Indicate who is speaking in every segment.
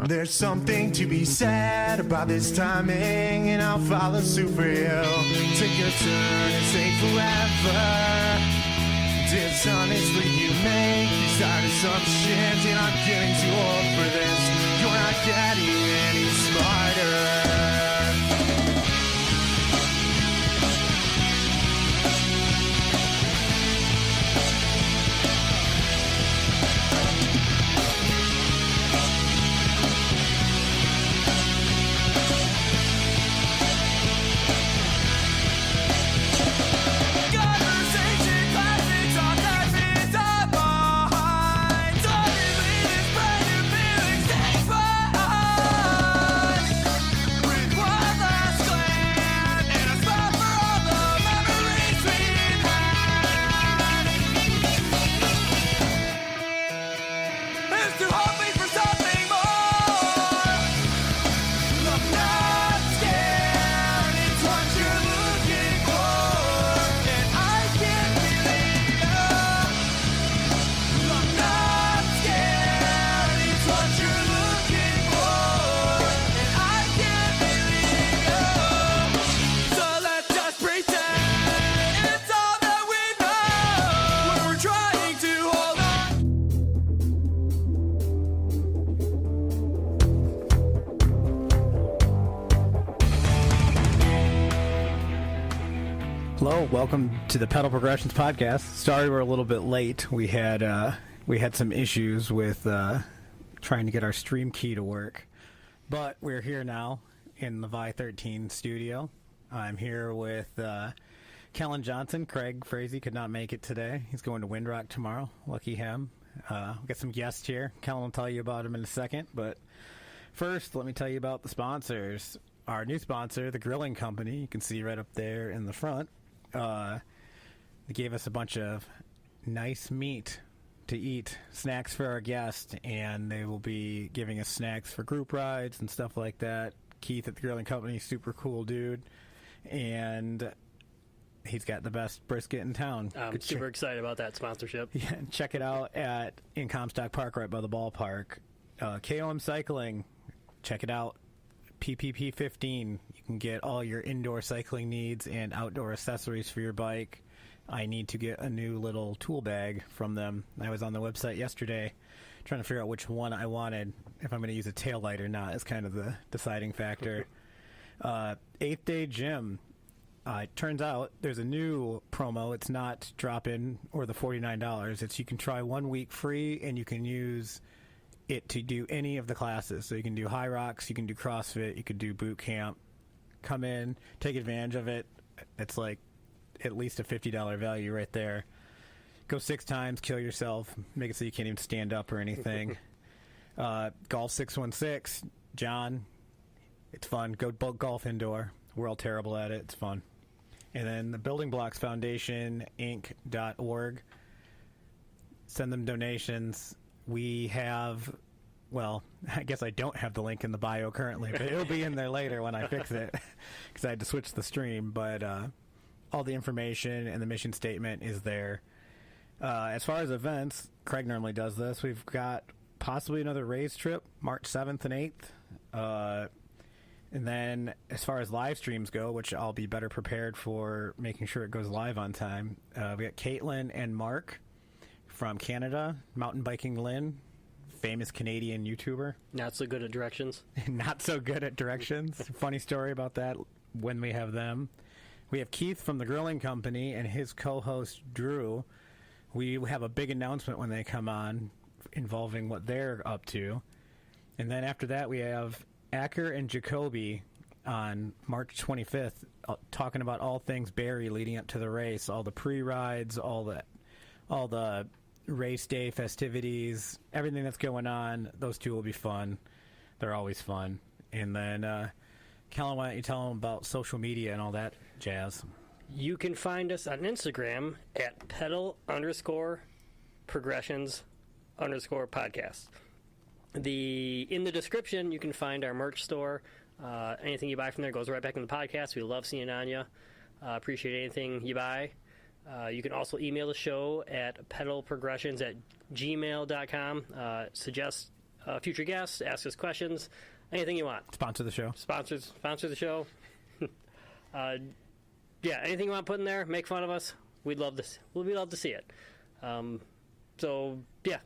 Speaker 1: There's something to be said about this timing, and I'll follow suit for you. Take your turn and say forever. Dishonestly, you make these side assumptions, and I'm getting too old for this. You're not getting any smarter.
Speaker 2: Hello, welcome to the Pedal Progressions podcast. Sorry we're a little bit late. We had some issues with trying to get our stream key to work, but we're here now in the Vi13 studio. I'm here with Kellen Johnson. Craig Frazee could not make it today. He's going to Windrock tomorrow. Lucky him. We got some guests here. Kellen will tell you about them in a second, but first, let me tell you about the sponsors. Our new sponsor, the Grilling Company, you can see right up there in the front. They gave us a bunch of nice meat to eat, snacks for our guests, and they will be giving us snacks for group rides and stuff like that. Keith at the Grilling Company, super cool dude, and he's got the best brisket in town.
Speaker 3: I'm super excited about that sponsorship.
Speaker 2: Yeah, check it out in Comstock Park, right by the ballpark. KOM Cycling, check it out. PPP15, you can get all your indoor cycling needs and outdoor accessories for your bike. I need to get a new little tool bag from them. I was on the website yesterday trying to figure out which one I wanted, if I'm going to use a tail light or not is kind of the deciding factor. 8th Day Gym. It turns out there's a new promo. It's not drop-in or the $49. It's you can try 1 week free, and you can use it to do any of the classes. So you can do High Rocks, you can do CrossFit, you could do boot camp. Come in, take advantage of it. It's like at least a $50 value right there. Go 6 times, kill yourself, make it so you can't even stand up or anything. Golf 616, John, it's fun. Go golf indoor. We're all terrible at it. It's fun. And then the Building Blocks Foundation, Inc.org. Send them donations. We have, well, I guess I don't have the link in the bio currently, but it'll be in there later when I fix it because I had to switch the stream. But all the information and the mission statement is there. As far as events, Craig normally does this. We've got possibly another race trip, March 7th and 8th. And then as far as live streams go, which I'll be better prepared for making sure it goes live on time, we got Caitlin and Mark from Canada, Mountain Biking Lynn, famous Canadian YouTuber.
Speaker 3: Not so good at directions.
Speaker 2: Not so good at directions. Funny story about that when we have them. We have Keith from the Grilling Company and his co-host Drew. We have a big announcement when they come on involving what they're up to. And then after that we have Acker and Jacoby on March 25th talking about all things Barrie leading up to the race, all the pre-rides, all the race day festivities, everything that's going on. Those two will be fun. They're always fun. And then, Kellen, why don't you tell them about social media and all that jazz?
Speaker 3: You can find us on Instagram at pedal_progressions_podcast. In the description, you can find our merch store. Anything you buy from there goes right back in the podcast. We love seeing on you. Appreciate anything you buy. You can also email the show at pedalprogressions@gmail.com. Suggest future guests, ask us questions, anything you want.
Speaker 2: Sponsor the show.
Speaker 3: Sponsor the show. Yeah, anything you want put in there, make fun of us. We'd love to see it. So yeah,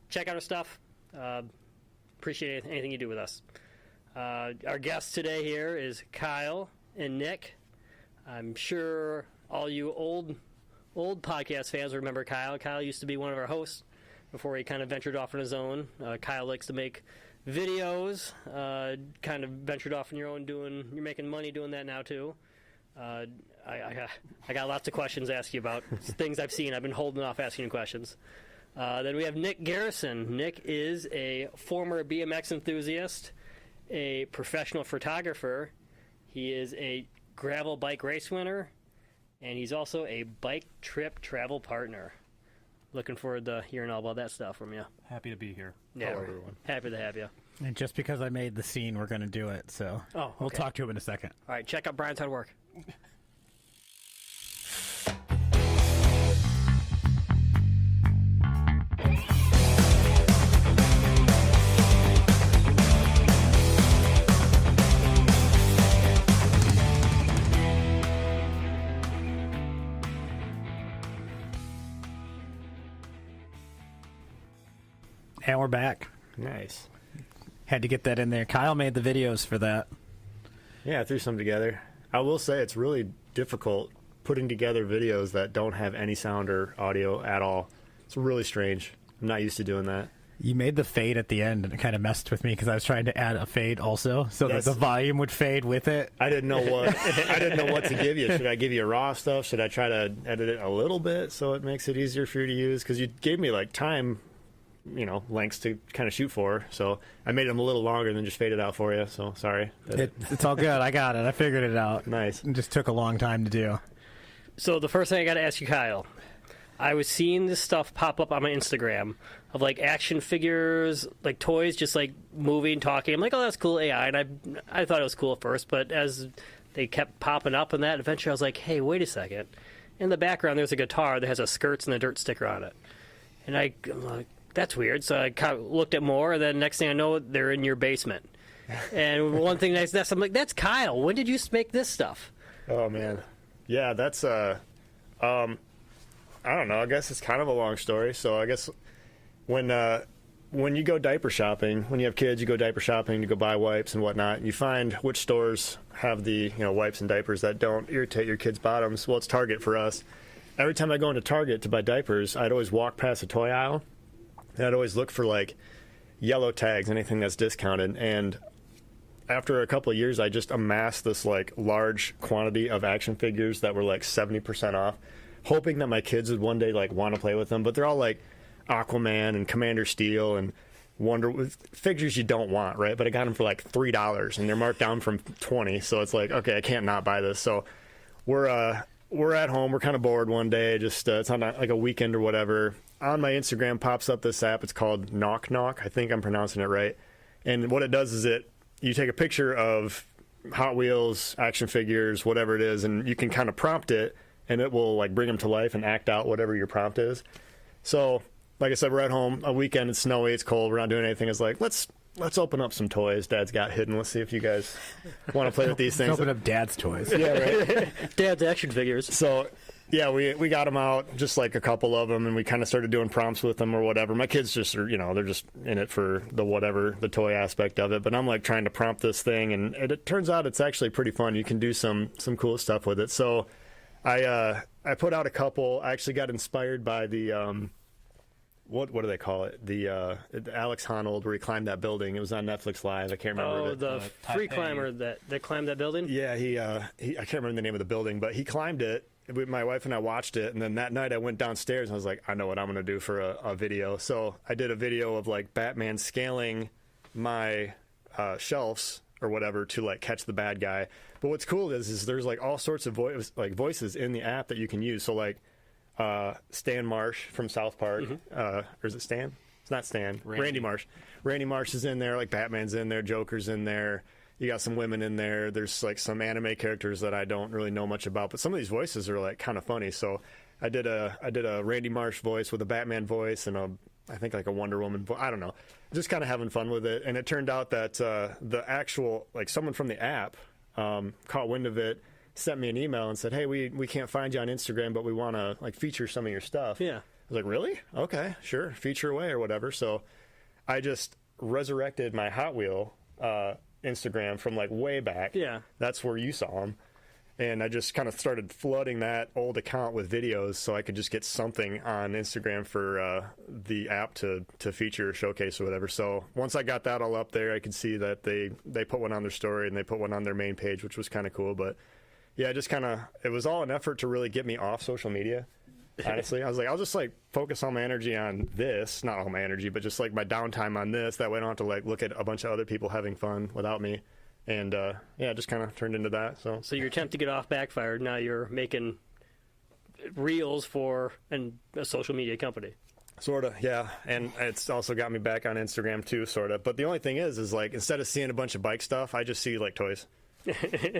Speaker 3: check out our stuff. Appreciate anything you do with us. Our guest today here is Kyle and Nick. I'm sure all you old podcast fans remember Kyle. Kyle used to be one of our hosts before he kind of ventured off on his own. Kyle likes to make videos. Kind of ventured off on your own you're making money doing that now too. I got lots of questions to ask you about things I've seen. I've been holding off asking you questions. Then we have Nick Garrison. Nick is a former BMX enthusiast, a professional photographer. He is a gravel bike race winner, and he's also a bike trip travel partner. Looking forward to hearing all about that stuff from you.
Speaker 4: Happy to be here.
Speaker 3: Yeah,
Speaker 4: Hello, everyone.
Speaker 3: Happy to have you.
Speaker 2: And just because I made the scene, we're going to do it. So we'll talk to him in a second.
Speaker 3: All right, check out Brian's hard work.
Speaker 2: And we're back.
Speaker 4: Nice.
Speaker 2: Had to get that in there. Kyle made the videos for that.
Speaker 4: Yeah, I threw some together. I will say it's really difficult putting together videos that don't have any sound or audio at all. It's really strange. I'm not used to doing that.
Speaker 2: You made the fade at the end, and it kind of messed with me because I was trying to add a fade also, so that the volume would fade with it.
Speaker 4: I didn't know what to give you. Should I give you raw stuff? Should I try to edit it a little bit so it makes it easier for you to use? Because you gave me like time, lengths to kind of shoot for. So I made them a little longer than just faded out for you. So sorry.
Speaker 2: It's all good. I got it. I figured it out.
Speaker 4: Nice.
Speaker 2: It just took a long time to do.
Speaker 3: So the first thing I got to ask you, Kyle, I was seeing this stuff pop up on my Instagram of like action figures, like toys, just like moving, talking. I'm like, oh, that's cool AI. And I thought it was cool at first, but as they kept popping up in that adventure, I was like, hey, wait a second. In the background, there's a guitar that has a skirts and a dirt sticker on it. And I'm like, that's weird. So I kind of looked at more, and then next thing I know, they're in your basement. And one thing next, I'm like, that's Kyle. When did you make this stuff?
Speaker 4: Oh man, yeah, that's I don't know. I guess it's kind of a long story. So I guess when you go diaper shopping, when you have kids, you go diaper shopping to go buy wipes and whatnot. You find which stores have the wipes and diapers that don't irritate your kids' bottoms. Well, it's Target for us. Every time I go into Target to buy diapers, I'd always walk past the toy aisle. And I'd always look for like yellow tags, anything that's discounted. And after a couple of years, I just amassed this like large quantity of action figures that were like 70% off, hoping that my kids would one day like want to play with them. But they're all like Aquaman and Commander Steel and figures you don't want, right? But I got them for like $3, and they're marked down from $20. So it's like, okay, I can't not buy this. So we're at home. We're kind of bored one day. Just it's on like a weekend or whatever. On my Instagram pops up this app. It's called Knock Knock. I think I'm pronouncing it right. And what it does is you take a picture of Hot Wheels, action figures, whatever it is, and you can kind of prompt it, and it will like bring them to life and act out whatever your prompt is. So, like I said, we're at home. A weekend, it's snowy, it's cold, we're not doing anything. It's like, let's open up some toys Dad's got hidden. Let's see if you guys want to play with these things.
Speaker 2: Open up Dad's toys.
Speaker 4: Yeah, right.
Speaker 3: Dad's action figures.
Speaker 4: So, yeah, we got them out, just like a couple of them, and we kind of started doing prompts with them or whatever. My kids just are, they're just in it for the toy aspect of it. But I'm like trying to prompt this thing, and it turns out it's actually pretty fun. You can do some cool stuff with it. So I put out a couple. I actually got inspired by the what do they call it? The Alex Honnold, where he climbed that building. It was on Netflix Live. I can't remember.
Speaker 3: Oh, the free climber that climbed that building?
Speaker 4: Yeah, he I can't remember the name of the building, but he climbed it. My wife and I watched it, and then that night I went downstairs and I was like, I know what I'm going to do for a video. So I did a video of like Batman scaling my shelves or whatever to like catch the bad guy. But what's cool is there's like all sorts of voices in the app that you can use. So like Stan Marsh from South Park, or is it Stan? It's not Stan. Randy Marsh. Randy Marsh is in there. Like Batman's in there. Joker's in there. You got some women in there. There's like some anime characters that I don't really know much about, but some of these voices are like kind of funny. So I did a Randy Marsh voice with a Batman voice and I think like a Wonder Woman. I don't know, just kind of having fun with it. And it turned out that the actual like someone from the app caught wind of it, sent me an email and said, "Hey, we can't find you on Instagram, but we want to like feature some of your stuff."
Speaker 3: Yeah.
Speaker 4: I was like, "Really? Okay, sure, feature away or whatever." So I just resurrected my Hot Wheel Instagram from like way back.
Speaker 3: Yeah.
Speaker 4: That's where you saw them. And I just kind of started flooding that old account with videos so I could just get something on Instagram for the app to feature or showcase or whatever. So once I got that all up there, I could see that they put one on their story and they put one on their main page, which was kind of cool. But yeah, just kind of, it was all an effort to really get me off social media. Honestly, I was like, I'll just like focus all my energy on this, not all my energy, but just like my downtime on this. That way I don't have to like look at a bunch of other people having fun without me. And yeah, it just kind of turned into that. So
Speaker 3: your attempt to get off backfired. Now you're making reels for a social media company.
Speaker 4: Sort of, yeah. And it's also got me back on Instagram too, sort of. But the only thing is like instead of seeing a bunch of bike stuff, I just see like toys.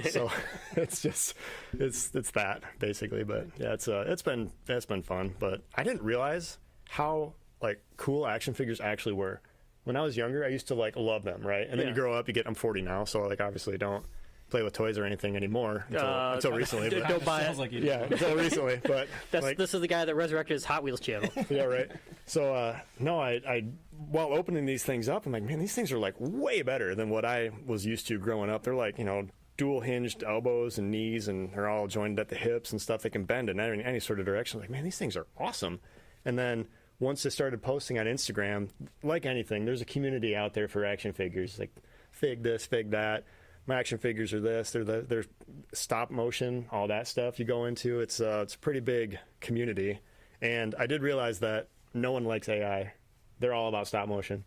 Speaker 4: So it's just it's that basically. But yeah, it's been fun. But I didn't realize how like cool action figures actually were. When I was younger, I used to like love them, right? And then you grow up, I'm 40 now, so like obviously don't play with toys or anything anymore until recently. But,
Speaker 3: don't buy it.
Speaker 5: Like you
Speaker 4: yeah, until recently. But
Speaker 3: this is the guy that resurrected his Hot Wheels channel.
Speaker 4: yeah, right. So no, I while opening these things up, I'm like, man, these things are like way better than what I was used to growing up. They're like, dual hinged elbows and knees, and they're all joined at the hips and stuff. They can bend in any sort of direction. I'm like, man, these things are awesome. And then once I started posting on Instagram, like anything, there's a community out there for action figures. Like, fig this, fig that. My action figures are this. They're stop motion, all that stuff you go into. It's a pretty big community. And I did realize that no one likes AI. They're all about stop motion.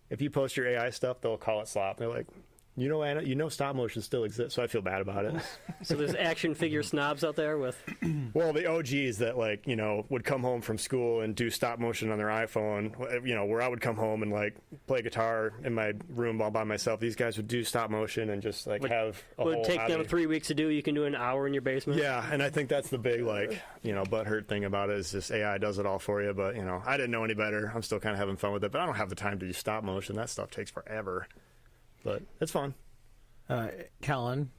Speaker 4: If you post your AI stuff, they'll call it slop. They're like, stop motion still exists, so I feel bad about it.
Speaker 3: So there's action figure snobs out there with...
Speaker 4: Well, the OGs that, like, would come home from school and do stop motion on their iPhone, where I would come home and, like, play guitar in my room all by myself. These guys would do stop motion and just, like, have a whole
Speaker 3: Would take
Speaker 4: hobby.
Speaker 3: them 3 weeks to do. You can do an hour in your basement.
Speaker 4: Yeah, and I think that's the big, like, butthurt thing about it is just AI does it all for you. But, I didn't know any better. I'm still kind of having fun with it. But I don't have the time to do stop motion. That stuff takes forever. But it's fun.
Speaker 2: Kellen,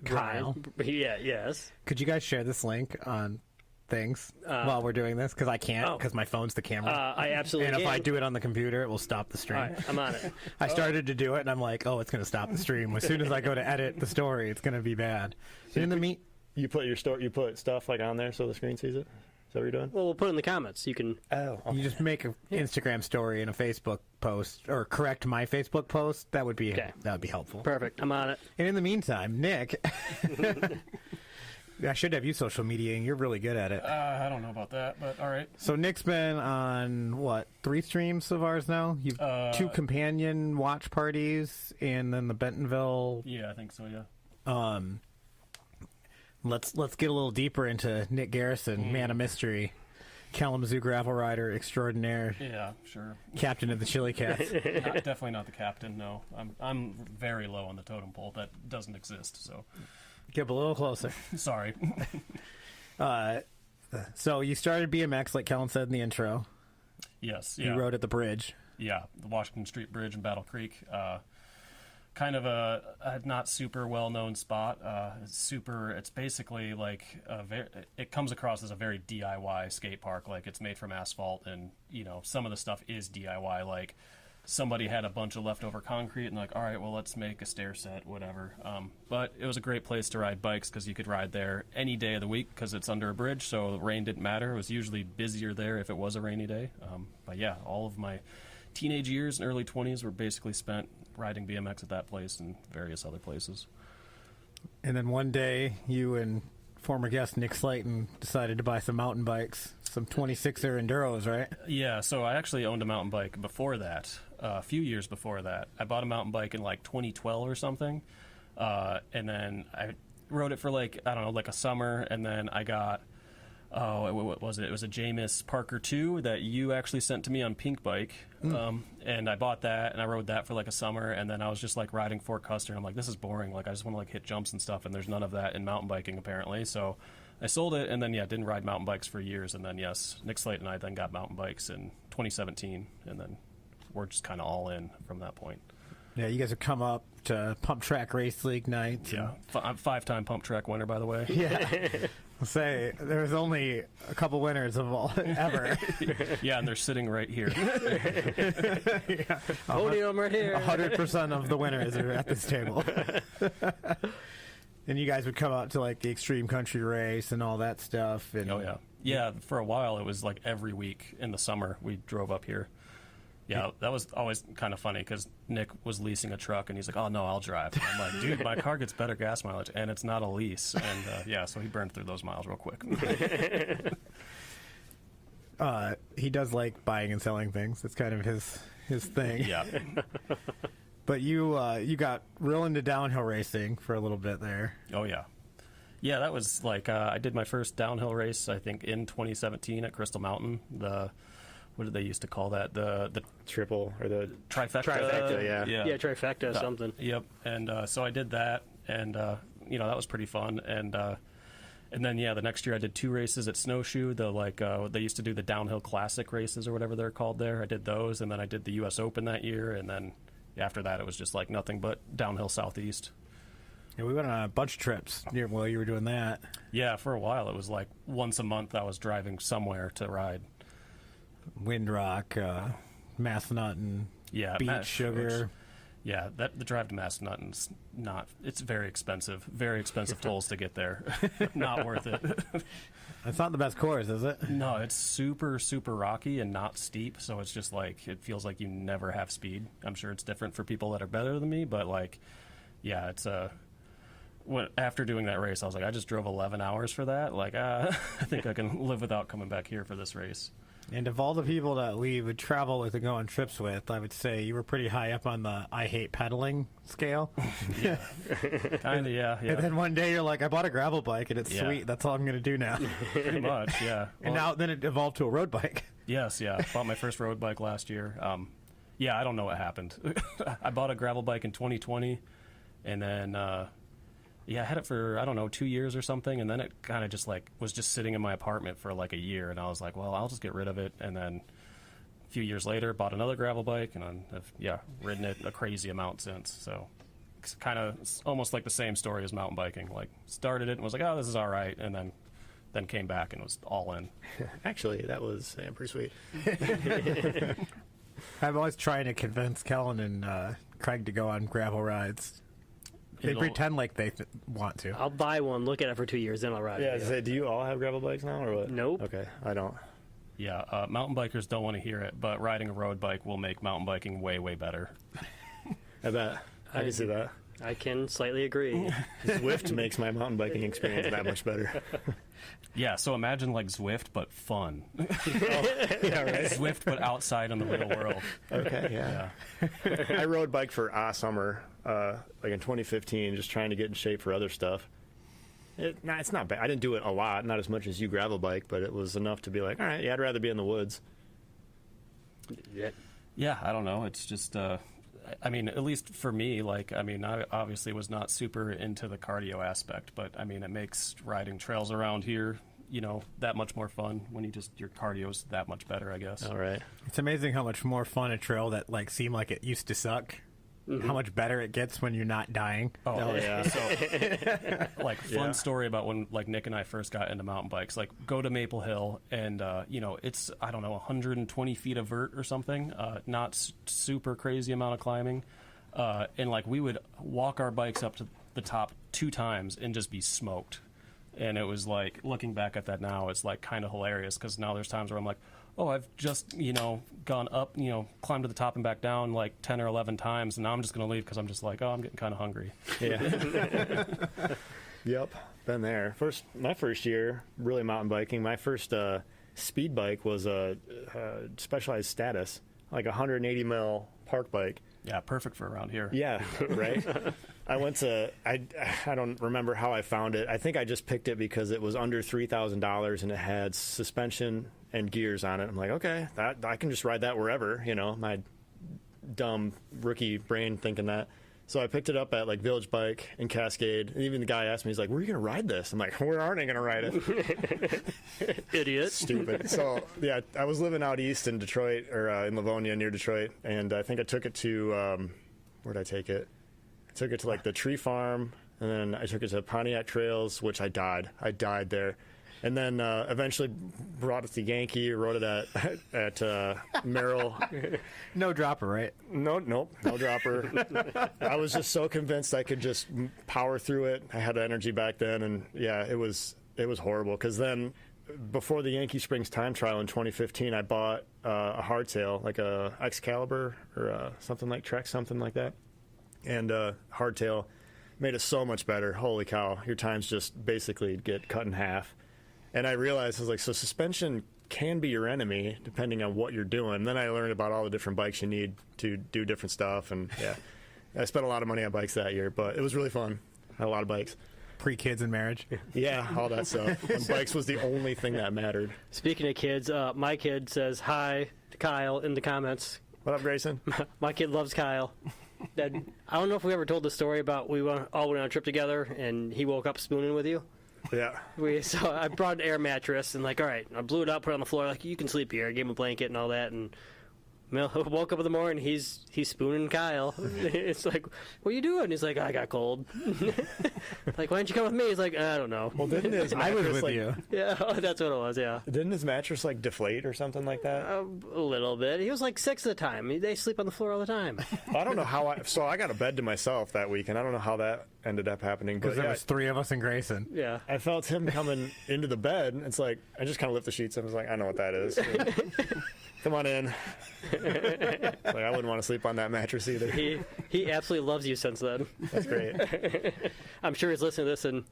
Speaker 2: Kyle.
Speaker 3: Yeah, yes.
Speaker 2: Could you guys share this link on things while we're doing this? Because I can't, because my phone's the camera.
Speaker 3: I absolutely
Speaker 2: And if
Speaker 3: can.
Speaker 2: I do it on the computer, it will stop the stream.
Speaker 3: All right, I'm on it.
Speaker 2: I started to do it, and I'm like, oh, it's going to stop the stream. As soon as I go to edit the story, it's going to be bad. In the meet,
Speaker 4: You put stuff like on there so the screen sees it? Is that what you're doing?
Speaker 3: Well, we'll put it in the comments. You can...
Speaker 4: Oh, okay.
Speaker 2: you just make an Instagram story and a Facebook post, or correct my Facebook post. That would be helpful.
Speaker 3: Perfect. I'm on it.
Speaker 2: And in the meantime, Nick, I should have you social media, and you're really good at it.
Speaker 5: I don't know about that, but all right.
Speaker 2: So Nick's been on, 3 streams of ours now? You've 2 companion watch parties, and then the Bentonville...
Speaker 5: Yeah, I think so, yeah.
Speaker 2: Let's get a little deeper into Nick Garrison, man of mystery, Kalamazoo gravel rider extraordinaire,
Speaker 5: Yeah, sure.
Speaker 2: captain of the Chili Cats.
Speaker 5: Definitely not the captain, no. I'm very low on the totem pole. That doesn't exist, so
Speaker 2: Get up a little closer.
Speaker 5: sorry.
Speaker 2: So you started BMX, like Kellen said in the intro.
Speaker 5: Yes, yeah.
Speaker 2: You rode at the bridge.
Speaker 5: Yeah, the Washington Street Bridge in Battle Creek. Kind of a not super well-known spot. It's basically like it comes across as a very DIY skate park. Like, it's made from asphalt, and some of the stuff is DIY. Like, somebody had a bunch of leftover concrete and like, all right, well, let's make a stair set, whatever. But it was a great place to ride bikes because you could ride there any day of the week because it's under a bridge, so the rain didn't matter. It was usually busier there if it was a rainy day. But yeah, all of my teenage years and early 20s were basically spent riding BMX at that place and various other places.
Speaker 2: And then one day, you and former guest Nick Slayton decided to buy some mountain bikes, some 26er Enduros, right?
Speaker 5: Yeah, so I actually owned a mountain bike before that, a few years before that. I bought a mountain bike in like 2012 or something, and then I rode it for like a summer, and then I got... what was it? It was a Jameis Parker 2 that you actually sent to me on Pink Bike. And I bought that, and I rode that for like a summer, and then I was just like riding Fort Custer, and I'm like, this is boring. Like, I just want to like hit jumps and stuff, and there's none of that in mountain biking apparently. So I sold it, and then didn't ride mountain bikes for years, and then Nick Slate and I then got mountain bikes in 2017, and then we're just kind of all in from that point.
Speaker 2: Yeah, you guys have come up to Pump Track Race League nights.
Speaker 5: Yeah, I'm 5-time Pump Track winner, by the way.
Speaker 2: Yeah. I'll say there's only a couple winners of all ever.
Speaker 5: Yeah, and they're sitting right here.
Speaker 2: Yeah.
Speaker 3: Podium right here.
Speaker 2: 100% of the winners are at this table. And you guys would come out to like the Extreme Country Race and all that stuff. And
Speaker 5: Oh yeah, yeah. For a while, it was like every week in the summer we drove up here. Yeah, that was always kind of funny because Nick was leasing a truck and he's like, "Oh no, I'll drive." And I'm like, "Dude, my car gets better gas mileage and it's not a lease." And so he burned through those miles real quick.
Speaker 2: he does like buying and selling things. It's kind of his thing.
Speaker 5: Yeah,
Speaker 2: But you got real into downhill racing for a little bit there.
Speaker 5: oh yeah, yeah. That was like I did my first downhill race I think in 2017 at Crystal Mountain. What did they used to call that? The
Speaker 4: Triple or the
Speaker 5: trifecta.
Speaker 4: Trifecta, yeah.
Speaker 3: Yeah, trifecta or something.
Speaker 5: Yep. And so I did that, and that was pretty fun. And then the next year I did 2 races at Snowshoe. They used to do the downhill classic races or whatever they're called there. I did those, and then I did the U.S. Open that year, and then after that it was just like nothing but downhill southeast.
Speaker 2: Yeah, we went on a bunch of trips while you were doing that.
Speaker 5: Yeah, for a while it was like once a month I was driving somewhere to ride.
Speaker 2: Windrock, Massanutten,
Speaker 5: Yeah,
Speaker 2: Beach Sugar.
Speaker 5: Yeah, the drive to Massanutton's it's very expensive tolls to get there. Not worth it.
Speaker 2: That's not the best course, is it?
Speaker 5: No, it's super, super rocky and not steep, so it's just like, it feels like you never have speed. I'm sure it's different for people that are better than me, but it's after doing that race, I was like, I just drove 11 hours for that. I think I can live without coming back here for this race.
Speaker 2: And of all the people that we would travel with and go on trips with, I would say you were pretty high up on the I hate pedaling scale.
Speaker 5: Kind of, yeah.
Speaker 2: And then one day you're like, I bought a gravel bike and it's sweet. That's all I'm going to do now.
Speaker 5: Pretty much, yeah.
Speaker 2: And then it evolved to a road bike.
Speaker 5: Yes, yeah. Bought my first road bike last year. I don't know what happened. I bought a gravel bike in 2020, and then I had it for, 2 years or something, and then it kind of just was just sitting in my apartment for a year, and I was like, well, I'll just get rid of it. And then a few years later, bought another gravel bike, and I've ridden it a crazy amount since. So it's kind of almost like the same story as mountain biking. Started it and was like, oh, this is all right, and then came back and was all in.
Speaker 4: Actually, that was pretty sweet.
Speaker 2: I'm always trying to convince Kellen and Craig to go on gravel rides. They pretend like they want to.
Speaker 3: I'll buy one, look at it for 2 years, then I'll ride it.
Speaker 4: Yeah, do you all have gravel bikes now or what?
Speaker 3: Nope.
Speaker 4: Okay, I don't.
Speaker 5: Yeah, mountain bikers don't want to hear it, but riding a road bike will make mountain biking way, way better.
Speaker 4: I bet. I can see that.
Speaker 3: I can slightly agree.
Speaker 4: Zwift makes my mountain biking experience that much better.
Speaker 5: Yeah, so imagine Zwift, but fun.
Speaker 4: Yeah, right.
Speaker 5: Zwift, but outside in the real world.
Speaker 4: Okay, yeah. I rode bike for a summer, in 2015, just trying to get in shape for other stuff. It's not bad. I didn't do it a lot, not as much as you gravel bike, but it was enough to be like, all right, I'd rather be in the woods.
Speaker 5: Yeah, I don't know. It's just, at least for me, I obviously was not super into the cardio aspect, but, it makes riding trails around here, that much more fun when your cardio's that much better, I guess.
Speaker 4: All right.
Speaker 2: It's amazing how much more fun a trail that seemed like it used to suck. Mm-hmm. How much better it gets when you're not dying.
Speaker 5: Oh, yeah. So, fun story about when, Nick and I first got into mountain bikes. Go to Maple Hill, and, it's, 120 feet of vert or something. Not super crazy amount of climbing. And, we would walk our bikes up to the top 2 times and just be smoked. And it was, looking back at that now, it's, kind of hilarious, because now there's times where I'm like, oh, I've just, gone up, climbed to the top and back down 10 or 11 times, and now I'm just going to leave because I'm just I'm getting kind of hungry.
Speaker 4: Yeah. Yep, been there. My first year, really mountain biking, my first speed bike was a Specialized Status, 180 mil park bike.
Speaker 5: Yeah, perfect for around here.
Speaker 4: Yeah, right? I don't remember how I found it. I think I just picked it because it was under $3,000 and it had suspension and gears on it. I'm like, okay, I can just ride that wherever, my dumb rookie brain thinking that. So I picked it up at like Village Bike in Cascade, and even the guy asked me, he's like, "Where are you gonna ride this?" I'm like, "Where aren't I gonna ride it?"
Speaker 3: Idiot.
Speaker 4: Stupid. So yeah, I was living out east in Detroit, or in Livonia near Detroit, and I think I took it to where'd I take it? I took it to like the Tree Farm, and then I took it to Pontiac Trails, which I died. I died there. And then eventually brought it to Yankee, rode it at Merrill.
Speaker 2: No dropper, right?
Speaker 4: No dropper. I was just so convinced I could just power through it. I had energy back then, and yeah, it was horrible. Because then, before the Yankee Springs time trial in 2015, I bought a hardtail, like a Excalibur or something like Trek, something like that, and hardtail made it so much better. Holy cow, your times just basically get cut in half. And I realized, I was like, so suspension can be your enemy depending on what you're doing. And then I learned about all the different bikes you need to do different stuff. And yeah, I spent a lot of money on bikes that year, but it was really fun. I had a lot of bikes.
Speaker 2: Pre-kids and marriage.
Speaker 4: Yeah, all that stuff. And bikes was the only thing that mattered.
Speaker 3: Speaking of kids, my kid says hi to Kyle in the comments.
Speaker 4: What up, Grayson?
Speaker 3: My kid loves Kyle. That, I don't know if we ever told the story about we all went on a trip together and he woke up spooning with you.
Speaker 4: Yeah.
Speaker 3: So I brought an air mattress and like, all right, I blew it up, put it on the floor, like, you can sleep here. I gave him a blanket and all that, and woke up in the morning, he's spooning Kyle. It's like, what are you doing? He's like, I got cold. Like, why didn't you come with me? He's like, I don't know.
Speaker 4: Well, didn't his
Speaker 2: I was
Speaker 4: mattress,
Speaker 2: with
Speaker 4: like,
Speaker 2: you.
Speaker 3: Yeah, that's what it was, yeah.
Speaker 4: didn't his mattress like deflate or something like that?
Speaker 3: A little bit. He was like 6 at the time. They sleep on the floor all the time.
Speaker 4: I don't know how so I got a bed to myself that week, and I don't know how that ended up happening. But
Speaker 2: Because there
Speaker 4: yeah,
Speaker 2: was 3 of us in Grayson.
Speaker 3: Yeah.
Speaker 4: I felt him coming into the bed. It's like, I just kind of lift the sheets. I was like, I know what that is. Come on in. Like, I wouldn't want to sleep on that mattress either.
Speaker 3: He absolutely loves you since then.
Speaker 4: That's great.
Speaker 3: I'm sure he's listening to this and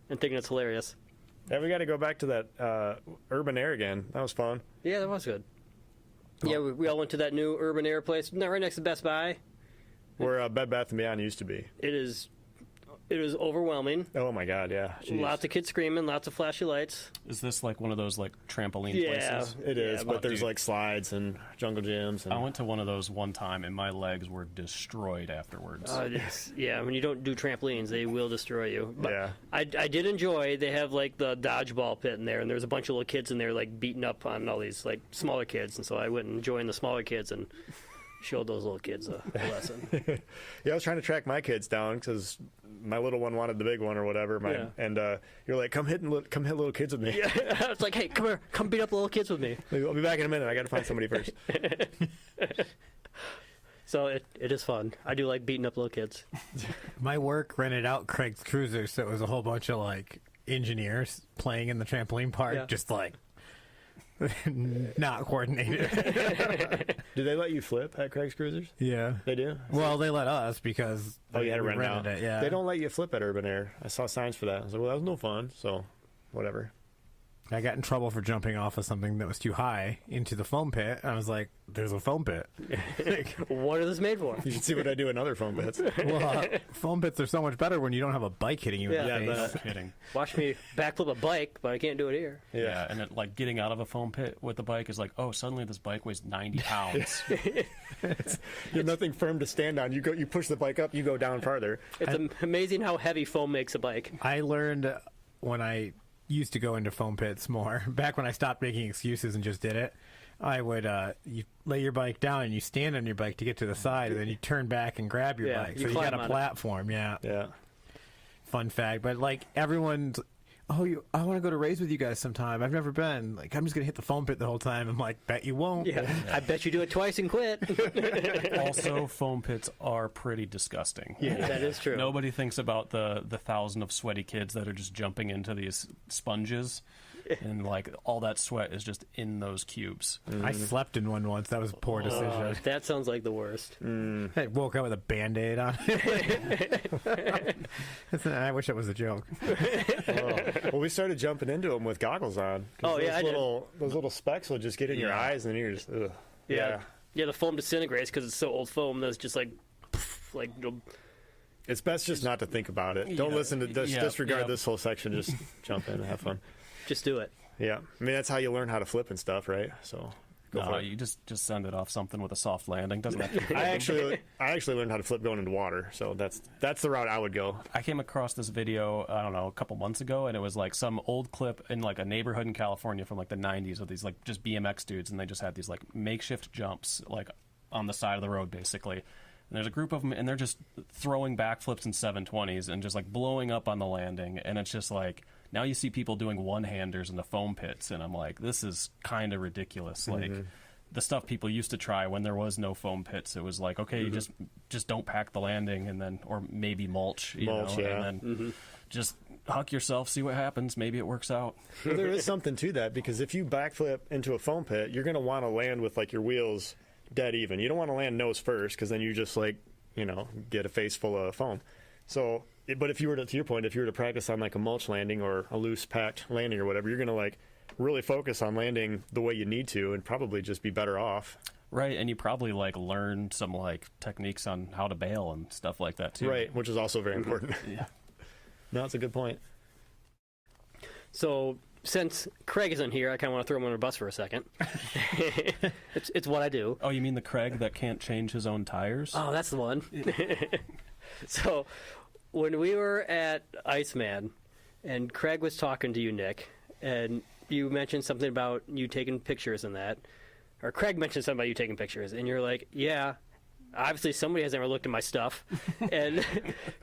Speaker 3: thinking it's hilarious.
Speaker 4: Yeah, we got to go back to that Urban Air again. That was fun.
Speaker 3: Yeah, that was good. Yeah, we all went to that new Urban Air place, right next to Best Buy.
Speaker 4: Where Bed Bath & Beyond used to be.
Speaker 3: It is overwhelming.
Speaker 4: Oh my God, yeah. Jeez.
Speaker 3: Lots of kids screaming, lots of flashy lights.
Speaker 5: Is this like one of those like trampoline
Speaker 3: Yeah.
Speaker 5: places?
Speaker 4: It is,
Speaker 3: Yeah,
Speaker 4: but there's
Speaker 5: dude.
Speaker 4: like slides and jungle gyms. And
Speaker 5: I went to one of those one time and my legs were destroyed afterwards.
Speaker 3: Yeah, when you don't do trampolines, they will destroy you. But
Speaker 4: Yeah.
Speaker 3: I did enjoy, they have like the dodgeball pit in there, and there's a bunch of little kids in there like beating up on all these like smaller kids, and so I went and joined the smaller kids and showed those little kids a lesson.
Speaker 4: Yeah, I was trying to track my kids down because my little one wanted the big one or whatever.
Speaker 3: Yeah.
Speaker 4: And you're like, come hit little kids with me.
Speaker 3: Yeah, it's like, hey, come here, come beat up little kids with me.
Speaker 4: I'll be back in a minute. I got to find somebody first.
Speaker 3: So it is fun. I do like beating up little kids.
Speaker 2: My work rented out Craig's Cruiser, so it was a whole bunch of like engineers playing in the trampoline park,
Speaker 3: Yeah.
Speaker 2: just like not coordinated.
Speaker 4: Do they let you flip at Craig's Cruisers?
Speaker 2: Yeah.
Speaker 4: They do?
Speaker 2: Well, they let us because
Speaker 4: Oh, you had to
Speaker 2: we
Speaker 4: rent it out.
Speaker 2: rented it. Yeah.
Speaker 4: They don't let you flip at Urban Air. I saw signs for that. I was like, well, that was no fun. So, whatever.
Speaker 2: I got in trouble for jumping off of something that was too high into the foam pit. And I was like, "There's a foam pit."
Speaker 3: What is this made for?
Speaker 4: You should see what I do in other phone bits.
Speaker 2: Well, foam pits are so much better when you don't have a bike hitting you
Speaker 3: Yeah.
Speaker 2: in the
Speaker 4: Yeah,
Speaker 2: face.
Speaker 5: No kidding.
Speaker 3: Watch me backflip a bike, but I can't do it here.
Speaker 5: Yeah, and it, like getting out of a foam pit with the bike is like, oh, suddenly this bike weighs 90 pounds.
Speaker 4: You have nothing firm to stand on. You push the bike up, you go down farther.
Speaker 3: It's amazing how heavy foam makes a bike.
Speaker 2: I learned when I used to go into foam pits more. Back when I stopped making excuses and just did it, I would you lay your bike down and you stand on your bike to get to the side, and then you turn back and grab your
Speaker 3: Yeah,
Speaker 2: bike.
Speaker 3: you
Speaker 2: So you
Speaker 3: climb
Speaker 2: got a
Speaker 3: on it.
Speaker 2: platform. Yeah.
Speaker 4: Yeah.
Speaker 2: Fun fact, but like everyone's, I want to go to race with you guys sometime. I've never been. Like, I'm just gonna hit the foam pit the whole time. I'm like, bet you won't.
Speaker 3: Yeah, I bet you do it twice and quit.
Speaker 5: Also, foam pits are pretty disgusting.
Speaker 3: Yeah, that is true.
Speaker 5: Nobody thinks about the 1,000 of sweaty kids that are just jumping into these sponges, and like all that sweat is just in those cubes.
Speaker 2: I slept in one once. That was a poor decision.
Speaker 3: That sounds like the worst.
Speaker 2: I woke up with a Band-Aid on. I wish that was a joke.
Speaker 4: Well, we started jumping into them with goggles on. 'Cause
Speaker 3: Oh, yeah, I did.
Speaker 4: those little specks will just get in your
Speaker 5: Yeah.
Speaker 4: eyes, and then you're just, ugh.
Speaker 3: Yeah, the foam disintegrates because it's so old foam that's just like, like.
Speaker 4: It's best just not to think about it. Don't
Speaker 5: Yeah.
Speaker 4: listen to this.
Speaker 5: Yeah.
Speaker 4: Disregard
Speaker 5: Yeah.
Speaker 4: this whole section. Just jump in and have fun.
Speaker 3: Just do it.
Speaker 4: Yeah, I mean that's how you learn how to flip and stuff, right? So Go for
Speaker 5: No,
Speaker 4: it.
Speaker 5: you just send it off something with a soft landing. Doesn't have to be
Speaker 4: I actually learned how to flip going into water, so that's the route I would go.
Speaker 5: I came across this video, I don't know, a couple months ago, and it was like some old clip in like a neighborhood in California from like the 90s of these like just BMX dudes, and they just had these like makeshift jumps like on the side of the road basically. And there's a group of them, and they're just throwing backflips in 720s and just like blowing up on the landing, and it's just like now you see people doing one-handers in the foam pits, and I'm like, this is kind of ridiculous. Like the stuff people used to try when there was no foam pits, it was like, okay, you just don't pack the landing, and then or maybe mulch, you know,
Speaker 4: yeah.
Speaker 5: and then just huck yourself, see what happens. Maybe it works out.
Speaker 4: Well, there is something to that, because if you backflip into a foam pit, you're going to want to land with like your wheels dead even. You don't want to land nose first, because then you just like, you know, get a face full of foam. So, but if you were to your point, if you were to practice on like a mulch landing or a loose packed landing or whatever, you're going to like really focus on landing the way you need to and probably just be better off.
Speaker 5: Right, and you probably like learn some like techniques on how to bail and stuff like that too.
Speaker 4: Right, which is also very important.
Speaker 5: Yeah.
Speaker 4: No, that's a good point.
Speaker 3: So since Craig isn't here, I kind of want to throw him on a bus for a second. It's what I do.
Speaker 5: Oh, you mean the Craig that can't change his own tires?
Speaker 3: Oh, that's the one. So when we were at Iceman, and Craig was talking to you, Nick, and you mentioned something about you taking pictures and that, or Craig mentioned something about you taking pictures, and you're like, yeah, obviously somebody has never looked at my stuff. And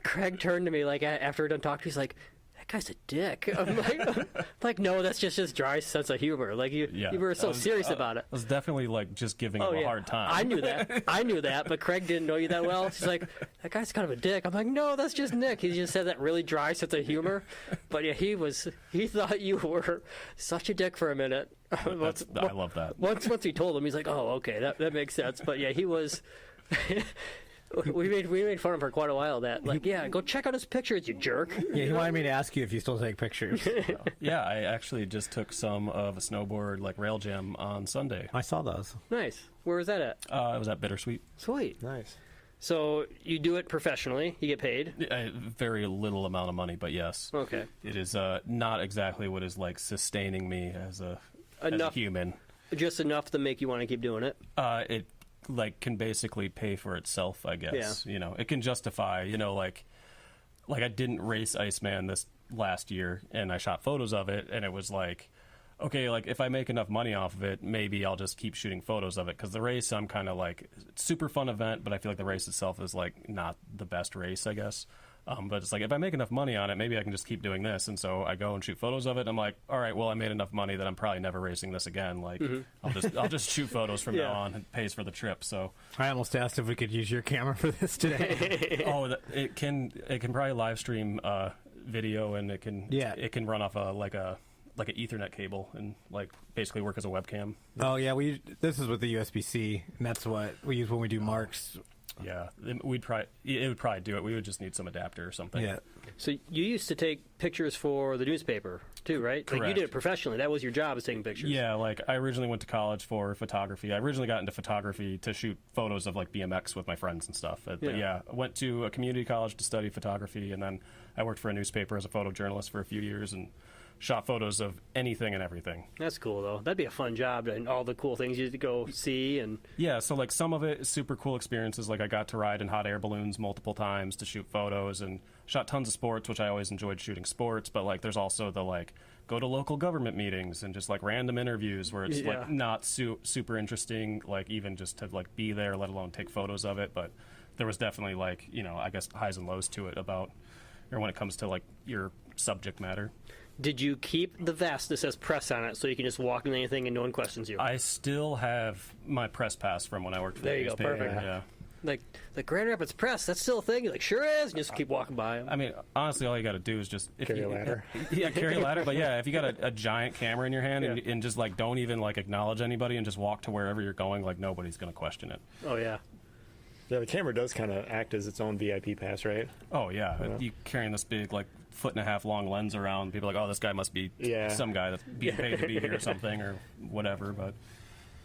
Speaker 3: Craig turned to me like after we're done talking, he's like, that guy's a dick. I'm like, no, that's just his dry sense of humor. Like you were so serious about it.
Speaker 5: I was definitely like just giving him a hard time.
Speaker 3: I knew that, but Craig didn't know you that well. She's like, that guy's kind of a dick. I'm like, no, that's just Nick. He just had that really dry sense of humor. But yeah, he thought you were such a dick for a minute.
Speaker 5: I love that.
Speaker 3: Once we told him, he's like, oh, okay, that makes sense. But yeah, he was. We made fun of him for quite a while. That like, yeah, go check out his pictures, you jerk.
Speaker 2: Yeah, he wanted me to ask you if you still take pictures.
Speaker 5: Yeah, I actually just took some of a snowboard like rail jam on Sunday.
Speaker 2: I saw those.
Speaker 3: Nice. Where was that at?
Speaker 5: It was at Bittersweet.
Speaker 3: Sweet.
Speaker 4: Nice.
Speaker 3: So you do it professionally. You get paid.
Speaker 5: Very little amount of money, but yes.
Speaker 3: Okay.
Speaker 5: It is not exactly what is like sustaining me as a human.
Speaker 3: Just enough to make you want to keep doing it.
Speaker 5: It like can basically pay for itself, I guess.
Speaker 3: Yeah.
Speaker 5: You know, it can justify, you know, like I didn't race Iceman this last year, and I shot photos of it, and it was like, okay, like if I make enough money off of it, maybe I'll just keep shooting photos of it, because the race, I'm kind of like, super fun event, but I feel like the race itself is like not the best race, I guess. But it's like, if I make enough money on it, maybe I can just keep doing this. And so I go and shoot photos of it. And I'm like, all right, well, I made enough money that I'm probably never racing this again. Like, I'll just shoot photos from now on. It pays for the trip. So
Speaker 2: I almost asked if we could use your camera for this today.
Speaker 5: it can probably live stream video, and it can run off like an Ethernet cable and like basically work as a webcam.
Speaker 2: Oh yeah, this is with the USB-C, and that's what we use when we do marks.
Speaker 5: Yeah, it would probably do it. We would just need some adapter or something.
Speaker 2: Yeah.
Speaker 3: So you used to take pictures for the newspaper too, right?
Speaker 5: Correct.
Speaker 3: Like you did it professionally. That was your job, is taking pictures.
Speaker 5: Yeah, like I originally went to college for photography. I originally got into photography to shoot photos of like BMX with my friends and stuff. But yeah, I went to a community college to study photography, and then I worked for a newspaper as a photojournalist for a few years and shot photos of anything and everything.
Speaker 3: That's cool, though. That'd be a fun job, and all the cool things you to go see. And
Speaker 5: yeah, so like some of it is super cool experiences. Like I got to ride in hot air balloons multiple times to shoot photos, and shot tons of sports, which I always enjoyed shooting sports. But like there's also the like go to local government meetings and just like random interviews where it's like not super interesting, like even just to like be there, let alone take photos of it. But there was definitely like, you know, I guess highs and lows to it about, or when it comes to like your subject matter.
Speaker 3: did you keep the vest that says press on it so you can just walk into anything and no one questions you?
Speaker 5: I still have my press pass from when I worked for
Speaker 3: There
Speaker 5: the
Speaker 3: you go,
Speaker 5: newspaper.
Speaker 3: perfect.
Speaker 5: Yeah.
Speaker 3: Like Grand Rapids Press, that's still a thing? You're like, sure is. And just keep walking by them.
Speaker 5: I mean, honestly, all you got to do is just
Speaker 4: Carry a ladder.
Speaker 5: Yeah, carry a ladder. But yeah, if you got a giant camera in your hand and just like don't even like acknowledge anybody and just walk to wherever you're going, like nobody's gonna question it.
Speaker 3: Oh, yeah.
Speaker 4: Yeah, the camera does kind of act as its own VIP pass, right?
Speaker 5: Oh yeah, you carrying this big like 1.5 long lens around, people are like, oh, this guy must be some guy that's being paid to be here or something or whatever. But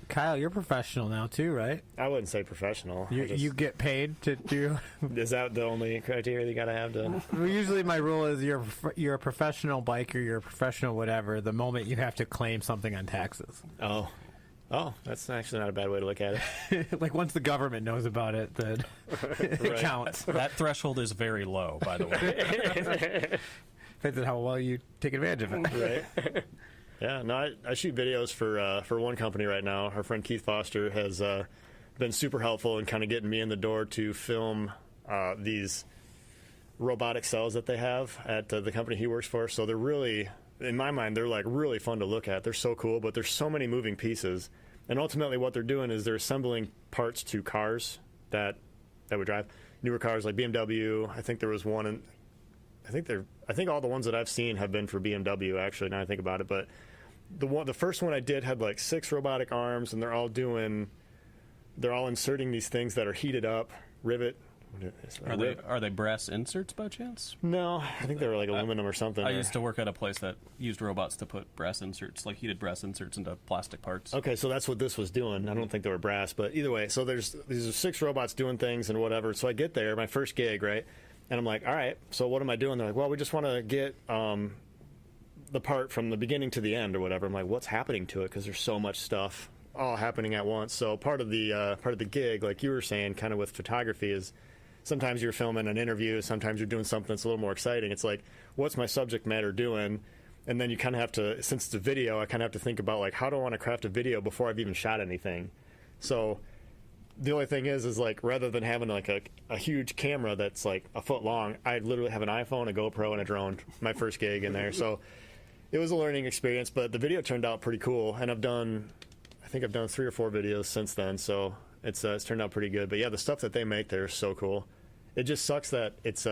Speaker 2: Kyle, you're professional now too, right?
Speaker 4: I wouldn't say professional.
Speaker 2: You get paid to do.
Speaker 4: Is that the only criteria you got to have to?
Speaker 2: Well, usually, my rule is you're a professional biker, you're a professional whatever. The moment you have to claim something on taxes.
Speaker 4: Oh, Oh, that's actually not a bad way to look at it.
Speaker 2: Like once the government knows about it, then it counts.
Speaker 5: That threshold is very low, by the way.
Speaker 2: Depends on how well you take advantage of it.
Speaker 4: Right. Yeah, no, I shoot videos for one company right now. Our friend Keith Foster has been super helpful in kind of getting me in the door to film these robotic cells that they have at the company he works for. So they're really, in my mind, they're like really fun to look at. They're so cool, but there's so many moving pieces. And ultimately what they're doing is they're assembling parts to cars that would drive. Newer cars like BMW. I think there was one, and I think all the ones that I've seen have been for BMW, actually, now I think about it. But the first one I did had like 6 robotic arms, and they're all inserting these things that are heated up, rivet.
Speaker 5: Are they brass inserts by chance?
Speaker 4: No, I think they were like aluminum or something.
Speaker 5: I used to work at a place that used robots to put brass inserts, like heated brass inserts, into plastic parts.
Speaker 4: Okay, so that's what this was doing. I don't think they were brass, but either way. So these are 6 robots doing things and whatever. So I get there, my first gig, right? And I'm like, all right, so what am I doing? They're like, well, we just want to get the part from the beginning to the end or whatever. I'm like, what's happening to it? Because there's so much stuff all happening at once. So part of the gig, like you were saying, kind of with photography, is sometimes you're filming an interview, sometimes you're doing something that's a little more exciting. It's like, what's my subject matter doing? And then you kind of have to, since it's a video, I kind of have to think about, like, how do I want to craft a video before I've even shot anything? So the only thing is like, rather than having like a huge camera that's like a foot long, I literally have an iPhone, a GoPro, and a drone. My first gig in there. So it was a learning experience, but the video turned out pretty cool. And I think I've done 3 or 4 videos since then. So it's turned out pretty good. But yeah, the stuff that they make there is so cool. It just sucks that it's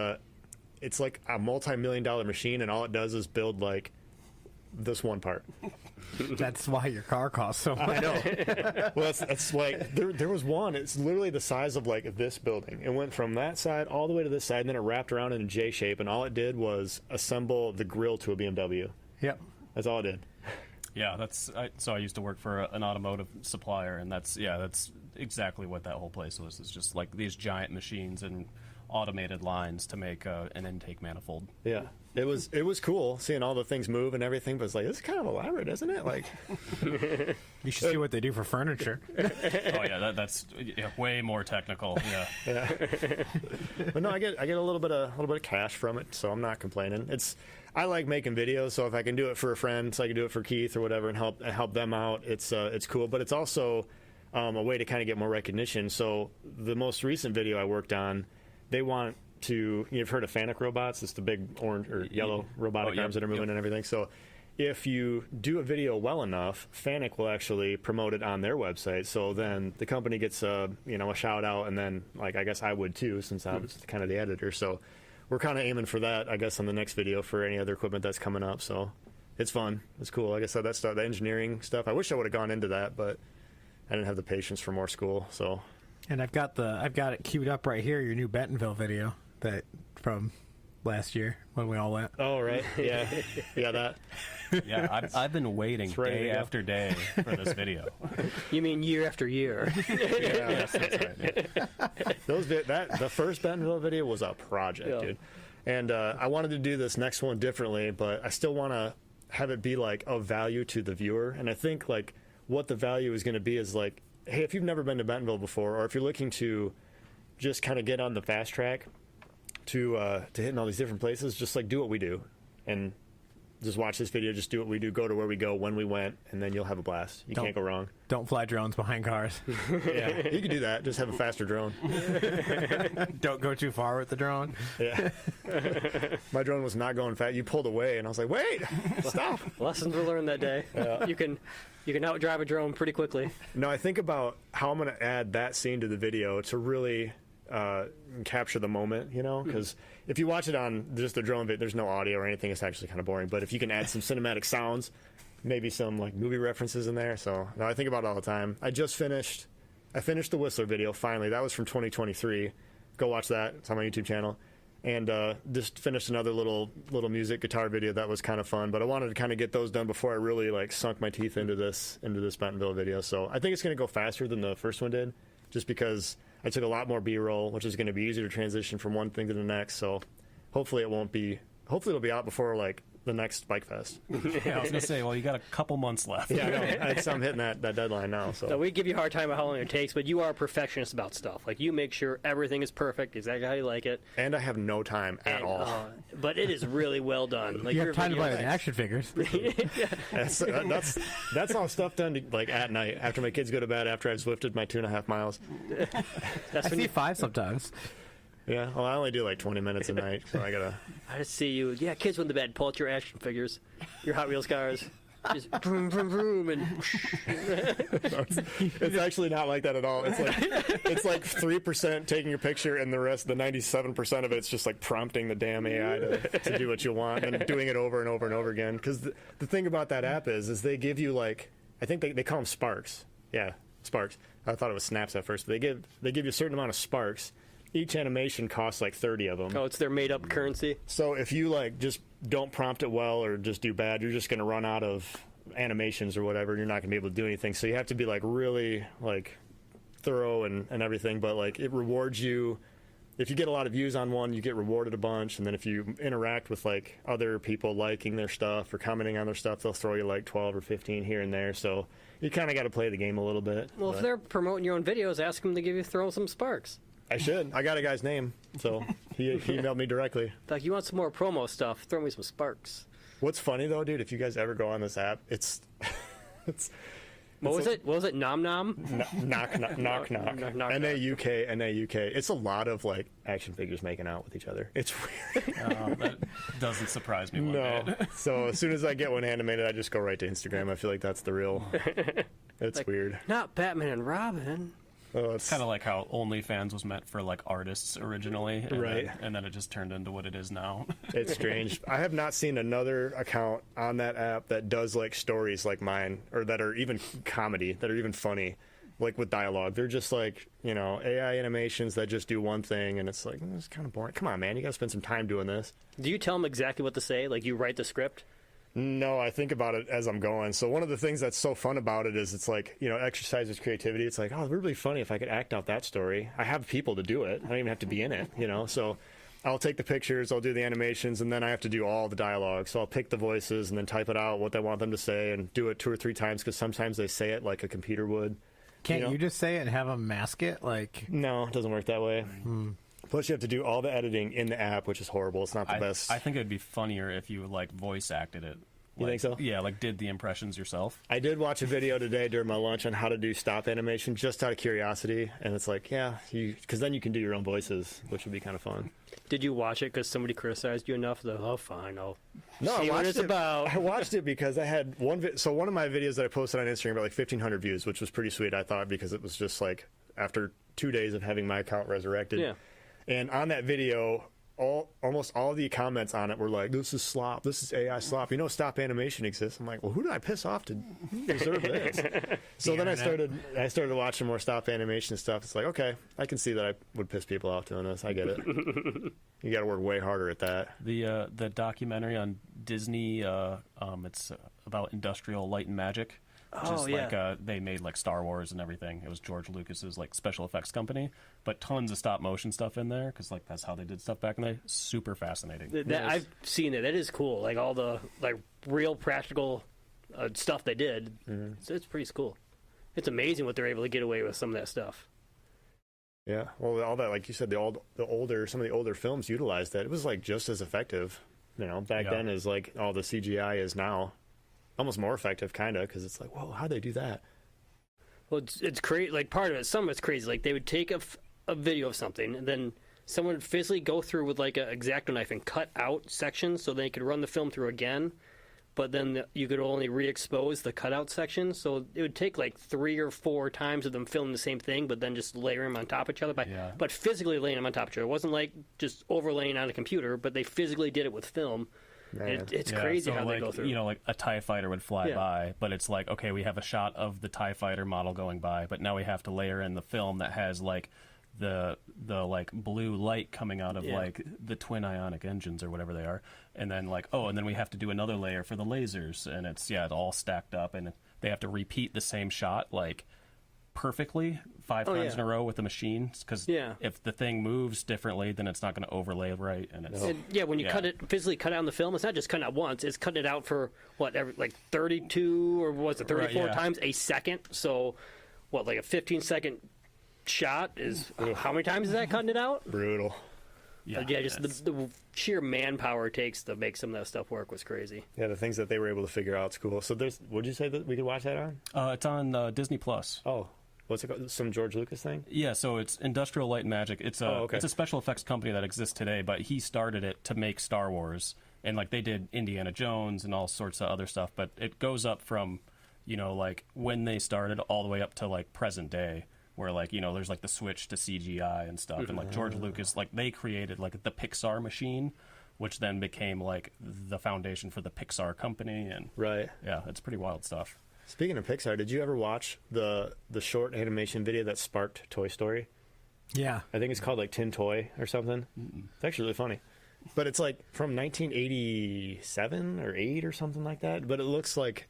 Speaker 4: like a multi-million-dollar machine, and all it does is build like this one part.
Speaker 2: That's why your car costs so much.
Speaker 4: I know. Well, that's like there was one. It's literally the size of like this building. It went from that side all the way to this side, and then it wrapped around in a J shape, and all it did was assemble the grill to a BMW.
Speaker 2: Yep.
Speaker 4: That's all it did.
Speaker 5: Yeah, so I used to work for an automotive supplier, and that's exactly what that whole place was. It's just like these giant machines and automated lines to make an intake manifold.
Speaker 4: Yeah, it was cool seeing all the things move and everything, but it's like, this is kind of elaborate, isn't it? Like,
Speaker 2: you should see what they do for furniture.
Speaker 5: Oh yeah, that's way more technical. Yeah.
Speaker 4: But no, I get a little bit of cash from it, so I'm not complaining. I like making videos, so if I can do it for a friend, so I can do it for Keith or whatever, and help them out, it's cool. But it's also a way to kind of get more recognition. So the most recent video I worked on, they want to, you've heard of Fanuc robots? It's the big orange or yellow robotic arms that are moving and everything. So if you do a video well enough, Fanuc will actually promote it on their website. So then the company gets a shout out, and then like I guess I would too, since I was kind of the editor. So we're kind of aiming for that, I guess, on the next video for any other equipment that's coming up. So it's fun. It's cool. Like I said, that stuff, the engineering stuff. I wish I would have gone into that, but I didn't have the patience for more school. So.
Speaker 2: And I've got it queued up right here. Your new Bentonville video that from last year when we all went.
Speaker 4: Oh right, yeah, that.
Speaker 5: Yeah, I've been waiting day after day for this video.
Speaker 3: You mean year after year?
Speaker 5: Yes, that's right. Yeah.
Speaker 4: The first Bentonville video was a project, dude. And I wanted to do this next one differently, but I still want to have it be like of value to the viewer. And I think like what the value is going to be is like, hey, if you've never been to Bentonville before, or if you're looking to just kind of get on the fast track to hitting all these different places, just like do what we do and just watch this video, just do what we do, go to where we go, when we went, and then you'll have a blast. You can't go wrong.
Speaker 2: Don't fly drones behind cars.
Speaker 4: Yeah, you can do that. Just have a faster drone.
Speaker 2: Don't go too far with the drone.
Speaker 4: Yeah. My drone was not going fast. You pulled away, and I was like, wait, stop.
Speaker 3: Lessons were learned that day.
Speaker 4: Yeah.
Speaker 3: You can outdrive a drone pretty quickly.
Speaker 4: No, I think about how I'm going to add that scene to the video to really capture the moment, because if you watch it on just the drone bit, there's no audio or anything. It's actually kind of boring. But if you can add some cinematic sounds, maybe some like movie references in there. So no, I think about it all the time. I finished the Whistler video finally. That was from 2023. Go watch that. It's on my YouTube channel. And just finished another little music guitar video that was kind of fun. But I wanted to kind of get those done before I really like sunk my teeth into this Bentonville video. So I think it's going to go faster than the first one did, just because I took a lot more B-roll, which is going to be easier to transition from one thing to the next. So hopefully it'll be out before like the next Bike Fest.
Speaker 5: Yeah, I was gonna say, well, you got a couple months left.
Speaker 4: Yeah, I know. I'm hitting that deadline now.
Speaker 3: So we give you a hard time about how long it takes, but you are a perfectionist about stuff. Like, you make sure everything is perfect, exactly how you like it.
Speaker 4: And I have no time at all.
Speaker 3: But it is really well done. Like,
Speaker 2: You
Speaker 3: your
Speaker 2: have time to buy
Speaker 3: videos-
Speaker 2: the action figures.
Speaker 4: That's all stuff done like at night after my kids go to bed after I've Zwifted my 2.5 miles.
Speaker 3: That's
Speaker 2: I
Speaker 3: when
Speaker 2: see
Speaker 3: you,
Speaker 2: 5 sometimes.
Speaker 4: Yeah, well, I only do like 20 minutes a night, so I gotta.
Speaker 3: I just see you. Yeah, kids went to bed. Pull out your action figures, your Hot Wheels cars. Just vroom, vroom, vroom, and
Speaker 4: It's actually not like that at all. It's like 3% taking your picture, and the rest, the 97% of it's just like prompting the damn AI to do what you want and doing it over and over and over again. Because the thing about that app is they give you like, I think they call them sparks. Yeah, sparks. I thought it was snaps at first. But they give you a certain amount of sparks. Each animation costs like 30 of them.
Speaker 3: oh, it's their made-up currency.
Speaker 4: So if you like just don't prompt it well or just do bad, you're just going to run out of animations or whatever. And you're not going to be able to do anything. So you have to be like really like thorough and everything. But like it rewards you. If you get a lot of views on one, you get rewarded a bunch. And then if you interact with like other people liking their stuff or commenting on their stuff, they'll throw you like 12 or 15 here and there. So you kind of got to play the game a little bit.
Speaker 3: Well, if they're promoting your own videos, ask them to throw some sparks.
Speaker 4: I should. I got a guy's name, so he emailed me directly.
Speaker 3: Like, you want some more promo stuff? Throw me some sparks.
Speaker 4: What's funny though, dude? If you guys ever go on this app, it's
Speaker 3: What was it? What was it? Nom nom.
Speaker 4: knock.
Speaker 3: knock.
Speaker 4: NAUK. It's a lot of like action figures making out with each other. It's weird.
Speaker 5: That doesn't surprise me one
Speaker 4: No.
Speaker 5: bit.
Speaker 4: So as soon as I get one animated, I just go right to Instagram. I feel like that's the real. It's weird.
Speaker 3: Not Batman and Robin.
Speaker 4: Oh, it's
Speaker 5: Kind of like how OnlyFans was meant for like artists originally, and
Speaker 4: Right.
Speaker 5: then it just turned into what it is now.
Speaker 4: It's strange. I have not seen another account on that app that does like stories like mine, or that are even comedy, that are even funny, like with dialogue. They're just like, AI animations that just do one thing, and it's like, it's kind of boring. Come on, man, you got to spend some time doing this.
Speaker 3: Do you tell them exactly what to say? Like, you write the script?
Speaker 4: No, I think about it as I'm going. So one of the things that's so fun about it is it's like, exercises creativity. It's like, oh, it would be really funny if I could act out that story. I have people to do it. I don't even have to be in it, So I'll take the pictures, I'll do the animations, and then I have to do all the dialogue. So I'll pick the voices and then type it out, what they want them to say, and do it 2 or 3 times because sometimes they say it like a computer would.
Speaker 2: Can't you just say it and have them mask it? Like,
Speaker 4: No, it doesn't work that way. Plus, you have to do all the editing in the app, which is horrible. It's not the best.
Speaker 5: I think it'd be funnier if you like voice acted it.
Speaker 4: You think so?
Speaker 5: Yeah, like did the impressions yourself.
Speaker 4: I did watch a video today during my lunch on how to do stop animation just out of curiosity, and it's like, because then you can do your own voices, which would be kind of fun.
Speaker 3: Did you watch it because somebody criticized you enough? Oh, fine, I'll
Speaker 4: No,
Speaker 3: see
Speaker 4: I
Speaker 3: what
Speaker 4: watched
Speaker 3: it's
Speaker 4: it.
Speaker 3: about.
Speaker 4: I watched it because I had one. So one of my videos that I posted on Instagram got like 1,500 views, which was pretty sweet. I thought because it was just like after 2 days of having my account resurrected.
Speaker 3: Yeah.
Speaker 4: And on that video, almost all the comments on it were like, "This is slop. This is AI slop." Stop animation exists. I'm like, well, who did I piss off to deserve this? So then I started watching more stop animation stuff. It's like, okay, I can see that I would piss people off doing this. I get it. You got to work way harder at that.
Speaker 5: The documentary on Disney, it's about industrial light and magic.
Speaker 3: Oh, yeah.
Speaker 5: They made like Star Wars and everything. It was George Lucas's like special effects company, but tons of stop motion stuff in there because like that's how they did stuff back in the day. Super fascinating.
Speaker 3: I've seen it. That is cool. Like all the like real practical stuff they did. It's pretty cool. It's amazing what they're able to get away with some of that stuff.
Speaker 4: Yeah, well, all that, like you said, some of the older films utilized that. It was like just as effective, back then as like all the CGI is now. Almost more effective, kind of, because it's like, whoa, how'd they do that?
Speaker 3: Well, it's crazy. Like part of it, some of it's crazy. Like they would take a video of something, and then someone would physically go through with like an X-Acto knife and cut out sections so they could run the film through again. But then you could only re-expose the cutout section, so it would take like 3 or 4 times of them filming the same thing, but then just layering them on top of each other. But physically laying them on top of each other. It wasn't like just overlaying on a computer, but they physically did it with film. It's crazy how they go through.
Speaker 5: Like a TIE fighter would fly by, but it's like, okay, we have a shot of the TIE fighter model going by, but now we have to layer in the film that has like the like blue light coming out of like the twin ionic engines or whatever they are, and then like and then we have to do another layer for the lasers, and it's all stacked up, and they have to repeat the same shot like perfectly 5 times in a row with the machines, because if the thing moves differently, then it's not going to overlay right. And it's
Speaker 3: when you physically cut out on the film, it's not just cutting out once; it's cutting it out for every 32 or was it 34 times a second. So, like a 15-second shot is how many times is that cutting it out?
Speaker 4: Brutal.
Speaker 3: Just the sheer manpower it takes to make some of that stuff work was crazy.
Speaker 4: Yeah, the things that they were able to figure out is cool. So would you say that we could watch that on?
Speaker 5: It's on Disney Plus.
Speaker 4: Oh, what's it called? Some George Lucas thing?
Speaker 5: Yeah, so it's Industrial Light and Magic. It's a special effects company that exists today, but he started it to make Star Wars, and they did Indiana Jones and all sorts of other stuff. But it goes up from, when they started all the way up to present day, where there's the switch to CGI and stuff, and George Lucas, they created the Pixar machine, which then became the foundation for the Pixar company, and it's pretty wild stuff.
Speaker 4: Speaking of Pixar, did you ever watch the short animation video that sparked Toy Story?
Speaker 2: Yeah,
Speaker 4: I think it's called Tin Toy or something. It's actually really funny, but it's from 1987 or 8 or something like that. But it looks like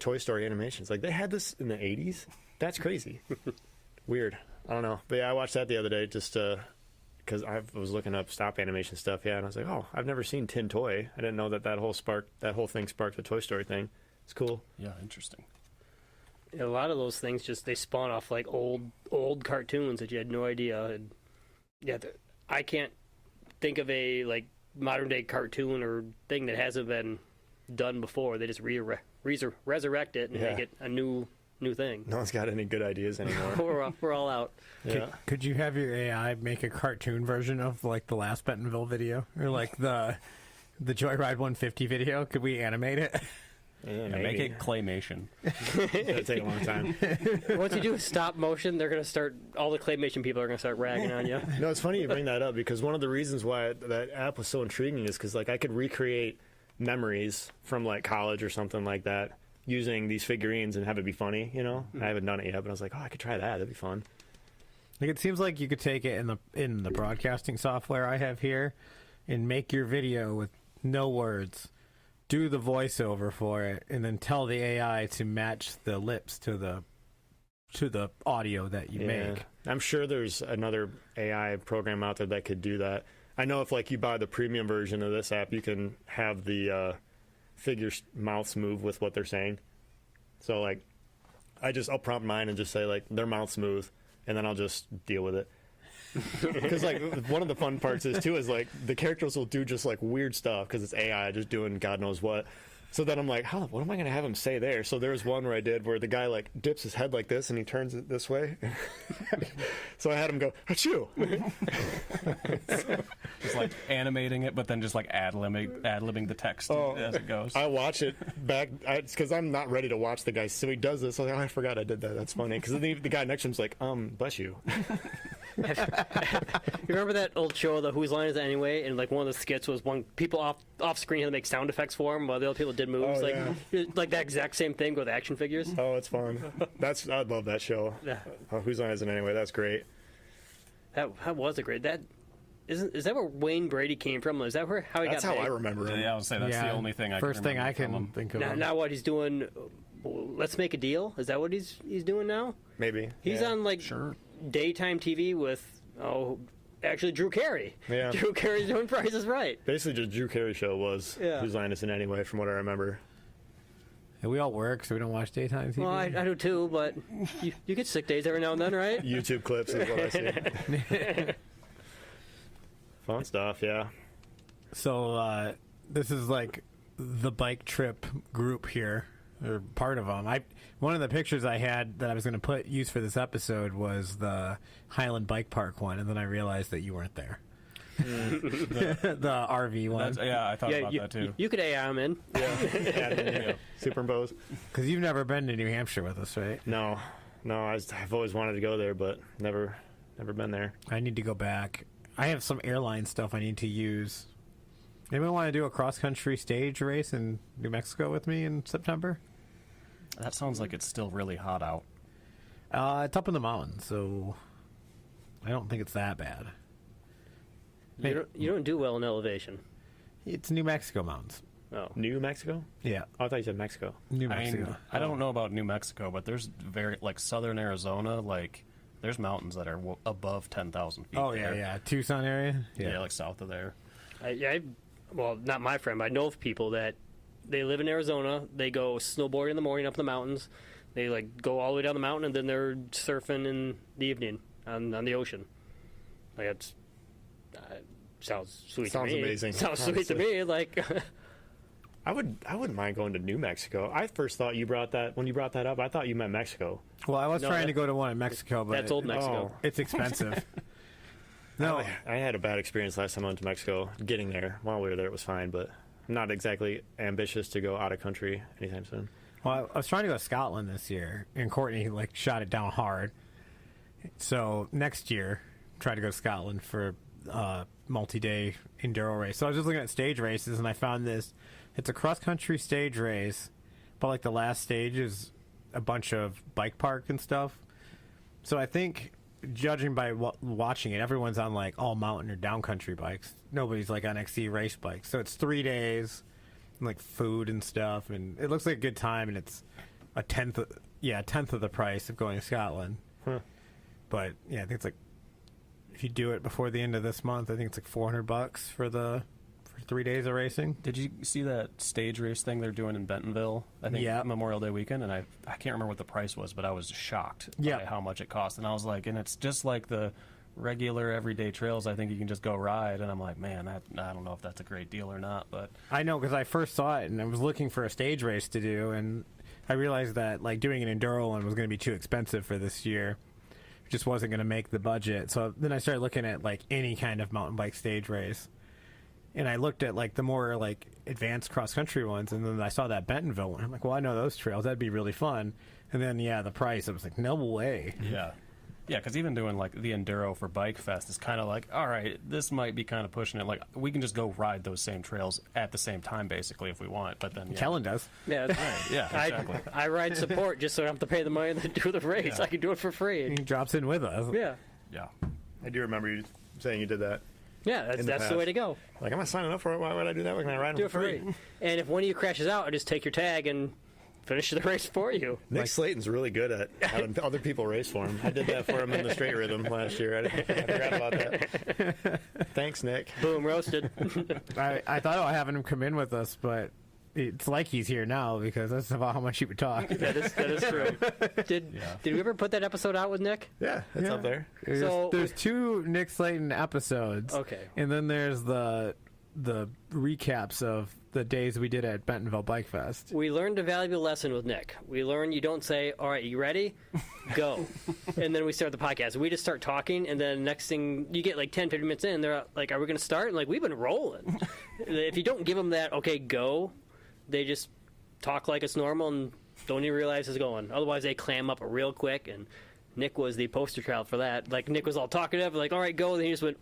Speaker 4: Toy Story animations. They had this in the 80s. That's crazy. Weird. I don't know. But yeah, I watched that the other day just because I was looking up stop animation stuff. Yeah, and I was like, oh, I've never seen Tin Toy. I didn't know that whole thing sparked the Toy Story thing. It's cool.
Speaker 5: Yeah, interesting.
Speaker 3: A lot of those things they spawn off old cartoons that you had no idea. And, I can't think of a modern day cartoon or thing that hasn't been done before. They just resurrect it and make it a new thing.
Speaker 4: No one's got any good ideas anymore.
Speaker 3: we're all out.
Speaker 4: Yeah.
Speaker 2: Could you have your AI make a cartoon version of the last Bentonville video or the Joyride 150 video? Could we animate it?
Speaker 4: Yeah,
Speaker 5: make it claymation.
Speaker 4: That'd take a long time.
Speaker 3: Once you do stop motion, they're going to start. All the claymation people are going to start ragging on you.
Speaker 4: No, it's funny you bring that up because one of the reasons why that app was so intriguing is because I could recreate memories from college or something like that using these figurines and have it be funny. I haven't done it yet, but I was like, oh, I could try that. That'd be fun.
Speaker 2: It seems like you could take it in the broadcasting software I have here and make your video with no words. Do the voiceover for it, and then tell the AI to match the lips to the audio that you make.
Speaker 4: I'm sure there's another AI program out there that could do that. I know if you buy the premium version of this app, you can have the figures' mouths move with what they're saying. So I'll prompt mine and just say their mouths move, and then I'll just deal with it. Because one of the fun parts is the characters will do just weird stuff because it's AI just doing God knows what. So then I'm like, what am I going to have him say there? So there's one where I did where the guy dips his head like this and he turns it this way. So I had him go, achoo!
Speaker 5: Just animating it, but then just ad-libbing the text as it goes.
Speaker 4: I watch it back because I'm not ready to watch the guy. So he does this. I was like, I forgot I did that. That's funny. Because the guy next to him's like, bless you.
Speaker 3: You remember that old show, the Whose Line Is It Anyway? And one of the skits was people off screen had to make sound effects for him while the other people did moves. That exact same thing with action figures.
Speaker 4: Oh, it's fun. I love that show.
Speaker 3: Yeah.
Speaker 4: Whose Line Is It Anyway? That's great.
Speaker 3: That was a great. Is that where Wayne Brady came from? Is that how he got?
Speaker 4: That's how I remember him.
Speaker 5: Yeah, I would say that's the only thing
Speaker 2: first thing I can think of.
Speaker 3: Now what he's doing? Let's Make a Deal. Is that what he's doing now?
Speaker 4: Maybe.
Speaker 3: He's on
Speaker 5: sure.
Speaker 3: daytime TV with actually Drew Carey.
Speaker 4: Yeah.
Speaker 3: Drew Carey's doing Price is Right.
Speaker 4: Basically, just Drew Carey show was Whose Line Is It Anyway, from what I remember.
Speaker 2: And we all work, so we don't watch daytime TV.
Speaker 3: Well, I do too, but you get sick days every now and then, right?
Speaker 4: YouTube clips is what I see. Fun stuff, yeah.
Speaker 2: So this is the bike trip group here, or part of them. One of the pictures I had that I was going to use for this episode was the Highland Bike Park one, and then I realized that you weren't there. The RV one.
Speaker 5: I thought about that too.
Speaker 3: You could AI him in.
Speaker 4: Yeah. Superimpose.
Speaker 2: Because you've never been to New Hampshire with us, right?
Speaker 4: No. I've always wanted to go there, but never been there.
Speaker 2: I need to go back. I have some airline stuff I need to use. Anyone want to do a cross-country stage race in New Mexico with me in September?
Speaker 5: That sounds like it's still really hot out.
Speaker 2: It's up in the mountains, so I don't think it's that bad.
Speaker 3: You don't do well in elevation.
Speaker 2: It's New Mexico mountains.
Speaker 3: Oh.
Speaker 4: New Mexico?
Speaker 2: Yeah,
Speaker 4: Oh, I thought you said Mexico.
Speaker 2: New
Speaker 5: I
Speaker 2: Mexico.
Speaker 5: mean, I don't know about New Mexico, but there's southern Arizona, there's mountains that are above 10,000 feet.
Speaker 2: Oh
Speaker 5: there.
Speaker 2: yeah, Tucson area.
Speaker 5: Yeah, like south of there.
Speaker 3: Well, not my friend, but I know of people that they live in Arizona. They go snowboarding in the morning up in the mountains. They go all the way down the mountain, and then they're surfing in the evening on the ocean. It's sounds sweet.
Speaker 4: Sounds
Speaker 3: to me.
Speaker 4: amazing,
Speaker 3: Sounds sweet to me.
Speaker 4: I wouldn't mind going to New Mexico. I first thought when you brought that up, I thought you meant Mexico.
Speaker 2: Well, I was
Speaker 3: No,
Speaker 2: trying
Speaker 3: that-
Speaker 2: to go to one in Mexico, but
Speaker 3: That's old Mexico.
Speaker 2: it's expensive. No,
Speaker 4: I had a bad experience last time I went to Mexico. Getting there while we were there, it was fine, but I'm not exactly ambitious to go out of country anytime soon.
Speaker 2: well, I was trying to go to Scotland this year, and Courtney shot it down hard. So next year, try to go to Scotland for multi-day enduro race. So I was just looking at stage races, and I found this. It's a cross-country stage race, but the last stage is a bunch of bike park and stuff. So I think, judging by watching it, everyone's on all mountain or downcountry bikes. Nobody's on XC race bikes. So it's 3 days, and food and stuff, and it looks like a good time. And it's a tenth of the price of going to Scotland.
Speaker 4: Huh.
Speaker 2: But yeah, I think it's if you do it before the end of this month, I think it's $400 for 3 days of racing.
Speaker 5: Did you see that stage race thing they're doing in Bentonville? I think
Speaker 2: Yeah.
Speaker 5: Memorial Day weekend, and I can't remember what the price was, but I was shocked by how much it cost. And I was and it's just like the regular everyday trails. I think you can just go ride, and I'm like, man, I don't know if that's a great deal or not, but
Speaker 2: I know, because I first saw it and I was looking for a stage race to do, and I realized that doing an enduro one was going to be too expensive for this year. It just wasn't going to make the budget. So then I started looking at any kind of mountain bike stage race. And I looked at the more advanced cross country ones, and then I saw that Bentonville one. I'm like, well, I know those trails. That'd be really fun. And then the price. I was like, no way.
Speaker 5: yeah. Yeah, because even doing the enduro for Bike Fest is kind of all right, this might be kind of pushing it. We can just go ride those same trails at the same time, basically, if we want. But then
Speaker 2: Kellen does.
Speaker 3: Yeah,
Speaker 5: Right, yeah, exactly.
Speaker 3: I ride support just so I don't have to pay the money to do the race.
Speaker 5: Yeah.
Speaker 3: I can do it for free.
Speaker 2: He drops in with us.
Speaker 3: Yeah,
Speaker 5: Yeah.
Speaker 4: I do remember you saying you did that.
Speaker 3: yeah,
Speaker 4: In the
Speaker 3: that's the way
Speaker 4: past.
Speaker 3: to go.
Speaker 4: I'm not signing up for it. Why would I do that? Why can I ride
Speaker 3: Do
Speaker 4: them
Speaker 3: it for free. And if one of you crashes out, I just take your tag and finish the race for you.
Speaker 4: Nick Slayton's really good at having other people race for him. I did that for him in the straight rhythm last year. I forgot about that. Thanks, Nick.
Speaker 3: Boom, roasted.
Speaker 2: I thought about having him come in with us, but it's like he's here now because that's about how much he would talk.
Speaker 3: that is true. Did we ever put that episode out with Nick?
Speaker 4: Yeah, it's
Speaker 2: Yeah.
Speaker 4: up there.
Speaker 2: There's 2 Nick Slayton episodes.
Speaker 3: Okay.
Speaker 2: And then there's the recaps of the days we did at Bentonville Bike Fest.
Speaker 3: We learned a valuable lesson with Nick. We learned you don't say, all right, you ready? Go. And then we start the podcast. We just start talking, and then next thing, you get 10, 15 minutes in, and they're like, are we going to start? And we've been rolling. If you don't give them that, okay, go, they just talk like it's normal and don't even realize it's going. Otherwise, they clam up real quick, and Nick was the poster child for that. Nick was all talkative, all right, go, and he just went,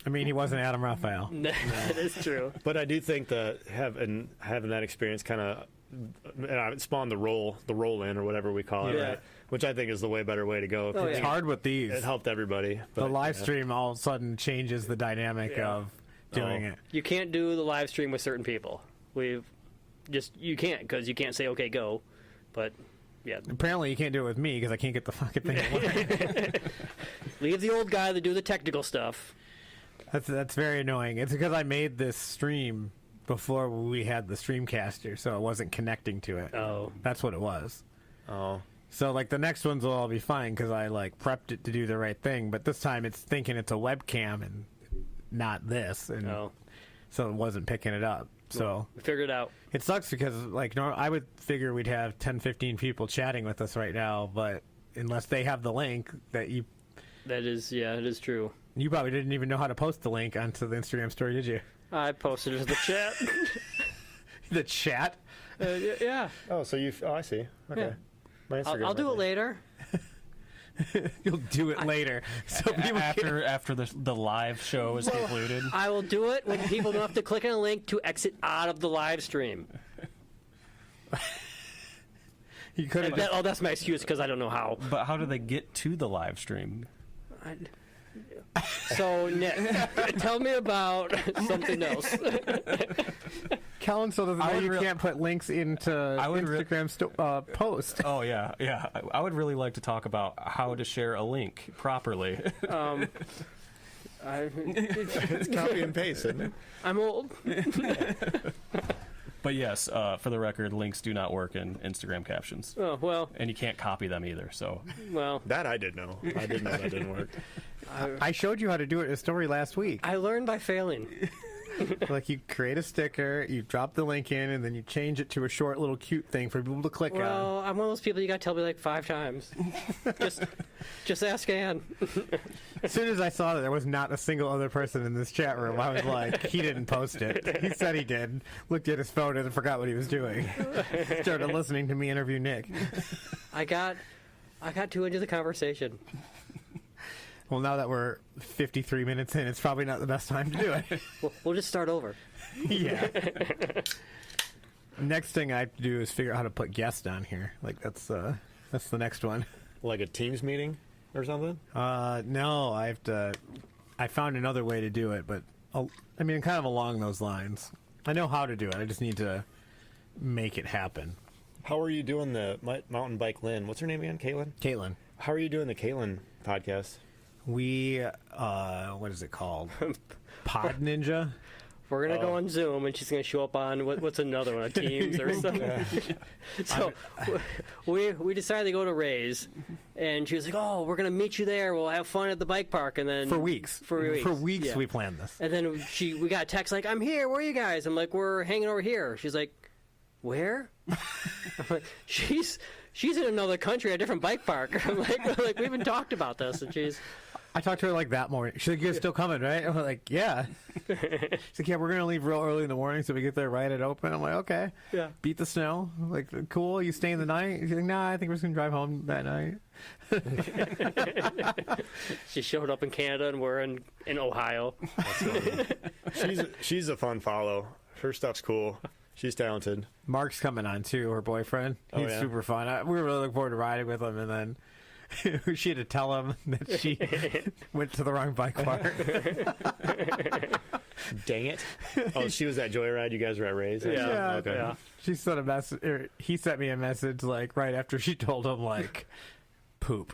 Speaker 2: I mean, he wasn't Adam Raphael.
Speaker 3: that is true.
Speaker 4: But I do think that having that experience kind of spawned the roll in or whatever we call it,
Speaker 3: Yeah.
Speaker 4: right? Which I think is the way better way to go.
Speaker 3: Oh,
Speaker 2: It's
Speaker 3: yeah.
Speaker 2: hard with these.
Speaker 4: It helped everybody. But,
Speaker 2: The live
Speaker 4: yeah.
Speaker 2: stream all of a sudden changes the dynamic of doing
Speaker 4: Oh.
Speaker 2: it.
Speaker 3: You can't do the live stream with certain people. You can't, because you can't say, okay, go. But, yeah.
Speaker 2: Apparently, you can't do it with me because I can't get the fucking thing to work.
Speaker 3: Leave the old guy to do the technical stuff.
Speaker 2: That's very annoying. It's because I made this stream before we had the Streamcaster, so it wasn't connecting to it.
Speaker 3: Oh.
Speaker 2: That's what it was.
Speaker 4: Oh.
Speaker 2: So, the next ones will all be fine because I, prepped it to do the right thing, but this time it's thinking it's a webcam and not this, and
Speaker 3: Oh.
Speaker 2: so it wasn't picking it up. So
Speaker 3: We figured it out.
Speaker 2: it sucks because, I would figure we'd have 10, 15 people chatting with us right now, but unless they have the link that you
Speaker 3: That is, yeah, it is true.
Speaker 2: probably didn't even know how to post the link onto the Instagram story, did you?
Speaker 3: I posted it to the chat.
Speaker 2: The chat?
Speaker 3: Yeah.
Speaker 4: Oh, so I see. Okay.
Speaker 3: Yeah.
Speaker 4: My Instagram's
Speaker 3: I'll do
Speaker 4: right
Speaker 3: it later.
Speaker 2: You'll do it later. So people can,
Speaker 5: After the live show is concluded.
Speaker 3: I will do it when people don't have to click on a link to exit out of the live stream.
Speaker 2: you could have
Speaker 3: That's my excuse because I don't know how.
Speaker 5: But how do they get to the live stream?
Speaker 3: So, Nick, tell me about something else.
Speaker 2: Kellen still doesn't know you can't put links into
Speaker 5: would
Speaker 2: Instagram post.
Speaker 5: Oh yeah. I would really like to talk about how to share a link properly.
Speaker 4: It's copy and paste, isn't it?
Speaker 3: I'm old.
Speaker 5: But yes, for the record, links do not work in Instagram captions.
Speaker 3: Oh, well.
Speaker 5: And you can't copy them either, so...
Speaker 3: Well,
Speaker 4: That I did know. I did know that didn't work.
Speaker 2: I showed you how to do it in a story last week.
Speaker 3: I learned by failing.
Speaker 2: Like, you create a sticker, you drop the link in, and then you change it to a short little cute thing for people to click on.
Speaker 3: Well, I'm one of those people you got to tell me like 5 times. just ask Ann.
Speaker 2: As soon as I saw that there was not a single other person in this chat room, I was like, he didn't post it. He said he did. Looked at his phone and forgot what he was doing. Started listening to me interview Nick.
Speaker 3: I got too into the conversation.
Speaker 2: Well, now that we're 53 minutes in, it's probably not the best time to do it.
Speaker 3: We'll just start over.
Speaker 2: Yeah. Next thing I have to do is figure out how to put guests on here. Like, that's the next one.
Speaker 4: Like a Teams meeting or something?
Speaker 2: No, I found another way to do it, but I mean, kind of along those lines. I know how to do it. I just need to make it happen.
Speaker 4: How are you doing the mountain bike Lynn? What's her name again?
Speaker 2: Caitlin.
Speaker 4: How are you doing the Caitlin podcast?
Speaker 2: We, what is it called? Pod Ninja?
Speaker 3: We're going to go on Zoom, and she's going to show up on, what's another one, Teams or something. So we decided to go to Ray's, and she was like, oh, we're going to meet you there. We'll have fun at the bike park. And then
Speaker 2: For weeks.
Speaker 3: Yeah.
Speaker 2: We planned this.
Speaker 3: And then we got a text like, I'm here. Where are you guys? I'm like, we're hanging over here. She's like, where? I'm like, she's in another country, a different bike park. I'm like we haven't talked about this. And
Speaker 2: I talked to her like that morning. She's like, you're still coming, right? I'm like, yeah. She's like, yeah, we're going to leave real early in the morning so we get there right at open. I'm like, okay.
Speaker 3: Yeah.
Speaker 2: Beat the snow. I'm like, cool. You staying the night? She's like, nah, I think we're just going to drive home that night.
Speaker 3: she showed up in Canada, and we're in Ohio.
Speaker 4: She's a fun follow. Her stuff's cool. She's talented.
Speaker 2: Mark's coming on, too, her boyfriend. He's
Speaker 4: yeah?
Speaker 2: super fun. We were really looking forward to riding with him, and then she had to tell him that she went to the wrong bike park.
Speaker 4: Dang it. Oh, she was at Joyride. You guys were at Ray's?
Speaker 2: Yeah.
Speaker 4: Okay.
Speaker 3: Yeah.
Speaker 2: She sent a message. He sent me a message like right after she told him like, poop.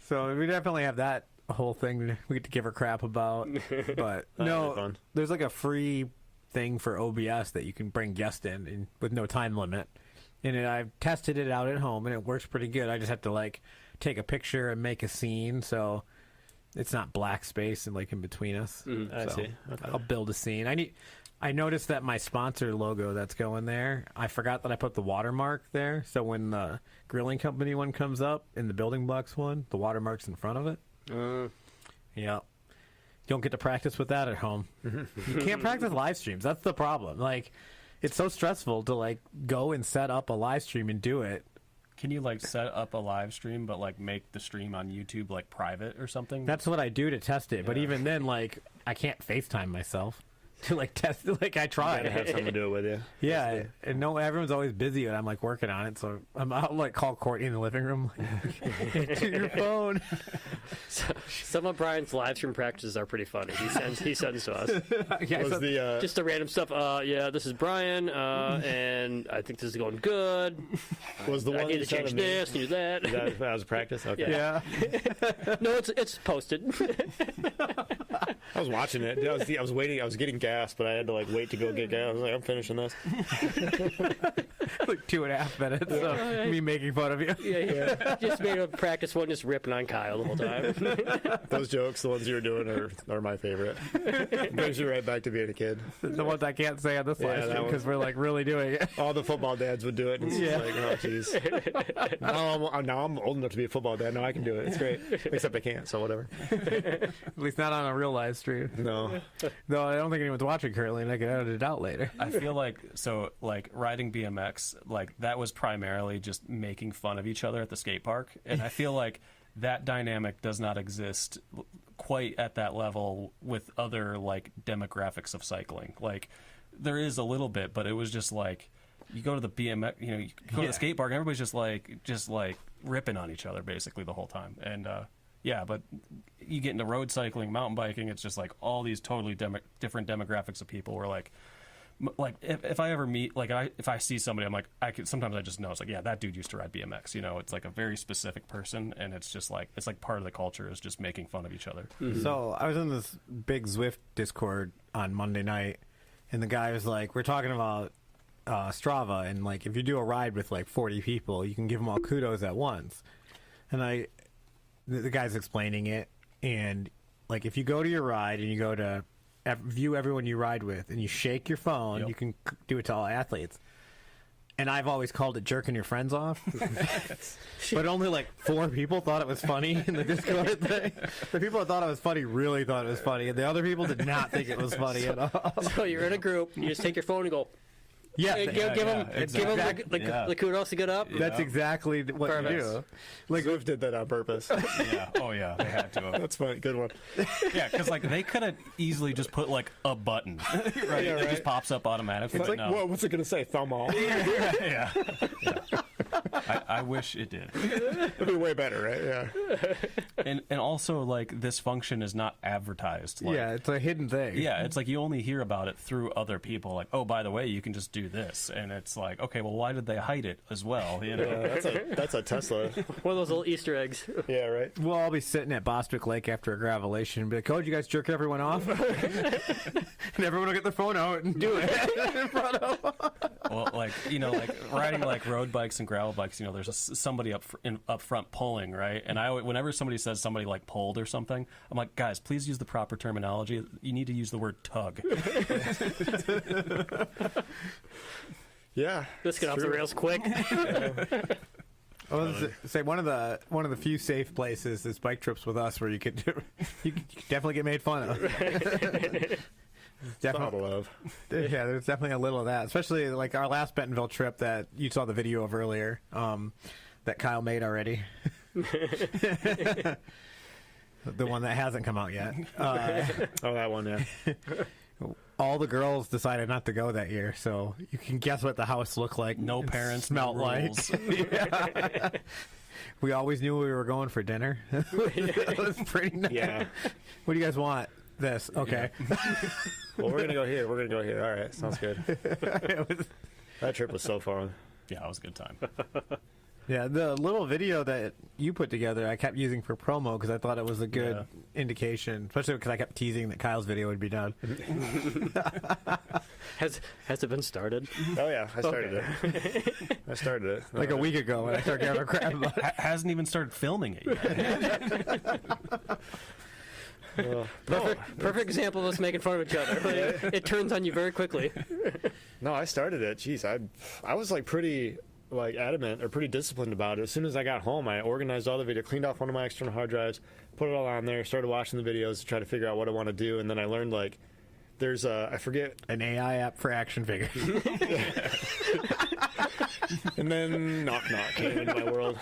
Speaker 2: So we definitely have that whole thing we get to give her crap about. But no,
Speaker 4: fun.
Speaker 2: there's like a free thing for OBS that you can bring guests in with no time limit. And I've tested it out at home, and it works pretty good. I just have to like take a picture and make a scene, so it's not black space and like in between us.
Speaker 4: I
Speaker 2: So
Speaker 4: see. Okay.
Speaker 2: I'll build a scene. I noticed that my sponsor logo that's going there, I forgot that I put the watermark there. So when the grilling company one comes up in the building blocks one, the watermark's in front of it. Yeah. Don't get to practice with that at home. You can't practice live streams. That's the problem. Like, it's so stressful to like go and set up a live stream and do it.
Speaker 5: Can you like set up a live stream but like make the stream on YouTube like private or something?
Speaker 2: That's what I do to test it. But even then, like, I can't FaceTime myself to like test it. Like, I tried.
Speaker 4: Gotta have someone to do it with you.
Speaker 2: Yeah, and no, everyone's always busy and I'm like working on it, so I'm out like call Courtney in the living room. Like, to your phone.
Speaker 3: Some of Brian's live stream practices are pretty funny. He sends to us.
Speaker 2: Yeah,
Speaker 4: Was the
Speaker 3: Just the random stuff. Yeah, this is Brian, and I think this is going good.
Speaker 4: was the
Speaker 3: I
Speaker 4: one
Speaker 3: need
Speaker 4: you
Speaker 3: to
Speaker 4: sent
Speaker 3: change
Speaker 4: to me?
Speaker 3: this, do that.
Speaker 4: That was a practice. Okay.
Speaker 2: yeah.
Speaker 3: No, it's posted.
Speaker 4: I was watching it. I was waiting. I was getting gas, but I had to like wait to go get gas. I was like, I'm finishing this.
Speaker 2: Like 2.5 minutes of me making fun of you.
Speaker 3: Yeah, just made a practice one, just ripping on Kyle the whole time.
Speaker 4: Those jokes, the ones you were doing, are my favorite. Brings you right back to being a kid.
Speaker 2: The ones I can't say on this live
Speaker 4: that
Speaker 2: stream
Speaker 4: one.
Speaker 2: because we're like really doing it.
Speaker 4: All the football dads would do it. And it's
Speaker 2: Yeah.
Speaker 4: just like, oh, jeez. Now I'm old enough to be a football dad. Now I can do it. It's great. Except I can't, so whatever.
Speaker 2: At least not on a real live stream.
Speaker 4: No.
Speaker 2: No, I don't think anyone's watching currently, and I can edit it out later.
Speaker 5: I feel like riding BMX, like that was primarily just making fun of each other at the skate park, and I feel like that dynamic does not exist quite at that level with other like demographics of cycling. Like there is a little bit, but it was just like you go to the BMX, you go to the skate park, and everybody's just like ripping on each other basically the whole time. And but you get into road cycling, mountain biking, it's just like all these totally different demographics of people. Where like if I ever meet, like if I see somebody, I'm like, sometimes I just know it's like, yeah, that dude used to ride BMX. It's like a very specific person, and it's just like part of the culture is just making fun of each other.
Speaker 2: Mm-hmm. So I was in this big Zwift Discord on Monday night, and the guy was like, we're talking about Strava, and like if you do a ride with like 40 people, you can give them all kudos at once. And the guy's explaining it, and like if you go to your ride and you go to view everyone you ride with, and you shake your phone, you can do it to all athletes. And I've always called it jerking your friends off. But only like 4 people thought it was funny in the Discord thing. The people that thought it was funny really thought it was funny, and the other people did not think it was funny at all.
Speaker 3: So you're in a group, you just take your phone and go,
Speaker 2: yeah,
Speaker 3: give them the kudos to get up.
Speaker 2: That's exactly what you do.
Speaker 4: Like Zwift did that on purpose.
Speaker 5: Yeah. Oh yeah, they had to.
Speaker 4: That's funny. Good one.
Speaker 5: Yeah, because like they could have easily just put like a button, right? It just pops up automatically.
Speaker 4: It's like,
Speaker 5: no.
Speaker 4: what's it gonna say? Thumb all.
Speaker 5: Yeah. I wish it did.
Speaker 4: It'd be way better, right? Yeah.
Speaker 5: And also like this function is not advertised. Like,
Speaker 2: yeah, it's a hidden thing.
Speaker 5: Yeah, it's like you only hear about it through other people. Like, oh, by the way, you can just do this, and it's like, okay, well, why did they hide it as well?
Speaker 4: That's a Tesla.
Speaker 3: One of those little Easter eggs.
Speaker 4: Yeah, right.
Speaker 2: We'll all be sitting at Bostwick Lake after a gravelation and be like, oh, did you guys jerk everyone off? And everyone will get their phone out and do it in front of them.
Speaker 5: Well, like riding like road bikes and gravel bikes, there's somebody up front pulling, right? And whenever somebody says somebody like pulled or something, I'm like, guys, please use the proper terminology. You need to use the word tug.
Speaker 4: Yeah,
Speaker 3: this got off the rails quick.
Speaker 2: I was say one of the few safe places is bike trips with us, where you could definitely get made fun of.
Speaker 4: Definitely love.
Speaker 2: Yeah, there's definitely a little of that, especially like our last Bentonville trip that you saw the video of earlier, that Kyle made already. The one that hasn't come out yet.
Speaker 4: Oh, that one, yeah.
Speaker 2: All the girls decided not to go that year, so you can guess what the house looked like.
Speaker 5: No parents,
Speaker 2: smelled
Speaker 5: no
Speaker 2: like.
Speaker 5: rules.
Speaker 2: Yeah. We always knew we were going for dinner. It was pretty nice.
Speaker 4: Yeah.
Speaker 2: What do you guys want? This. Okay.
Speaker 4: Yeah. Well, we're going to go here. We're going to go here. All right. Sounds good. That trip was so fun.
Speaker 5: Yeah, it was a good time.
Speaker 2: Yeah, the little video that you put together, I kept using for promo because I thought it was a good indication, especially because I kept teasing that Kyle's video would be done.
Speaker 3: Has it been started?
Speaker 4: Oh, yeah. I started it. I started it.
Speaker 2: Like a week ago when I started giving a crap about it.
Speaker 5: Hasn't even started filming it yet.
Speaker 3: Perfect example of us making fun of each other. It turns on you very quickly.
Speaker 4: No, I started it. Jeez, I was like pretty adamant or pretty disciplined about it. As soon as I got home, I organized all the video, cleaned off one of my external hard drives, put it all on there, started watching the videos to try to figure out what I want to do, and then I learned like there's I forget
Speaker 2: an AI app for action figures.
Speaker 4: And then knock came into my world.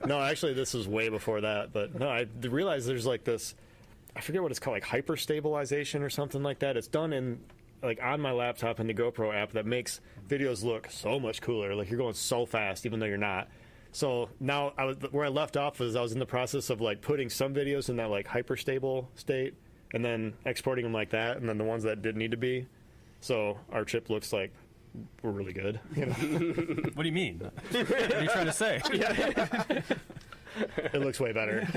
Speaker 4: No, actually, this was way before that. But no, I realized there's like this. I forget what it's called, like hyper stabilization or something like that. It's done in like on my laptop in the GoPro app that makes videos look so much cooler. Like you're going so fast, even though you're not. So now where I left off was I was in the process of like putting some videos in that like hyper stable state and then exporting them like that, and then the ones that didn't need to be. So our chip looks like we're really good.
Speaker 5: What do you mean? What are you trying to say?
Speaker 4: It looks way better.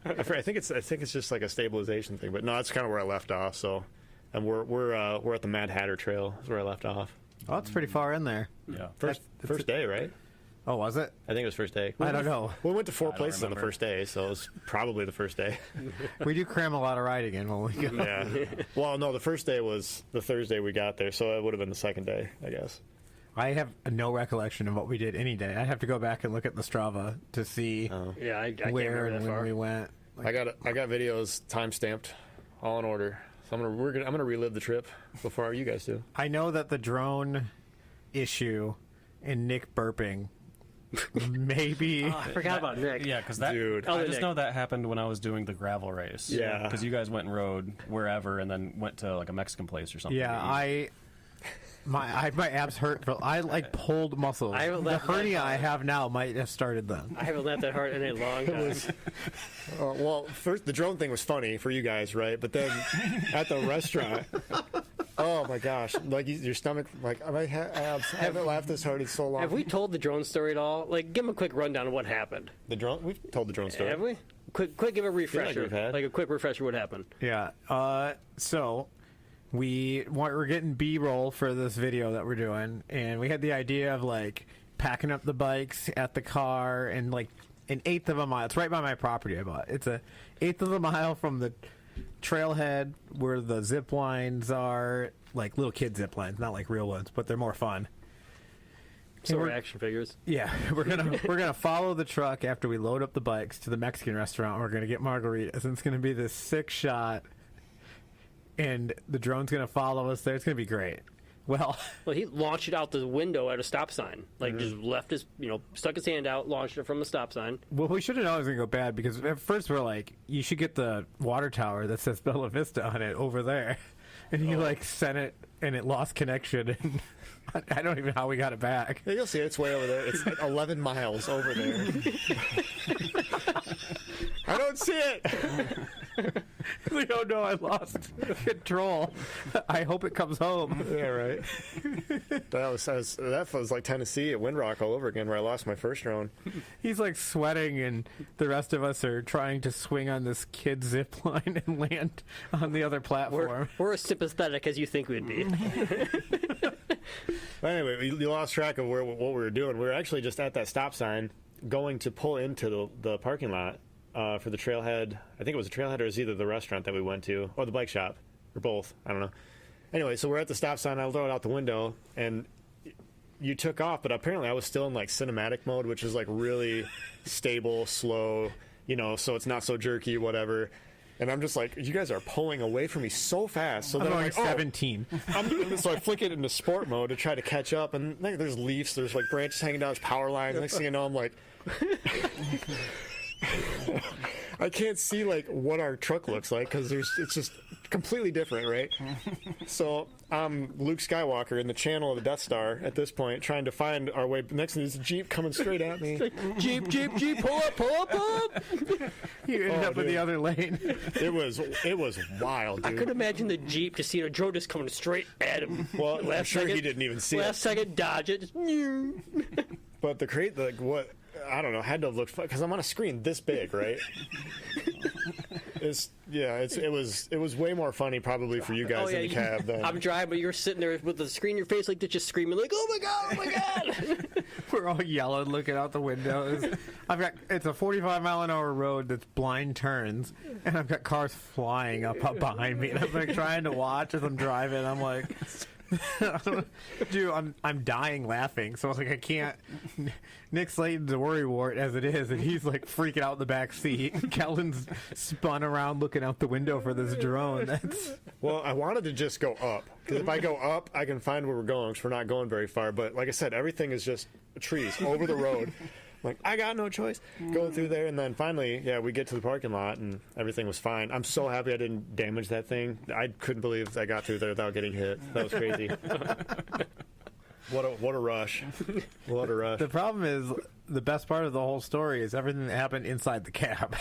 Speaker 4: I think it's just like a stabilization thing, but no, that's kind of where I left off. So, and we're at the Mad Hatter Trail. Is where I left off.
Speaker 2: Oh, it's pretty far in there.
Speaker 5: Yeah.
Speaker 4: First day, right?
Speaker 2: Oh, was it?
Speaker 4: I think it was first day.
Speaker 2: I don't know.
Speaker 4: We went to 4 places on the first day, so it was probably the first day.
Speaker 2: We do cram a lot of riding in when we go.
Speaker 4: Yeah. Well, no, the first day was the Thursday we got there, so it would have been the second day, I guess.
Speaker 2: I have no recollection of what we did any day. I have to go back and look at the Strava to see
Speaker 3: I
Speaker 2: where
Speaker 3: can't
Speaker 2: and
Speaker 3: that
Speaker 2: when
Speaker 3: far.
Speaker 2: we went.
Speaker 4: I got videos time stamped, all in order. So I'm gonna relive the trip before you guys do.
Speaker 2: I know that the drone issue and Nick burping maybe.
Speaker 3: Oh, I forgot about Nick.
Speaker 5: Yeah, because that.
Speaker 4: Dude.
Speaker 5: I just know that happened when I was doing the gravel race.
Speaker 4: Yeah.
Speaker 5: Because you guys went and rode wherever, and then went to like a Mexican place or something.
Speaker 2: Yeah, My abs hurt. I like pulled muscles.
Speaker 3: I haven't
Speaker 2: The
Speaker 3: laughed that
Speaker 2: hernia I
Speaker 3: hard.
Speaker 2: have now might have started then.
Speaker 3: I haven't laughed that hard in a long time.
Speaker 4: Well, first the drone thing was funny for you guys, right? But then at the restaurant, oh my gosh, like your stomach, like I haven't laughed this hard in so long.
Speaker 3: Have we told the drone story at all? Like, give them a quick rundown of what happened.
Speaker 4: The drone? We've told the drone story.
Speaker 3: Have we? Quick, give a refresher.
Speaker 4: we've had.
Speaker 3: Like a quick refresher. What happened?
Speaker 2: Yeah. So we're getting B-roll for this video that we're doing, and we had the idea of like packing up the bikes at the car and like an eighth of a mile. It's right by my property. I bought. It's a eighth of a mile from the trailhead where the zip lines are, like little kid zip lines, not like real ones, but they're more fun.
Speaker 3: So
Speaker 2: we're-
Speaker 3: action figures.
Speaker 2: Yeah, we're gonna follow the truck after we load up the bikes to the Mexican restaurant. We're gonna get margaritas, and it's gonna be this sick shot. And the drone's gonna follow us there. It's gonna be great. Well,
Speaker 3: Well, he launched it out the window at a stop sign. Like, just left his, stuck his hand out, launched it from the stop sign.
Speaker 2: we should have known it was gonna go bad because at first we're like, you should get the water tower that says Bella Vista on it over there, and he like sent it and it lost connection. And I don't even know how we got it back.
Speaker 4: Yeah, you'll see it's way over there. It's like 11 miles over there. I don't see it.
Speaker 2: We don't know. I lost control. I hope it comes home.
Speaker 4: Yeah, right. That was like Tennessee at Windrock all over again, where I lost my first drone.
Speaker 2: He's like sweating, and the rest of us are trying to swing on this kid zip line and land on the other platform.
Speaker 3: We're as sympathetic as you think we'd be.
Speaker 4: But anyway, you lost track of what we were doing. We were actually just at that stop sign, going to pull into the parking lot for the trailhead. I think it was a trailhead, or it was either the restaurant that we went to or the bike shop, or both. I don't know. Anyway, so we're at the stop sign. I throw it out the window, and you took off, but apparently I was still in like cinematic mode, which is like really stable, slow, so it's not so jerky, whatever. And I'm just like, you guys are pulling away from me so fast. So
Speaker 2: I'm
Speaker 4: then I'm
Speaker 2: going
Speaker 4: like,
Speaker 2: 17.
Speaker 4: so I flick it into sport mode to try to catch up, and like, there's leaves, there's like branches hanging down, there's power lines. Next thing you know, I'm like, I can't see like what our truck looks like because it's just completely different, right? So I'm Luke Skywalker in the channel of the Death Star at this point, trying to find our way. Next to this Jeep coming straight at me.
Speaker 3: Jeep, pull up, pull up!
Speaker 2: You ended up in
Speaker 4: dude.
Speaker 2: the other lane.
Speaker 4: It was wild,
Speaker 3: I
Speaker 4: dude.
Speaker 3: could imagine the Jeep just seeing a drone just coming straight at him.
Speaker 4: Well, I'm sure he didn't even see
Speaker 3: Last
Speaker 4: it.
Speaker 3: second, dodge it. Just,
Speaker 4: But what I don't know, had to have looked because I'm on a screen this big, right? It was way more funny probably for you guys in the cab than
Speaker 3: I'm driving, but you're sitting there with the screen in your face like that, just screaming like, "Oh my god, oh my god!"
Speaker 2: We're all yelling, looking out the windows. It's a 45-mile-an-hour road that's blind turns, and I've got cars flying up behind me, and I'm like trying to watch as I'm driving. I'm like, dude, I'm dying laughing. So I was like, I can't. Nick Slayton's a worrywart as it is, and he's like freaking out in the back seat. Kellen's spun around looking out the window for this drone.
Speaker 4: Well, I wanted to just go up because if I go up, I can find where we're going because we're not going very far. But like I said, everything is just trees over the road. Like, I got no choice going through there. And then finally, we get to the parking lot and everything was fine. I'm so happy I didn't damage that thing. I couldn't believe I got through there without getting hit. That was crazy. What a rush. What a rush.
Speaker 2: The problem is, the best part of the whole story is everything that happened inside the cab.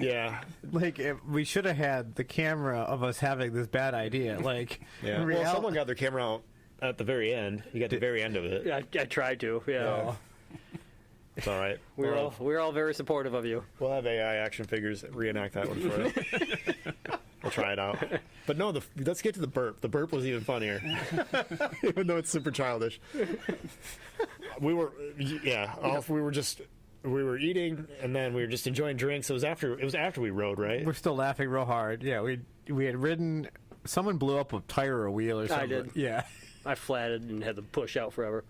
Speaker 4: Yeah.
Speaker 2: Like, we should have had the camera of us having this bad idea. Like,
Speaker 4: Yeah. Well, someone got their camera out at the very end. You got the very end of it.
Speaker 3: I tried to. Yeah.
Speaker 2: Oh.
Speaker 4: It's all right.
Speaker 3: We're all very supportive of you.
Speaker 4: We'll have AI action figures reenact that one for us. We'll try it out. But no, let's get to the burp. The burp was even funnier, even though it's super childish. We were eating, and then we were just enjoying drinks. It was after we rode, right?
Speaker 2: We're still laughing real hard. Yeah, we had ridden. Someone blew up a tire or a wheel or something.
Speaker 3: I did.
Speaker 2: Yeah.
Speaker 3: I flatted and had to push out forever.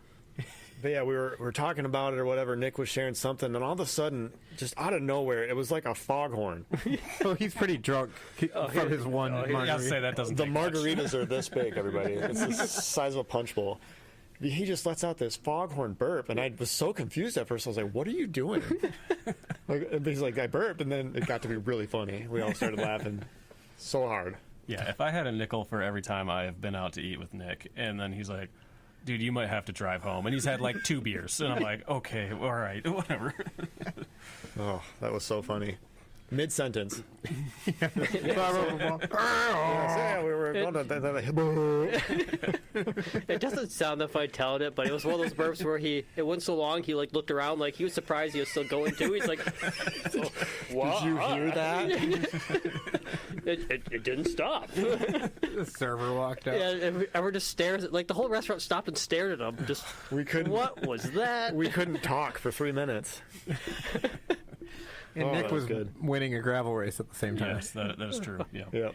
Speaker 4: But yeah, we were talking about it or whatever. Nick was sharing something, and all of a sudden, just out of nowhere, it was like a foghorn.
Speaker 2: Oh, he's pretty drunk from his one margarita.
Speaker 5: I'll say that doesn't
Speaker 4: The
Speaker 5: take much.
Speaker 4: margaritas are this big, everybody. It's the size of a punch bowl. He just lets out this foghorn burp, and I was so confused at first. I was like, "What are you doing?" He's like, "I burped," and then it got to be really funny. We all started laughing so hard.
Speaker 5: Yeah, if I had a nickel for every time I have been out to eat with Nick, and then he's like, dude, you might have to drive home. And he's had like 2 beers. And I'm like, okay, all right, whatever.
Speaker 4: Oh, that was so funny. Mid-sentence.
Speaker 2: Yeah,
Speaker 4: Yeah, we were going to...
Speaker 3: It doesn't sound that funny telling it, but it was one of those burps where it went so long he like looked around like he was surprised he was still going too. He's like, "What?
Speaker 4: Did you hear that?
Speaker 3: It didn't stop."
Speaker 2: The server walked out.
Speaker 3: Yeah, and we're just stares at, like the whole restaurant stopped and stared at him. Just
Speaker 4: We couldn't.
Speaker 3: what was that?
Speaker 4: We couldn't talk for 3 minutes.
Speaker 2: And
Speaker 4: Oh,
Speaker 2: Nick
Speaker 4: that
Speaker 2: was
Speaker 4: was good.
Speaker 2: winning a gravel race at the same time.
Speaker 5: Yes, that is true. Yeah.
Speaker 4: Yep.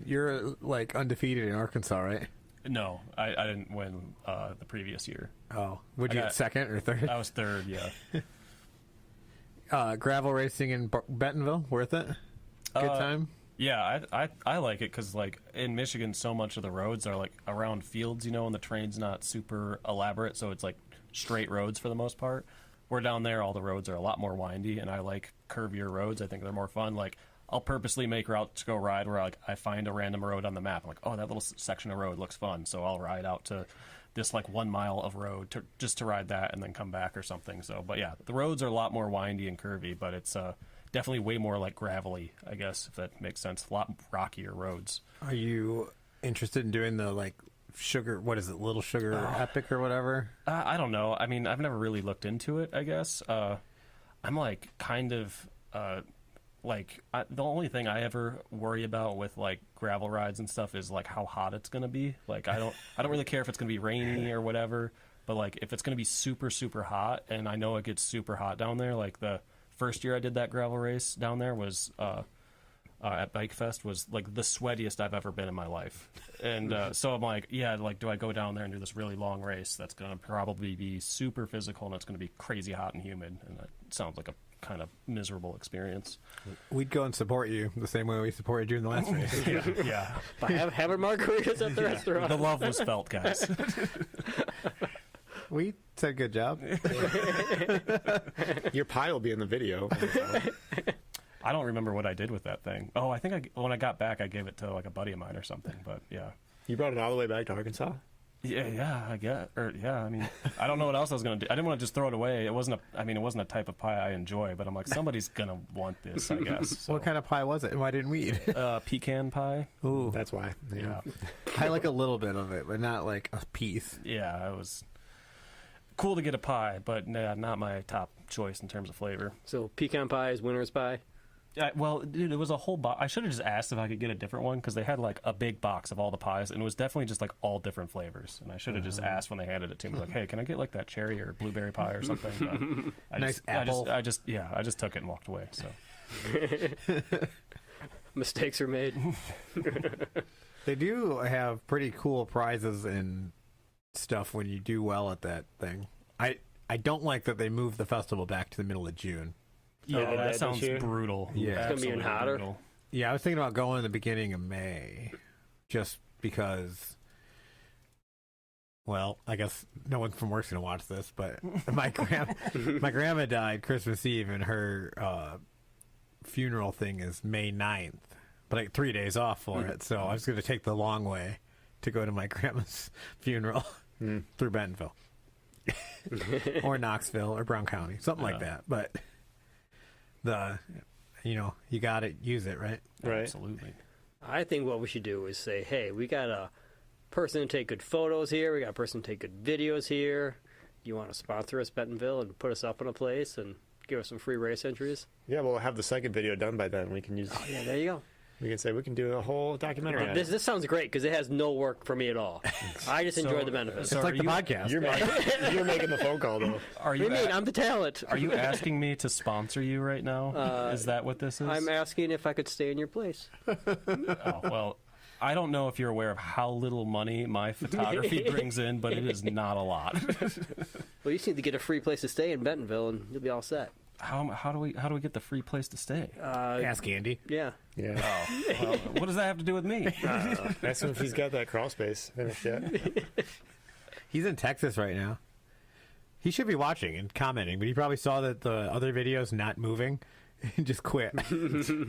Speaker 2: You're like undefeated in Arkansas, right?
Speaker 5: No, I didn't win the previous year.
Speaker 2: Oh, would you
Speaker 5: I
Speaker 2: get
Speaker 5: got-
Speaker 2: second or third?
Speaker 5: I was third, yeah.
Speaker 2: Gravel racing in Bentonville, worth it? Good time.
Speaker 5: Yeah, I like it because, like, in Michigan, so much of the roads are, like, around fields, you know, and the terrain's not super elaborate, so it's, like, straight roads for the most part. Where down there, all the roads are a lot more windy, and I like curvier roads. I think they're more fun. Like, I'll purposely make routes to go ride where, like, I find a random road on the map. I'm like, oh, that little section of road looks fun, so I'll ride out to this, like, 1 mile of road just to ride that and then come back or something. So, but, yeah, the roads are a lot more windy and curvy, but it's definitely way more, like, gravelly, I guess, if that makes sense. A lot rockier roads.
Speaker 2: Are you interested in doing the like sugar? What is it? Little Sugar Epic or whatever?
Speaker 5: I don't know. I mean, I've never really looked into it, I guess. I'm like kind of the only thing I ever worry about with like gravel rides and stuff is like how hot it's going to be. Like I don't really care if it's going to be rainy or whatever, but like if it's going to be super super hot, and I know it gets super hot down there, like the first year I did that gravel race down there was at Bike Fest was like the sweatiest I've ever been in my life. And so I'm like, yeah, like, do I go down there and do this really long race that's going to probably be super physical and it's going to be crazy hot and humid? And that sounds like a kind of miserable experience.
Speaker 2: We'd go and support you the same way we supported you in the last race.
Speaker 5: Yeah.
Speaker 3: By having margaritas at the restaurant.
Speaker 5: The love was felt, guys.
Speaker 2: We said good job.
Speaker 4: Your pie will be in the video.
Speaker 5: I don't remember what I did with that thing. Oh, I think when I got back, I gave it to like a buddy of mine or something. But yeah.
Speaker 4: You brought it all the way back to Arkansas?
Speaker 5: Yeah, I guess. Or yeah, I mean, I don't know what else I was gonna do. I didn't want to just throw it away. It wasn't a type of pie I enjoy. But I'm like, somebody's gonna want this, I guess. So.
Speaker 2: What kind of pie was it, and why didn't we eat it?
Speaker 5: Pecan pie.
Speaker 2: Ooh,
Speaker 4: That's why.
Speaker 5: Yeah,
Speaker 2: I like a little bit of it, but not like a piece.
Speaker 5: yeah. It was cool to get a pie, but nah, not my top choice in terms of flavor.
Speaker 3: So pecan pie is winner's pie.
Speaker 5: Well, dude, it was a whole box. I should have just asked if I could get a different one because they had like a big box of all the pies, and it was definitely just like all different flavors. And I should have just asked when they handed it to me, like, "Hey, can I get like that cherry or blueberry pie or something?" But
Speaker 2: Nice apple.
Speaker 5: I just took it and walked away. So
Speaker 3: Mistakes are made.
Speaker 2: They do have pretty cool prizes and stuff when you do well at that thing. I don't like that they moved the festival back to the middle of June.
Speaker 5: yeah, that
Speaker 4: this
Speaker 5: sounds
Speaker 4: year?
Speaker 5: brutal.
Speaker 2: Yeah. It's
Speaker 3: gonna be even
Speaker 5: Absolutely
Speaker 3: hotter.
Speaker 5: brutal.
Speaker 2: Yeah, I was thinking about going in the beginning of May, just because. Well, I guess no one from work's gonna watch this, but my grandma died Christmas Eve, and her funeral thing is May 9th, but like 3 days off for it. So I was gonna take the long way to go to my grandma's funeral through Bentonville, or Knoxville, or Brown County, something like that. But you gotta use it, right?
Speaker 4: Right.
Speaker 5: Absolutely.
Speaker 3: I think what we should do is say, hey, we got a person to take good photos here. We got a person to take good videos here. You want to sponsor us, Bentonville, and put us up in a place and give us some free race entries?
Speaker 4: Yeah, we'll have the second video done by then. We can use.
Speaker 3: Oh, yeah, there you go.
Speaker 4: We can say we can do a whole documentary. on it.
Speaker 3: This sounds great because it has no work for me at all. I just enjoy the benefits.
Speaker 5: so
Speaker 2: It's like
Speaker 5: are
Speaker 2: the
Speaker 5: you-
Speaker 2: podcast.
Speaker 4: You're making the phone call though.
Speaker 5: Are
Speaker 3: What
Speaker 5: you?
Speaker 3: do you mean? I'm the talent.
Speaker 5: Are you asking me to sponsor you right now? Is that what this is?
Speaker 3: I'm asking if I could stay in your place.
Speaker 5: Oh, well, I don't know if you're aware of how little money my photography brings in, but it is not a lot.
Speaker 3: Well, you just need to get a free place to stay in Bentonville, and you'll be all set.
Speaker 5: How do we get the free place to stay?
Speaker 2: Ask Andy.
Speaker 3: Yeah.
Speaker 4: Yeah.
Speaker 5: Oh, well, what does that have to do with me?
Speaker 4: Ask him if he's got that crawl space finished yet.
Speaker 2: He's in Texas right now. He should be watching and commenting, but he probably saw that the other video's not moving and just quit,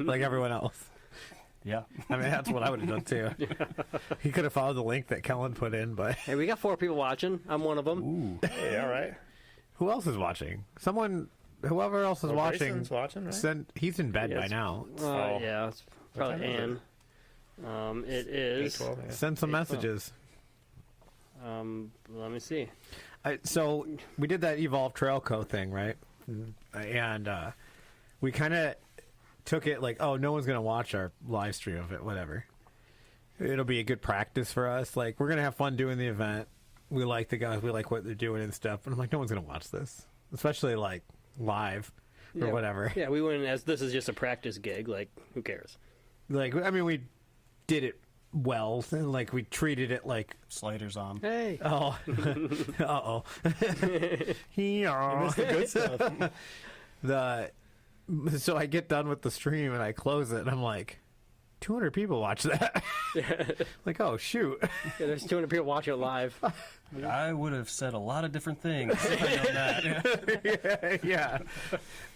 Speaker 2: like everyone else.
Speaker 5: Yeah.
Speaker 2: I mean, that's what I would have done too. He could have followed the link that Kellen put in, but
Speaker 3: Hey, we got 4 people watching. I'm one of them.
Speaker 5: Ooh.
Speaker 4: Yeah, right.
Speaker 2: who else is watching? Whoever else is
Speaker 4: Well,
Speaker 2: watching.
Speaker 4: Grayson's watching, right?
Speaker 2: He's in bed by
Speaker 3: Yes.
Speaker 2: now.
Speaker 4: Oh.
Speaker 3: Yeah, it's probably
Speaker 4: time is
Speaker 3: Ann. It is.
Speaker 4: 8:12, yeah.
Speaker 2: Send some
Speaker 3: 8:12.
Speaker 2: messages.
Speaker 3: Let me see.
Speaker 2: So we did that Evolve Trailco thing, right? And we kind of took it like, oh, no one's going to watch our live stream of it, whatever. It'll be a good practice for us. Like, we're going to have fun doing the event. We like the guys. We like what they're doing and stuff. And I'm like, no one's going to watch this, especially like live or whatever.
Speaker 3: Yeah, we went in as this is just a practice gig. Like, who cares?
Speaker 2: Like, I mean, we did it well. And, like, we treated it like,
Speaker 5: Sliders on.
Speaker 3: Hey.
Speaker 2: oh, uh-oh.
Speaker 4: Missed the good stuff.
Speaker 2: So I get done with the stream and I close it and I'm like, 200 people watch that. Like, oh shoot.
Speaker 3: Yeah, there's 200 people watching it live.
Speaker 5: I would have said a lot of different things if I known that.
Speaker 2: Yeah.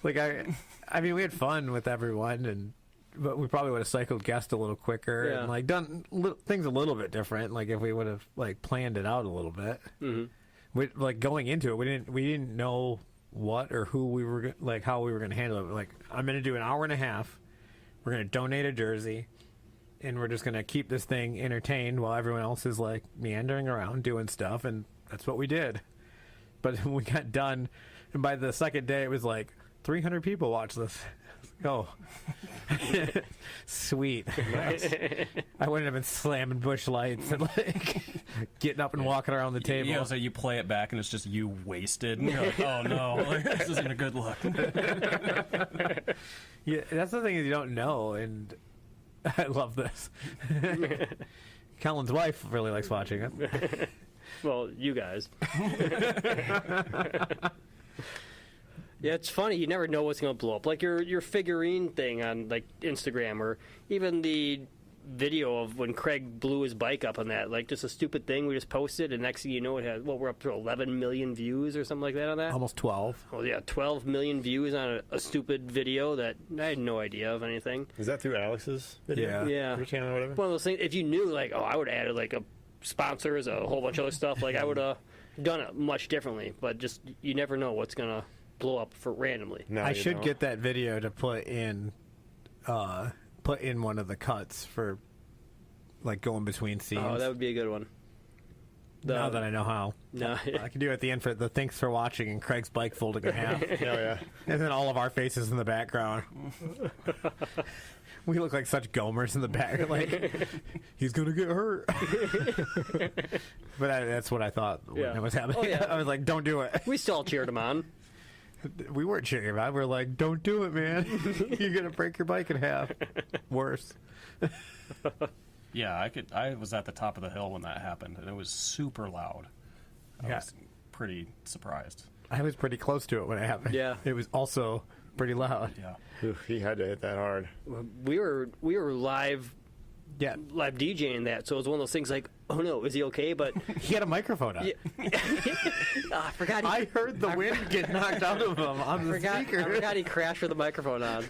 Speaker 2: Like I mean, we had fun with everyone, but we probably would have cycled guests a little quicker
Speaker 3: Yeah.
Speaker 2: and like done things a little bit different. Like if we would have like planned it out a little bit.
Speaker 3: Mm-hmm.
Speaker 2: We, like going into it, we didn't know what or who we were like how we were going to handle it. Like, I'm going to do an hour and a half. We're going to donate a jersey, and we're just going to keep this thing entertained while everyone else is like meandering around doing stuff, and that's what we did. But we got done, and by the second day, it was like 300 people watched this. Oh, sweet! I wouldn't have been slamming bush lights and like getting up and walking around the table.
Speaker 5: So you play it back and it's just you wasted. And you're like, oh no, like, this isn't a good look.
Speaker 2: Yeah, that's the thing is you don't know, and I love this. Kellen's wife really likes watching it.
Speaker 3: Well, you guys. Yeah, it's funny. You never know what's going to blow up. Like your figurine thing on like Instagram, or even the video of when Craig blew his bike up on that. Like just a stupid thing we just posted, and next thing you know, it had we're up to 11 million views or something like that on that.
Speaker 2: Almost 12.
Speaker 3: Well, yeah, 12 million views on a stupid video that I had no idea of anything.
Speaker 4: Is that through Alex's video?
Speaker 3: Yeah.
Speaker 4: Your channel or whatever?
Speaker 3: One of those things. If you knew, like, oh, I would have added like a sponsors, a whole bunch of other stuff. Like I would have done it much differently. But just you never know what's gonna blow up for randomly.
Speaker 4: No,
Speaker 2: I
Speaker 4: you
Speaker 2: should
Speaker 4: don't.
Speaker 2: get that video to put in one of the cuts for like going between scenes.
Speaker 3: Oh, that would be a good one.
Speaker 2: Now that I know how.
Speaker 3: No,
Speaker 2: I can do it at the end for the thanks for watching and Craig's bike folding in half.
Speaker 4: Oh, yeah.
Speaker 2: And then all of our faces in the background. We look like such gomers in the back. Like, he's going to get hurt. But that's what I thought when
Speaker 3: Yeah.
Speaker 2: it was happening.
Speaker 3: Oh, yeah.
Speaker 2: I was like, don't do it.
Speaker 3: we still cheered him on.
Speaker 2: We weren't cheering about it. We were like, don't do it, man. You're going to break your bike in half. Worse.
Speaker 5: Yeah, I was at the top of the hill when that happened, and it was super loud. I
Speaker 2: Yeah.
Speaker 5: was pretty surprised.
Speaker 2: I was pretty close to it when it happened.
Speaker 3: Yeah.
Speaker 2: It was also pretty loud.
Speaker 5: Yeah.
Speaker 4: Oof, he had to hit that hard.
Speaker 3: We were live
Speaker 2: Yeah.
Speaker 3: DJing that, so it was one of those things like, oh no, is he okay? But
Speaker 2: He had a microphone on.
Speaker 3: I forgot.
Speaker 2: I heard the wind get knocked out of him on the
Speaker 3: I
Speaker 2: speaker.
Speaker 3: forgot he crashed with the microphone on.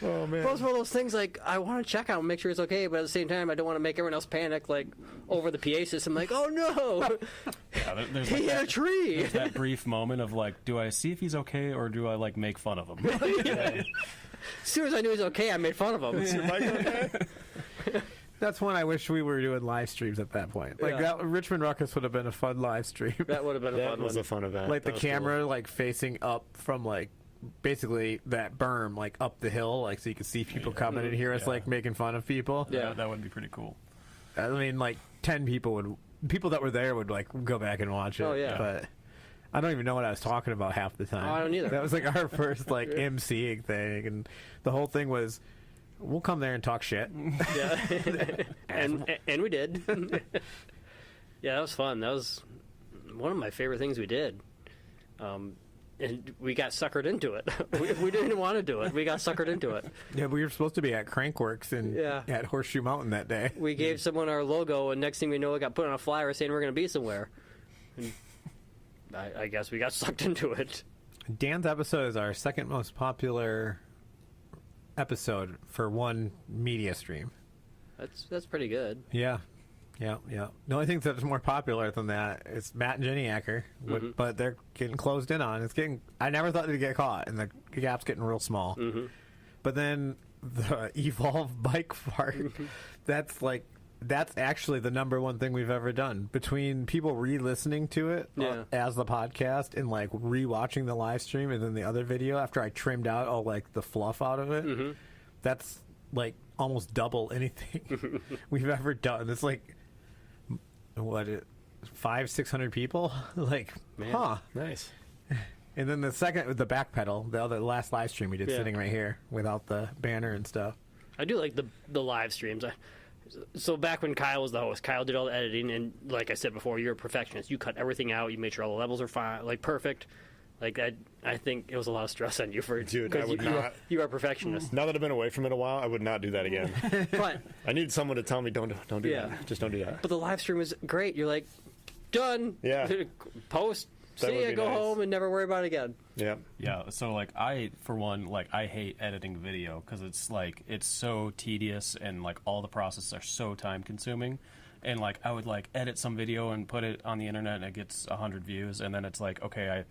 Speaker 4: Oh, man.
Speaker 3: Well, it's one of those things like I want to check out and make sure it's okay, but at the same time, I don't want to make everyone else panic like over the PA system. Like, oh no,
Speaker 5: Yeah, there's
Speaker 3: he
Speaker 5: like
Speaker 3: hit a tree.
Speaker 5: that brief moment of like, do I see if he's okay or do I like make fun of him?
Speaker 3: As soon as I knew he was okay, I made fun of him.
Speaker 2: That's when I wish we were doing live streams at that point. Like
Speaker 3: Yeah.
Speaker 2: that Richmond Ruckus would have been a fun live stream.
Speaker 3: That would have been a
Speaker 4: That
Speaker 3: fun
Speaker 4: was
Speaker 3: one.
Speaker 4: a fun event.
Speaker 2: Like the
Speaker 4: That was
Speaker 2: camera like facing up from like basically that berm like up the hill, like so you could see people coming and hear us
Speaker 5: Yeah.
Speaker 2: like making fun of people.
Speaker 3: Yeah.
Speaker 5: That would be pretty cool.
Speaker 2: I mean like 10 people that were there would like go back and watch it.
Speaker 3: Oh, yeah.
Speaker 2: But I don't even know what I was talking about half the time.
Speaker 3: Oh, I don't either.
Speaker 2: That was like our first like MCing thing, and the whole thing was we'll come there and talk shit.
Speaker 3: Yeah, and we did. Yeah, that was fun. That was one of my favorite things we did. And we got suckered into it. we didn't want to do it. We got suckered into it.
Speaker 2: Yeah, we were supposed to be at Crankworks and
Speaker 3: Yeah.
Speaker 2: at Horseshoe Mountain that day.
Speaker 3: We gave someone our logo, and next thing we know, it got put on a flyer saying we're going to be somewhere. And I guess we got sucked into it.
Speaker 2: Dan's episode is our second most popular episode for one media stream.
Speaker 3: That's pretty good.
Speaker 2: Yeah. The only thing that's more popular than that is Matt and Jenny Acker, but they're getting closed in on. I never thought they'd get caught, and the gap's getting real small. But then the Evolve bike park, that's actually the number one thing we've ever done. Between people re-listening to it as the podcast and like re-watching the live stream and then the other video after I trimmed out all like the fluff out of it, that's like almost double anything we've ever done. It's like 500-600 people. Like, man,
Speaker 4: nice.
Speaker 2: And then the back pedal, the last live stream we did sitting right here without the banner and stuff.
Speaker 3: I do like the live streams. So back when Kyle was the host, Kyle did all the editing, and like I said before, you're a perfectionist. You cut everything out. You made sure all the levels are fine, like perfect. Like I think it was a lot of stress on you for
Speaker 4: Dude, I would not.
Speaker 3: You are a perfectionist.
Speaker 4: Now that I've been away from it a while, I would not do that again.
Speaker 3: But
Speaker 4: I need someone to tell me don't do that. Just don't do that.
Speaker 3: But the live stream is great. You're like, done.
Speaker 4: Yeah.
Speaker 3: Post.
Speaker 4: That
Speaker 3: See
Speaker 4: would
Speaker 3: ya.
Speaker 4: be
Speaker 3: Go
Speaker 4: nice.
Speaker 3: home and never worry about it again.
Speaker 4: Yeah.
Speaker 5: Yeah, so like I hate editing video because it's so tedious and like all the processes are so time consuming, and like I would like edit some video and put it on the internet and it gets 100 views, and then it's like, okay, I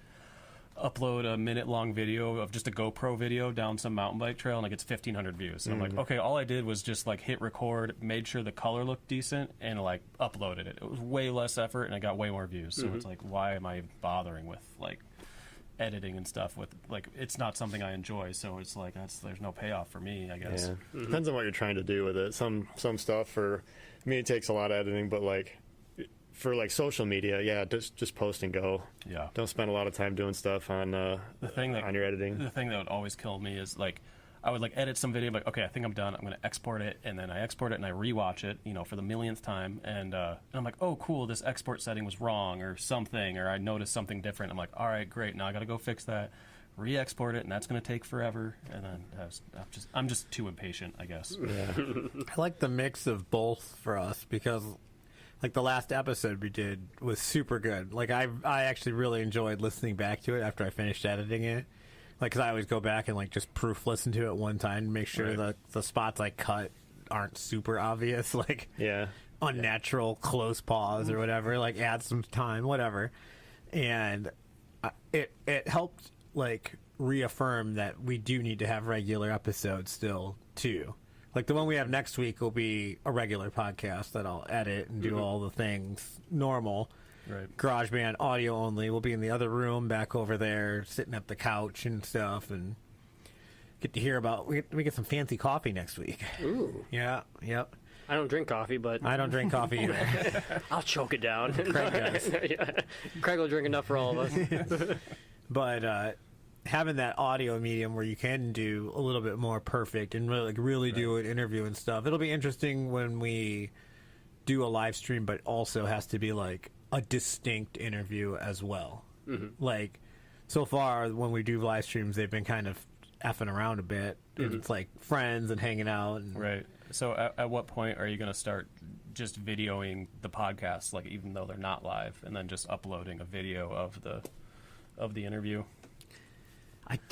Speaker 5: upload a minute-long video of just a GoPro video down some mountain bike trail and it gets 1,500 views. And I'm like, okay, all I did was just like hit record, made sure the color looked decent, and like uploaded it. It was way less effort and I got way more views. So it's like, why am I bothering with like editing and stuff with like, it's not something I enjoy. So it's like, there's no payoff for me, I guess.
Speaker 4: Yeah. Depends on what you're trying to do with it. Some stuff for me it takes a lot of editing, but like for like social media, just post and go.
Speaker 5: Yeah.
Speaker 4: Don't spend a lot of time doing stuff on on your editing.
Speaker 5: The thing that would always kill me is like I would like edit some video, like, okay, I think I'm done. I'm going to export it, and then I export it and I rewatch it, for the millionth time, and I'm like, oh, cool, this export setting was wrong or something, or I noticed something different. I'm like, all right, great, now I got to go fix that, re-export it, and that's going to take forever, and then I'm just too impatient, I guess.
Speaker 4: Yeah.
Speaker 2: I like the mix of both for us because, like, the last episode we did was super good. Like, I actually really enjoyed listening back to it after I finished editing it. Like, because I always go back and, like, just proof listen to it one time to make sure that the spots I cut aren't super obvious. Like, unnatural close pause or whatever. Like, add some time, whatever. And it helped, like, reaffirm that we do need to have regular episodes still, too. Like, the one we have next week will be a regular podcast that I'll edit and do all the things normal.
Speaker 5: Right.
Speaker 2: GarageBand audio only. We'll be in the other room back over there, sitting at the couch and stuff, and get to hear about. We get some fancy coffee next week.
Speaker 3: Ooh.
Speaker 2: Yeah. Yep.
Speaker 3: I don't drink coffee, but
Speaker 2: I don't drink coffee either.
Speaker 3: I'll choke it down.
Speaker 2: Craig does.
Speaker 3: Craig will drink enough for all of us.
Speaker 2: But having that audio medium where you can do a little bit more perfect and really do an interview and stuff, it'll be interesting when we do a live stream, but also has to be like a distinct interview as well. Like, so far when we do live streams, they've been kind of effing around a bit. It's like friends and hanging out. And,
Speaker 5: right. So at what point are you going to start just videoing the podcast, like even though they're not live, and then just uploading a video of the interview?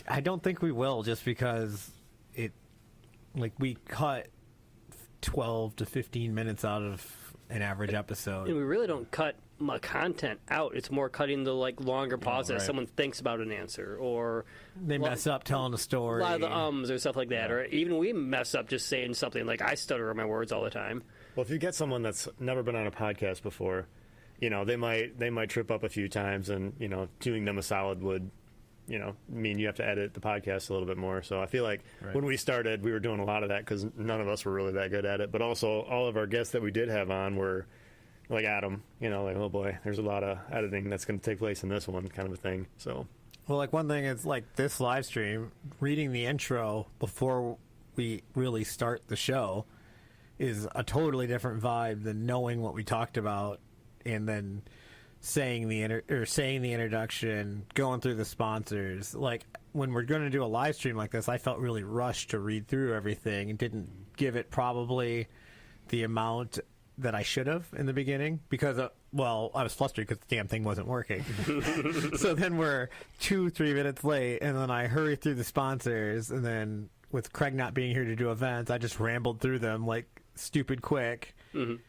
Speaker 2: I don't think we will, just because we cut 12 to 15 minutes out of an average episode.
Speaker 3: And we really don't cut content out. It's more cutting the longer pauses as someone thinks about an answer, or
Speaker 2: they mess up telling a story.
Speaker 3: A lot of the ums or stuff like that, or even we mess up just saying something. Like, I stutter on my words all the time.
Speaker 4: Well, if you get someone that's never been on a podcast before, they might trip up a few times, and doing them a solid would mean you have to edit the podcast a little bit more. So I feel like when we started, we were doing a lot of that because none of us were really that good at it. But also, all of our guests that we did have on were like Adam, like, oh boy, there's a lot of editing that's going to take place in this one, kind of a thing. So,
Speaker 2: well, like, one thing is, like, this live stream, reading the intro before we really start the show is a totally different vibe than knowing what we talked about and then saying the introduction, going through the sponsors. Like, when we're going to do a live stream like this, I felt really rushed to read through everything and didn't give it probably the amount that I should have in the beginning because, I was flustered because the damn thing wasn't working. So then we're 2-3 minutes late, and then I hurry through the sponsors, and then with Craig not being here to do events, I just rambled through them like stupid quick, and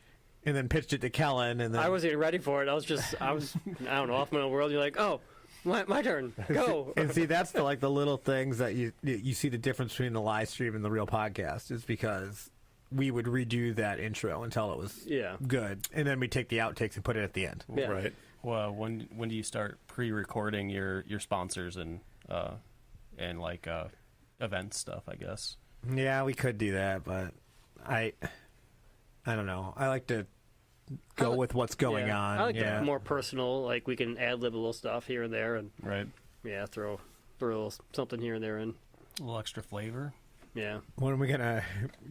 Speaker 2: then pitched it to Kellen. And then
Speaker 3: I wasn't even ready for it. I was I don't know, off my own world. You're like, oh, my turn, go.
Speaker 2: and see, that's the little things that you see the difference between the live stream and the real podcast is because we would redo that intro until it was good, and then we take the outtakes and put it at the end.
Speaker 3: Yeah.
Speaker 4: Right.
Speaker 5: Well, when do you start pre-recording your sponsors and like event stuff? I guess.
Speaker 2: Yeah, we could do that, but I don't know. I like to go with what's going on.
Speaker 3: I like the more personal. Like we can ad lib a little stuff here and there, and
Speaker 5: Right.
Speaker 3: yeah, throw a little something here and there in.
Speaker 5: A little extra flavor.
Speaker 3: Yeah.
Speaker 2: When are we gonna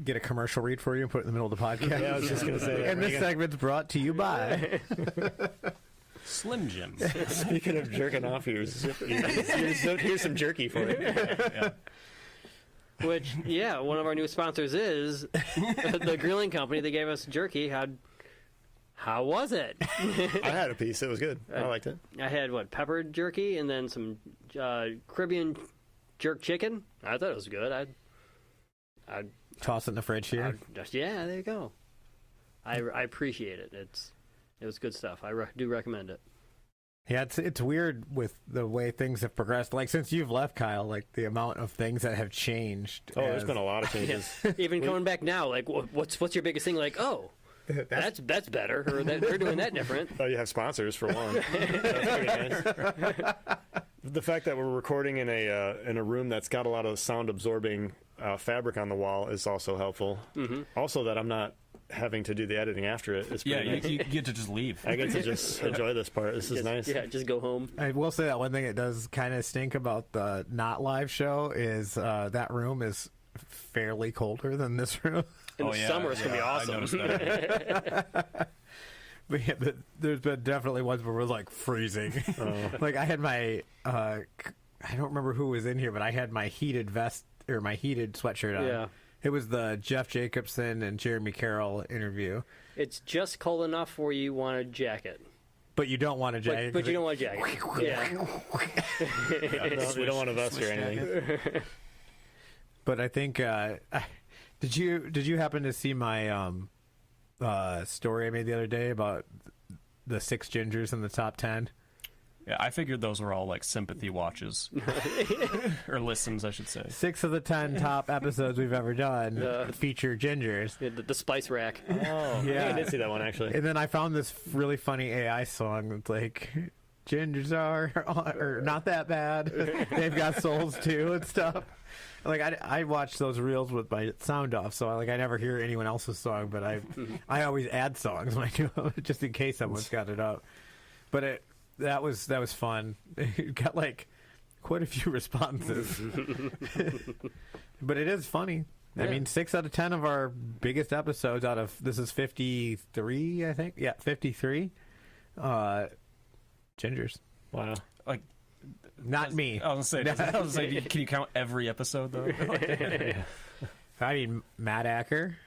Speaker 2: get a commercial read for you and put it in the middle of the podcast?
Speaker 4: Yeah, I was just gonna say.
Speaker 2: And this segment's brought to you by.
Speaker 5: Slim Jim.
Speaker 4: Speaking of jerking off, here's some jerky for you.
Speaker 5: Yeah.
Speaker 3: Which, one of our new sponsors is the grilling company. They gave us jerky. How was it?
Speaker 4: I had a piece. It was good. I liked it.
Speaker 3: I had peppered jerky and then some Caribbean jerk chicken. I thought it was good. I'd
Speaker 2: Toss it in the fridge here.
Speaker 3: yeah, there you go. I appreciate it. It was good stuff. I do recommend it.
Speaker 2: Yeah, it's weird with the way things have progressed. Like since you've left, Kyle, like the amount of things that have changed.
Speaker 4: Oh, there's been a lot of changes.
Speaker 3: Even coming back now, like what's your biggest thing? Like, oh, that's better, or they're doing that different.
Speaker 4: Oh, you have sponsors for one. That's pretty nice. The fact that we're recording in a room that's got a lot of sound absorbing fabric on the wall is also helpful. Mm-hmm. Also, that I'm not having to do the editing after it is pretty nice.
Speaker 5: You get to just leave.
Speaker 4: I get to just enjoy this part. This is nice.
Speaker 3: Yeah, just go home.
Speaker 2: I will say that one thing that does kind of stink about the not live show is that room is fairly colder than this room.
Speaker 3: In the summer, it's going to be awesome.
Speaker 5: I noticed that.
Speaker 2: But yeah, there's been definitely ones where we're like freezing. Like I had my, I don't remember who was in here, but I had my heated vest or my heated sweatshirt on.
Speaker 3: Yeah.
Speaker 2: It was the Jeff Jacobson and Jeremy Carroll interview.
Speaker 3: It's just cold enough where you want a jacket.
Speaker 2: But you don't want a jacket.
Speaker 3: But you don't want a jacket. Yeah.
Speaker 4: No, we don't want a vest or anything.
Speaker 2: But I think did you happen to see my story I made the other day about the 6 gingers in the top 10?
Speaker 5: Yeah, I figured those were all like sympathy watches or listens, I should say.
Speaker 2: 6 of the 10 top episodes we've ever done feature gingers.
Speaker 3: Yeah, the spice rack.
Speaker 4: Oh,
Speaker 2: Yeah.
Speaker 4: I did see that one actually.
Speaker 2: And then I found this really funny AI song that's like, gingers are not that bad. They've got souls too and stuff. Like I watch those reels with my sound off, so I never hear anyone else's song, but I always add songs when I do it, just in case someone's got it up. But that was fun. It got like quite a few responses. But it is funny.
Speaker 3: Yeah.
Speaker 2: I mean, 6 out of 10 of our biggest episodes out of this is 53, I think. Yeah, 53. Gingers.
Speaker 4: Wow.
Speaker 5: Like,
Speaker 2: Not me.
Speaker 5: I was gonna say, can you count every episode though?
Speaker 2: I mean, Matt Acker,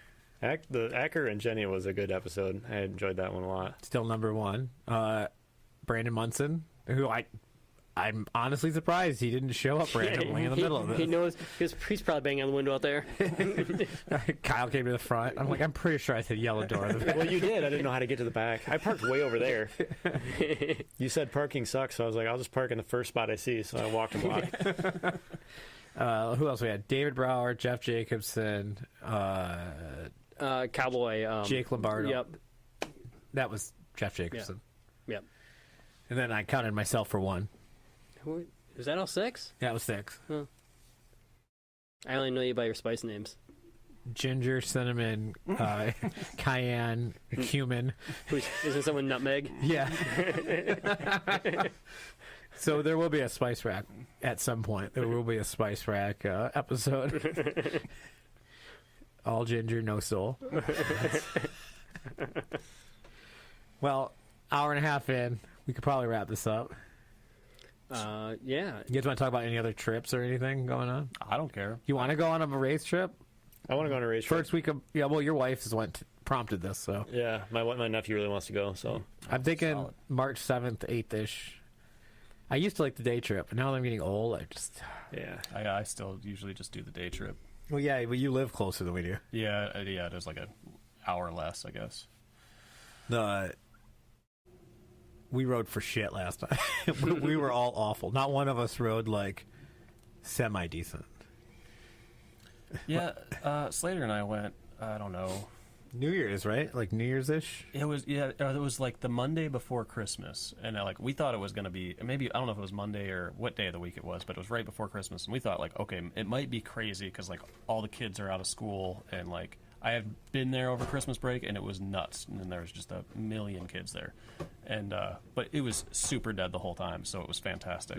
Speaker 4: The Acker and Jenny was a good episode. I enjoyed that one a lot.
Speaker 2: still number 1. Brandon Munson, who I'm honestly surprised he didn't show up randomly in the middle of
Speaker 3: He
Speaker 2: it.
Speaker 3: knows he's probably banging on the window out there.
Speaker 2: Kyle came to the front. I'm like, I'm pretty sure I said yellow door.
Speaker 4: Well, you did. I didn't know how to get to the back. I parked way over there. You said parking sucks, so I was like, I'll just park in the first spot I see. So I walked a block.
Speaker 2: Who else we had? David Brower, Jeff Jacobson,
Speaker 3: Cowboy.
Speaker 2: Jake Lombardo.
Speaker 3: Yep.
Speaker 2: That was Jeff Jacobson.
Speaker 3: Yep.
Speaker 2: And then I counted myself for 1.
Speaker 3: Is that all 6?
Speaker 2: That was 6.
Speaker 3: I only know you by your spice names.
Speaker 2: Ginger, cinnamon, cayenne, cumin.
Speaker 3: Isn't someone nutmeg?
Speaker 2: Yeah. So there will be a spice rack at some point. There will be a spice rack episode. All ginger, no soul. Well, hour and a half in, we could probably wrap this up.
Speaker 3: Yeah.
Speaker 2: You guys want to talk about any other trips or anything going on?
Speaker 5: I don't care.
Speaker 2: You want to go on a race trip?
Speaker 4: I want to go on a race trip.
Speaker 2: First week of well, your wife is what prompted this, so
Speaker 4: Yeah, my nephew really wants to go. So
Speaker 2: I'm thinking
Speaker 5: Solid.
Speaker 2: March 7th, 8th ish. I used to like the day trip, but now that I'm getting old, I just
Speaker 4: yeah,
Speaker 5: I still usually just do the day trip.
Speaker 2: Well, yeah, but you live closer than we do.
Speaker 5: Yeah, there's like an hour less, I guess.
Speaker 2: We rode for shit last time. we were all awful. Not one of us rode like semi-decent.
Speaker 5: Yeah, Slater and I went, I don't know.
Speaker 2: New Year's, right? Like New Year's-ish?
Speaker 5: It was like the Monday before Christmas. And we thought it was going to be, maybe, I don't know if it was Monday or what day of the week it was, but it was right before Christmas. And we thought, like, okay, it might be crazy because, like, all the kids are out of school. And, like, I had been there over Christmas break, and it was nuts. And then there was just a million kids there. And, but it was super dead the whole time, so it was fantastic.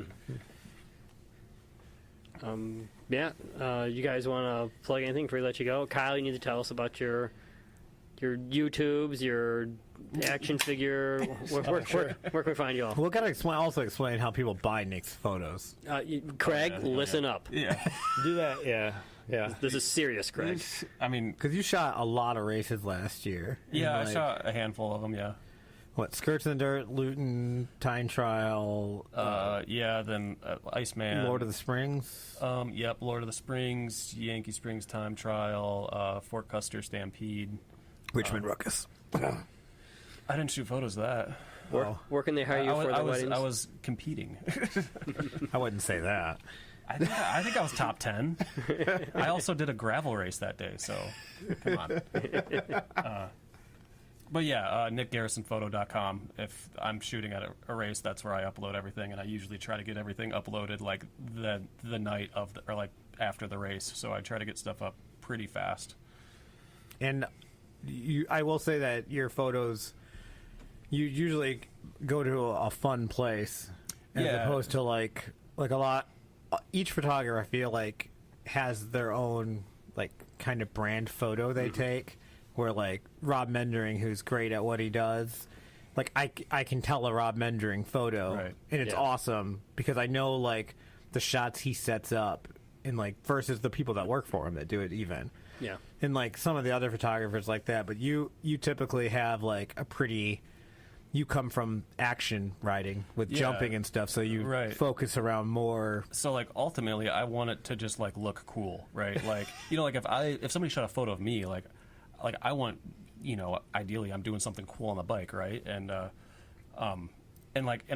Speaker 3: You guys want to plug anything before we let you go? Kyle, you need to tell us about your YouTubes, your action figure. Where can we find you all?
Speaker 2: We've got to also explain how people buy Nick's photos.
Speaker 3: Craig, listen up.
Speaker 5: Yeah.
Speaker 4: Do that, yeah.
Speaker 3: This is serious, Craig.
Speaker 5: I mean,
Speaker 2: Because you shot a lot of races last year.
Speaker 5: yeah,
Speaker 2: And,
Speaker 5: I shot a handful of them, yeah.
Speaker 2: What, Skirts in the Dirt, Luton, Time Trial,
Speaker 5: Then Iceman.
Speaker 2: Lord of the Springs?
Speaker 5: Yep, Lord of the Springs, Yankee Springs Time Trial, Fort Custer Stampede.
Speaker 2: Richmond Ruckus.
Speaker 5: I didn't shoot photos of that.
Speaker 3: Where can they hire you for the weddings?
Speaker 5: I was competing.
Speaker 2: I wouldn't say that.
Speaker 5: I think I was top 10. I also did a gravel race that day, so come on. But yeah, NickGarrisonPhoto.com. If I'm shooting at a race, that's where I upload everything, and I usually try to get everything uploaded like the night of or like after the race. So I try to get stuff up pretty fast.
Speaker 2: And I will say that your photos, you usually go to a fun place as opposed to like a lot. Each photographer, I feel like, has their own like kind of brand photo they take. Where like Rob Mendering, who's great at what he does, like I can tell a Rob Mendering photo,
Speaker 5: Right.
Speaker 2: and it's awesome because I know like the shots he sets up, and like versus the people that work for him that do it even.
Speaker 3: Yeah.
Speaker 2: And like some of the other photographers like that, but you typically have like you come from action riding with jumping and stuff, so you focus around more.
Speaker 5: So like ultimately, I want it to just like look cool, right? Like like if somebody shot a photo of me, like I want, ideally I'm doing something cool on the bike, right? And I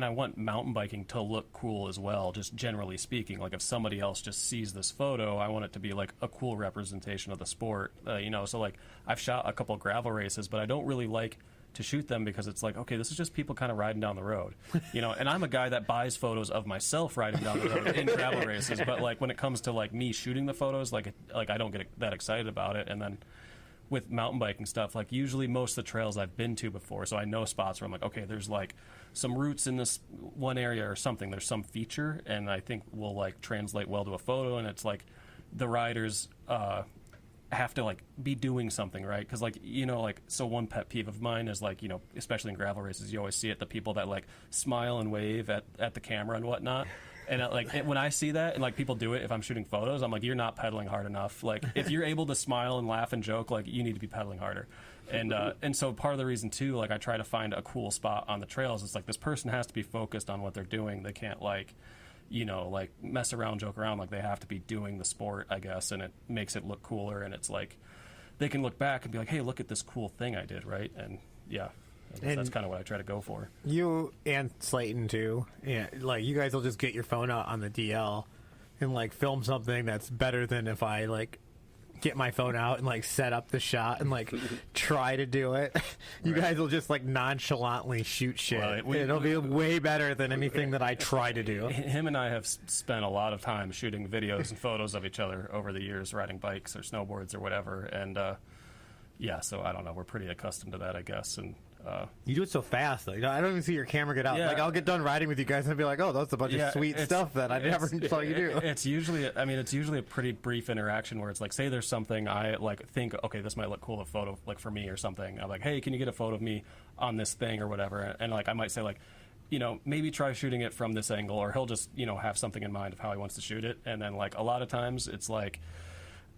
Speaker 5: want mountain biking to look cool as well, just generally speaking. Like if somebody else just sees this photo, I want it to be like a cool representation of the sport, So like I've shot a couple gravel races, but I don't really like to shoot them because it's like, okay, this is just people kind of riding down the road, and I'm a guy that buys photos of myself riding down the road in gravel races, but like when it comes to like me shooting the photos, like I don't get that excited about it. And then with mountain biking stuff, like usually most of the trails I've been to before, so I know spots where I'm like, okay, there's like some routes in this one area or something, there's some feature, and I think will like translate well to a photo. And it's like the riders have to like be doing something, right? Because like so one pet peeve of mine is like especially in gravel races, you always see it, the people that like smile and wave at the camera and whatnot. And when I see that and like people do it, if I'm shooting photos, I'm like, you're not pedaling hard enough. Like if you're able to smile and laugh and joke, like you need to be pedaling harder. And so part of the reason too, like I try to find a cool spot on the trails. It's like this person has to be focused on what they're doing. They can't like mess around, joke around. Like they have to be doing the sport, I guess, and it makes it look cooler. And it's like they can look back and be like, hey, look at this cool thing I did, right? And yeah. And that's kind of what I try to go for. You and Slayton too. Yeah, like you guys will just get your phone out on the DL and like film something that's better than if I like get my phone out and like set up the shot and like try to do it. You guys will just like nonchalantly shoot shit. Well, it'll be way better than anything that I try to do. Him and I have spent a lot of time shooting videos and photos of each other over the years, riding bikes or snowboards or whatever. And so I don't know. We're pretty accustomed to that, I guess. And you do it so fast, though. I don't even see your camera get out. Yeah. Like, I'll get done riding with you guys and I'll be like, oh, that's a bunch of sweet stuff that I never saw you do. It's usually a pretty brief interaction where it's like, say there's something I like think, okay, this might look cool, a photo like for me or something. I'm like, hey, can you get a photo of me on this thing or whatever? And like, I might say like, maybe try shooting it from this angle, or he'll just, have something in mind of how he wants to shoot it. And then like a lot of times it's like,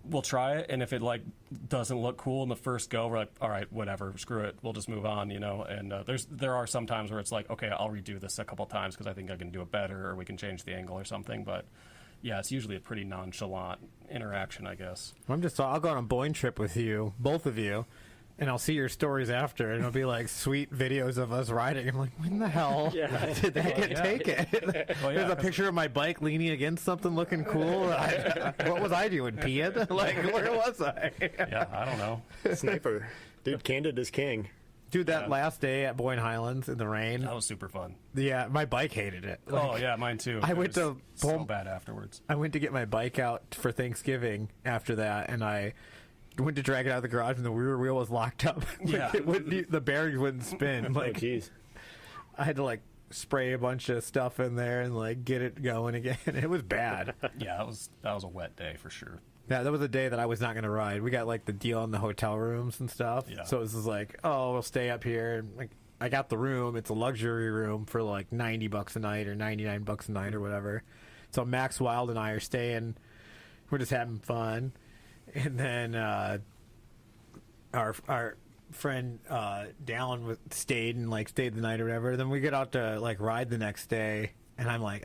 Speaker 5: we'll try it, and if it like doesn't look cool in the first go, we're like, all right, whatever, screw it, we'll just move on, And there are some times where it's like, okay, I'll redo this a couple times because I think I can do it better, or we can change the angle or something. But yeah, it's usually a pretty nonchalant interaction, I guess.
Speaker 2: I'll go on a Boyne trip with you, both of you, and I'll see your stories after, and it'll be like sweet videos of us riding. I'm like, when the hell did that get taken? There's a picture of my bike leaning against something looking cool. What was I doing, peeing? Like, where was I?
Speaker 5: Yeah, I don't know.
Speaker 4: Sniper. Dude, candid is king.
Speaker 2: Dude, that last day at Boyne Highlands in the rain.
Speaker 5: That was super fun.
Speaker 2: Yeah, my bike hated it. Like,
Speaker 5: Oh, yeah, mine too.
Speaker 2: I went to
Speaker 5: so bad afterwards.
Speaker 2: I went to get my bike out for Thanksgiving after that, and I went to drag it out of the garage, and the rear wheel was locked up.
Speaker 5: Yeah.
Speaker 2: The bearings wouldn't spin.
Speaker 4: Oh,
Speaker 2: Like,
Speaker 4: jeez.
Speaker 2: I had to like spray a bunch of stuff in there and like get it going again. It was bad.
Speaker 5: Yeah, that was a wet day for sure.
Speaker 2: Yeah, that was a day that I was not going to ride. We got like the deal on the hotel rooms and stuff.
Speaker 5: Yeah.
Speaker 2: So it was just like, oh, we'll stay up here. And, like, I got the room. It's a luxury room for like $90 a night or $99 a night or whatever. So Max Wild and I are staying. We're just having fun. And then our friend Dallin stayed the night or whatever. Then we get out to like ride the next day, and I'm like,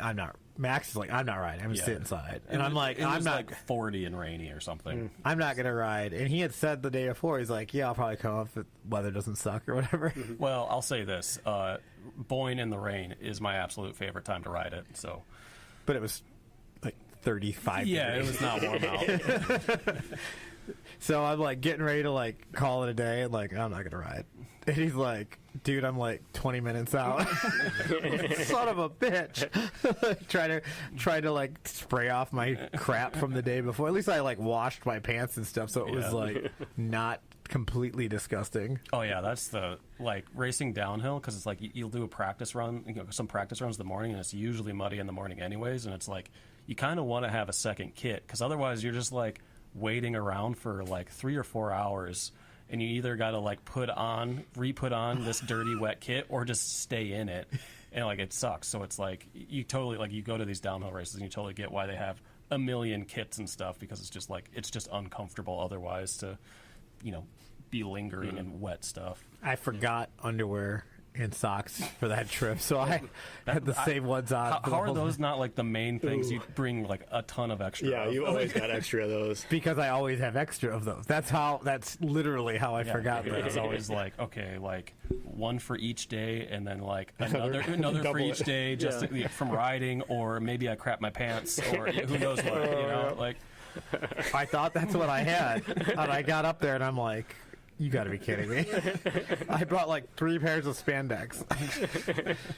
Speaker 2: Max is like, I'm not riding. I'm gonna sit inside. And I'm like,
Speaker 5: it was
Speaker 2: I'm not.
Speaker 5: like 40 and rainy or something.
Speaker 2: I'm not gonna ride. And he had said the day before, he's like, yeah, I'll probably come if the weather doesn't suck or whatever.
Speaker 5: Well, I'll say this: Boyne in the rain is my absolute favorite time to ride it. So,
Speaker 2: But it was like 35
Speaker 5: yeah,
Speaker 2: degrees.
Speaker 5: it was not warm out.
Speaker 2: So I'm like getting ready to like call it a day, and like, I'm not gonna ride. And he's like, dude, I'm like 20 minutes out. Son of a bitch. try to like spray off my crap from the day before. At least I like washed my pants and stuff, so it was like not completely disgusting.
Speaker 5: Oh yeah, that's the like racing downhill, because it's like you'll do a practice run, some practice runs in the morning, and it's usually muddy in the morning anyways, and it's like you kind of want to have a second kit, because otherwise you're just like waiting around for like 3 or 4 hours, and you either got to like re-put on this dirty wet kit, or just stay in it, and like it sucks. So it's like you totally, like, you go to these downhill races and you totally get why they have a million kits and stuff, because it's just like it's just uncomfortable otherwise to be lingering in wet stuff.
Speaker 2: I forgot underwear and socks for that trip, so I had the same ones on.
Speaker 5: How are those not like the main things? You bring like a ton of extra.
Speaker 4: Yeah,
Speaker 5: of.
Speaker 4: you always got extra of those.
Speaker 2: Because I always have extra of those. That's literally how I forgot
Speaker 5: It's
Speaker 2: those.
Speaker 5: always like, okay, like one for each day, and then like another for
Speaker 4: Double
Speaker 5: each
Speaker 4: it.
Speaker 5: day, just from riding, or maybe I crap my pants, or who knows what, like.
Speaker 2: I thought that's what I had, and I got up there and I'm like, you got to be kidding me. I brought like 3 pairs of spandex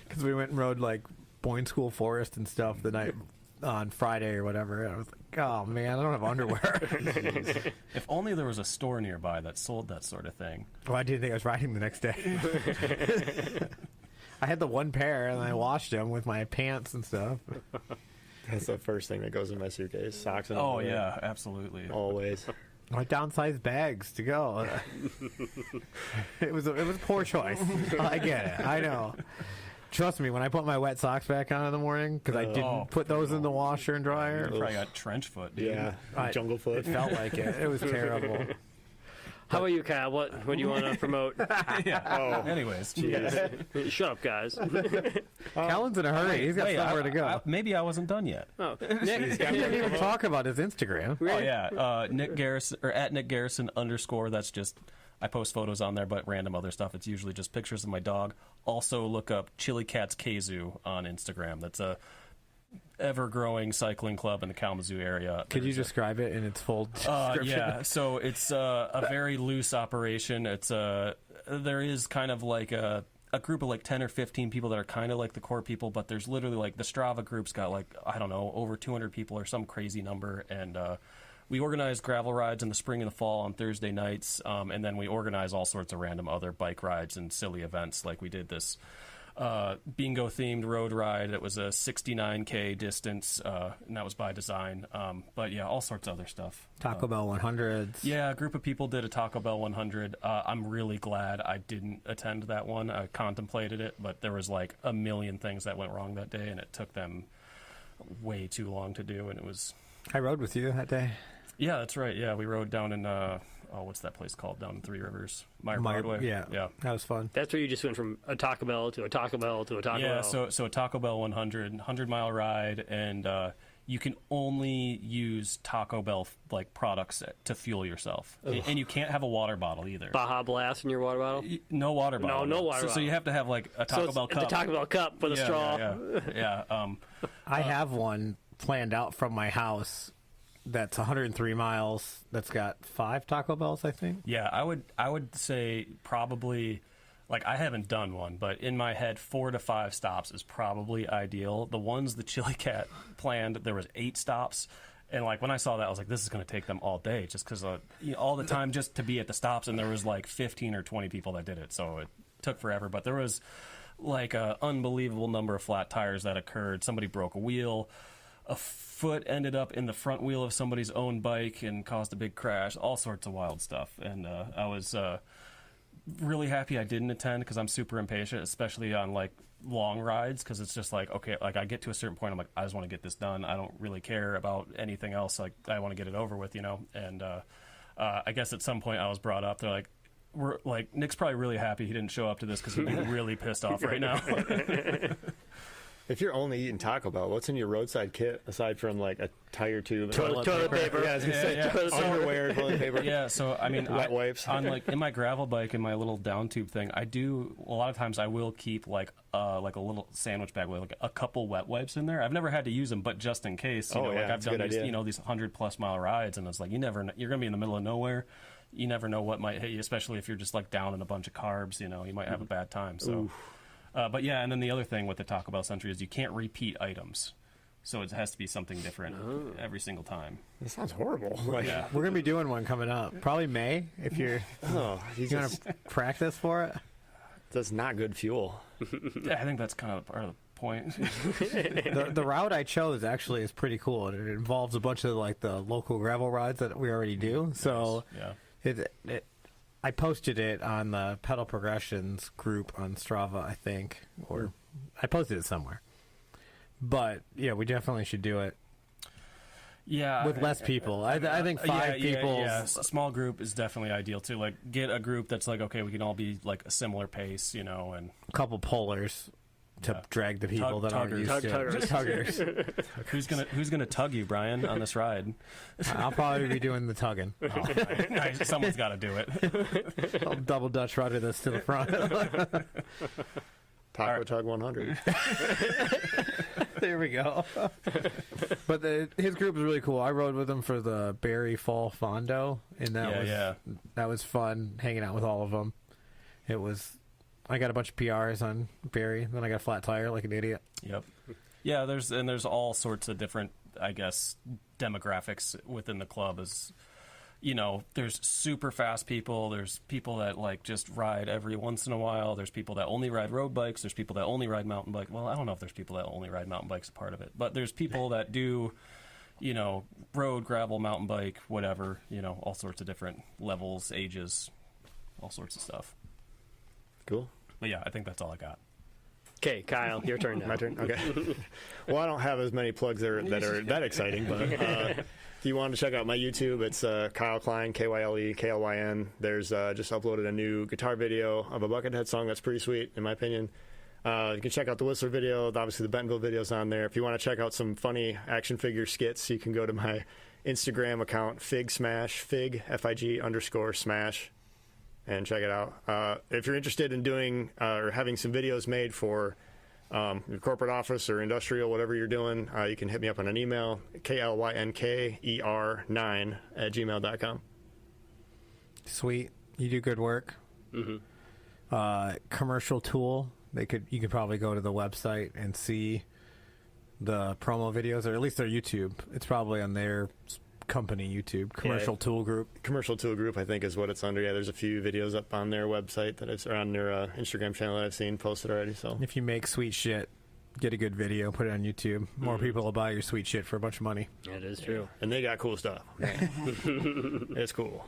Speaker 2: because we went and rode like Boyne School Forest and stuff the night on Friday or whatever. And I was like, oh man, I don't have underwear.
Speaker 5: If only there was a store nearby that sold that sort of thing.
Speaker 2: Well, I didn't think I was riding the next day. I had the one pair and I washed them with my pants and stuff.
Speaker 4: That's the first thing that goes in my suitcase. Socks and
Speaker 5: Oh
Speaker 4: underwear.
Speaker 5: yeah, absolutely.
Speaker 4: Always.
Speaker 2: My downsized bags to go. It was a poor choice. I get it. I know. Trust me, when I put my wet socks back on in the morning, because I didn't put those in the washer and dryer.
Speaker 5: You probably got trench foot, dude.
Speaker 4: Yeah, jungle foot.
Speaker 2: It felt like it. It was terrible.
Speaker 3: How about you, Kyle? What do you want to promote?
Speaker 5: Anyways,
Speaker 3: Shut up, guys.
Speaker 2: Callan's in a hurry. He's got somewhere to go.
Speaker 5: Maybe I wasn't done yet.
Speaker 3: Oh,
Speaker 2: He didn't even talk about his Instagram.
Speaker 5: Oh yeah, Nick Garrison, or at Nick Garrison _. That's just, I post photos on there, but random other stuff. It's usually just pictures of my dog. Also look up Chili Cats Kazoo on Instagram. That's a ever-growing cycling club in the Kalamazoo area.
Speaker 2: Could you describe it in its full description?
Speaker 5: Yeah, so it's a very loose operation. There is kind of like a group of like 10 or 15 people that are kind of like the core people, but there's literally like the Strava group's got like, I don't know, over 200 people or some crazy number, and we organize gravel rides in the spring and the fall on Thursday nights, and then we organize all sorts of random other bike rides and silly events. Like we did this bingo themed road ride. It was a 69K distance, and that was by design. But yeah, all sorts of other stuff.
Speaker 2: Taco Bell 100s.
Speaker 5: Yeah, a group of people did a Taco Bell 100. I'm really glad I didn't attend that one. I contemplated it, but there was like a million things that went wrong that day, and it took them way too long to do, and it was...
Speaker 2: I rode with you that day.
Speaker 5: Yeah, that's right. Yeah, we rode down in what's that place called down in Three Rivers? Meyer Broadway.
Speaker 2: Yeah, that was fun.
Speaker 3: That's where you just went from a Taco Bell to a Taco Bell to a Taco Bell.
Speaker 5: Yeah, so a Taco Bell 100 mile ride, and you can only use Taco Bell like products to fuel yourself, and you can't have a water bottle either.
Speaker 3: Baja Blast in your water bottle?
Speaker 5: No water bottle.
Speaker 3: No water bottle.
Speaker 5: So you have to have like a Taco Bell cup.
Speaker 3: The Taco Bell cup with a straw.
Speaker 5: Yeah.
Speaker 2: I have one planned out from my house that's 103 miles. That's got 5 Taco Bells, I think.
Speaker 5: Yeah, I would say probably, like, I haven't done one, but in my head, 4 to 5 stops is probably ideal. The ones the Chili Cat planned, there was 8 stops. And, like, when I saw that, I was like, this is going to take them all day just because all the time just to be at the stops. And there was, like, 15 or 20 people that did it. So it took forever. But there was, like, an unbelievable number of flat tires that occurred. Somebody broke a wheel. A foot ended up in the front wheel of somebody's own bike and caused a big crash. All sorts of wild stuff. And I was really happy I didn't attend because I'm super impatient, especially on, like, long rides, because it's just like, okay, like I get to a certain point, I'm like, I just want to get this done. I don't really care about anything else. Like, I want to get it over with, you know. And I guess at some point I was brought up. They're like, we're like, Nick's probably really happy he didn't show up to this because he'd be really pissed off right now.
Speaker 4: If you're only eating Taco Bell, what's in your roadside kit aside from like a tire tube,
Speaker 3: Toilet paper.
Speaker 4: Yeah, I was gonna say, underwear, toilet paper.
Speaker 5: Yeah, so I mean,
Speaker 4: wet wipes.
Speaker 5: On like in my gravel bike and my little down tube thing, I do a lot of times. I will keep like a little sandwich bag with like a couple wet wipes in there. I've never had to use them, but just in case, you know, like I've done these, you know, these 100+ mile rides, and it's like you never know, you're gonna be in the middle of nowhere. You never know what might hit you, especially if you're just like down in a bunch of carbs. You know, you might have a bad time. So. But yeah, and then the other thing with the Taco Bell Century is you can't repeat items. So it has to be something different every single time.
Speaker 4: That sounds horrible.
Speaker 5: Yeah.
Speaker 2: We're going to be doing one coming up. Probably May, if you're going to practice for it.
Speaker 4: That's not good fuel.
Speaker 5: Yeah, I think that's kind of part of the point.
Speaker 2: The route I chose actually is pretty cool. It involves a bunch of like the local gravel rides that we already do. So
Speaker 5: yeah.
Speaker 2: I posted it on the Pedal Progressions group on Strava, I think, or I posted it somewhere. But yeah, we definitely should do it.
Speaker 5: Yeah,
Speaker 2: with less people. I think 5 people.
Speaker 5: Yeah, a small group is definitely ideal too. Like, get a group that's like, okay, we can all be like a similar pace, you know, and
Speaker 2: a couple pullers to drag the people that aren't used to tuggers.
Speaker 5: Who's gonna tug you, Brian, on this ride?
Speaker 2: I'll probably be doing the tugging.
Speaker 5: Oh, nice. Someone's got to do it.
Speaker 2: I'll double Dutch rudder this to the front.
Speaker 4: Taco Tug 100.
Speaker 2: There we go. But his group is really cool. I rode with him for the Barry Fall Fondo, and that was fun hanging out with all of them. I got a bunch of PRs on Barry, then I got a flat tire like an idiot.
Speaker 5: Yep. Yeah, there's all sorts of different, I guess, demographics within the club. As you know, there's super fast people. There's people that like just ride every once in a while. There's people that only ride road bikes. There's people that only ride mountain bike. Well, I don't know if there's people that only ride mountain bikes a part of it, but there's people that do, you know, road, gravel, mountain bike, whatever. You know, all sorts of different levels, ages, all sorts of stuff.
Speaker 4: Cool.
Speaker 5: But yeah, I think that's all I got.
Speaker 3: Okay, Kyle, your turn now.
Speaker 4: My turn? Okay. Well, I don't have as many plugs that are that exciting, but if you want to check out my YouTube, it's Kyle Klyn, Kyle Klyn. There's just uploaded a new guitar video of a Buckethead song that's pretty sweet, in my opinion. You can check out the Whistler video. Obviously, the Bentonville video's on there. If you want to check out some funny action figure skits, you can go to my Instagram account, Fig Smash, Fig, Fig_Smash. And check it out. If you're interested in doing or having some videos made for your corporate office or industrial, whatever you're doing, you can hit me up on an email, klynker9@gmail.com.
Speaker 2: Sweet. You do good work.
Speaker 3: Mm-hmm.
Speaker 2: Commercial Tool. You could probably go to the website and see the promo videos, or at least their YouTube. It's probably on their company YouTube, Commercial Tool Group.
Speaker 4: Commercial Tool Group, I think, is what it's under. Yeah, there's a few videos up on their website or on their Instagram channel that I've seen posted already. So
Speaker 2: if you make sweet shit, get a good video, put it on YouTube. More people will buy your sweet shit for a bunch of money.
Speaker 3: That is true.
Speaker 4: And they got cool stuff. It's cool.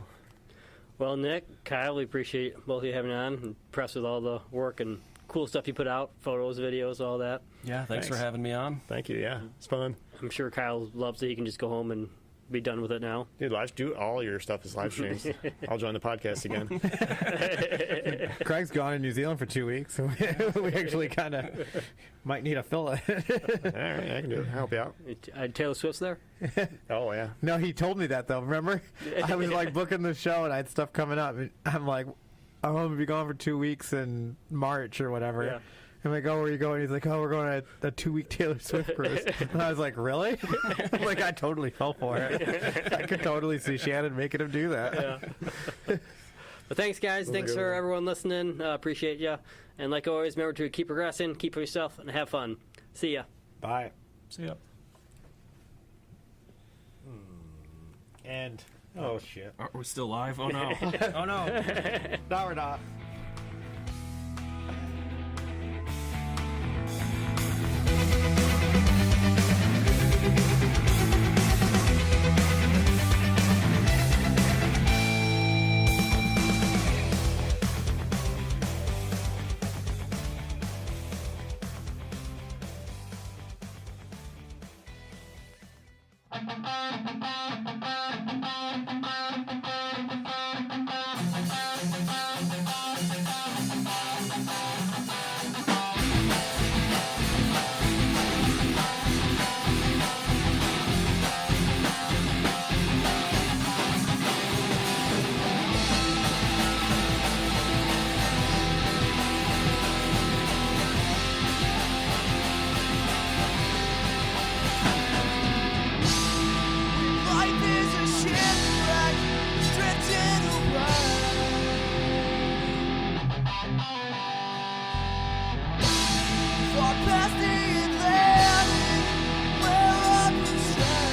Speaker 3: Well, Nick, Kyle, we appreciate both of you having on. Impressed with all the work and cool stuff you put out, photos, videos, all that.
Speaker 5: Yeah, thanks for having me on.
Speaker 4: Thank you. Yeah, it's fun.
Speaker 3: I'm sure Kyle loves that he can just go home and be done with it now.
Speaker 4: Dude, do all your stuff as live streams. I'll join the podcast again.
Speaker 2: Craig's gone in New Zealand for 2 weeks, so we actually kind of might need a fill-in.
Speaker 4: All right, I can do it. I'll help you out.
Speaker 3: Taylor Swift's there?
Speaker 4: Oh, yeah.
Speaker 2: No, he told me that, though. Remember? I was, like, booking the show, and I had stuff coming up. And I'm like, I'm going to be gone for 2 weeks in March or whatever.
Speaker 3: Yeah.
Speaker 2: I'm like, oh, where are you going? He's like, oh, we're going on a 2-week Taylor Swift cruise. And I was like, really? I'm like, I totally fell for it. I could totally see Shannon making him do that.
Speaker 3: Yeah. But thanks, guys. Thanks for everyone listening. Appreciate you. And like always, remember to keep progressing, keep yourself, and have fun. See ya.
Speaker 2: Bye.
Speaker 5: See ya.
Speaker 2: And, oh, shit.
Speaker 5: Are we still live? Oh, no.
Speaker 2: Oh, no. No, we're not.
Speaker 1: Life is a shipwreck, drifting away. Far past the Atlantic, where I can stay.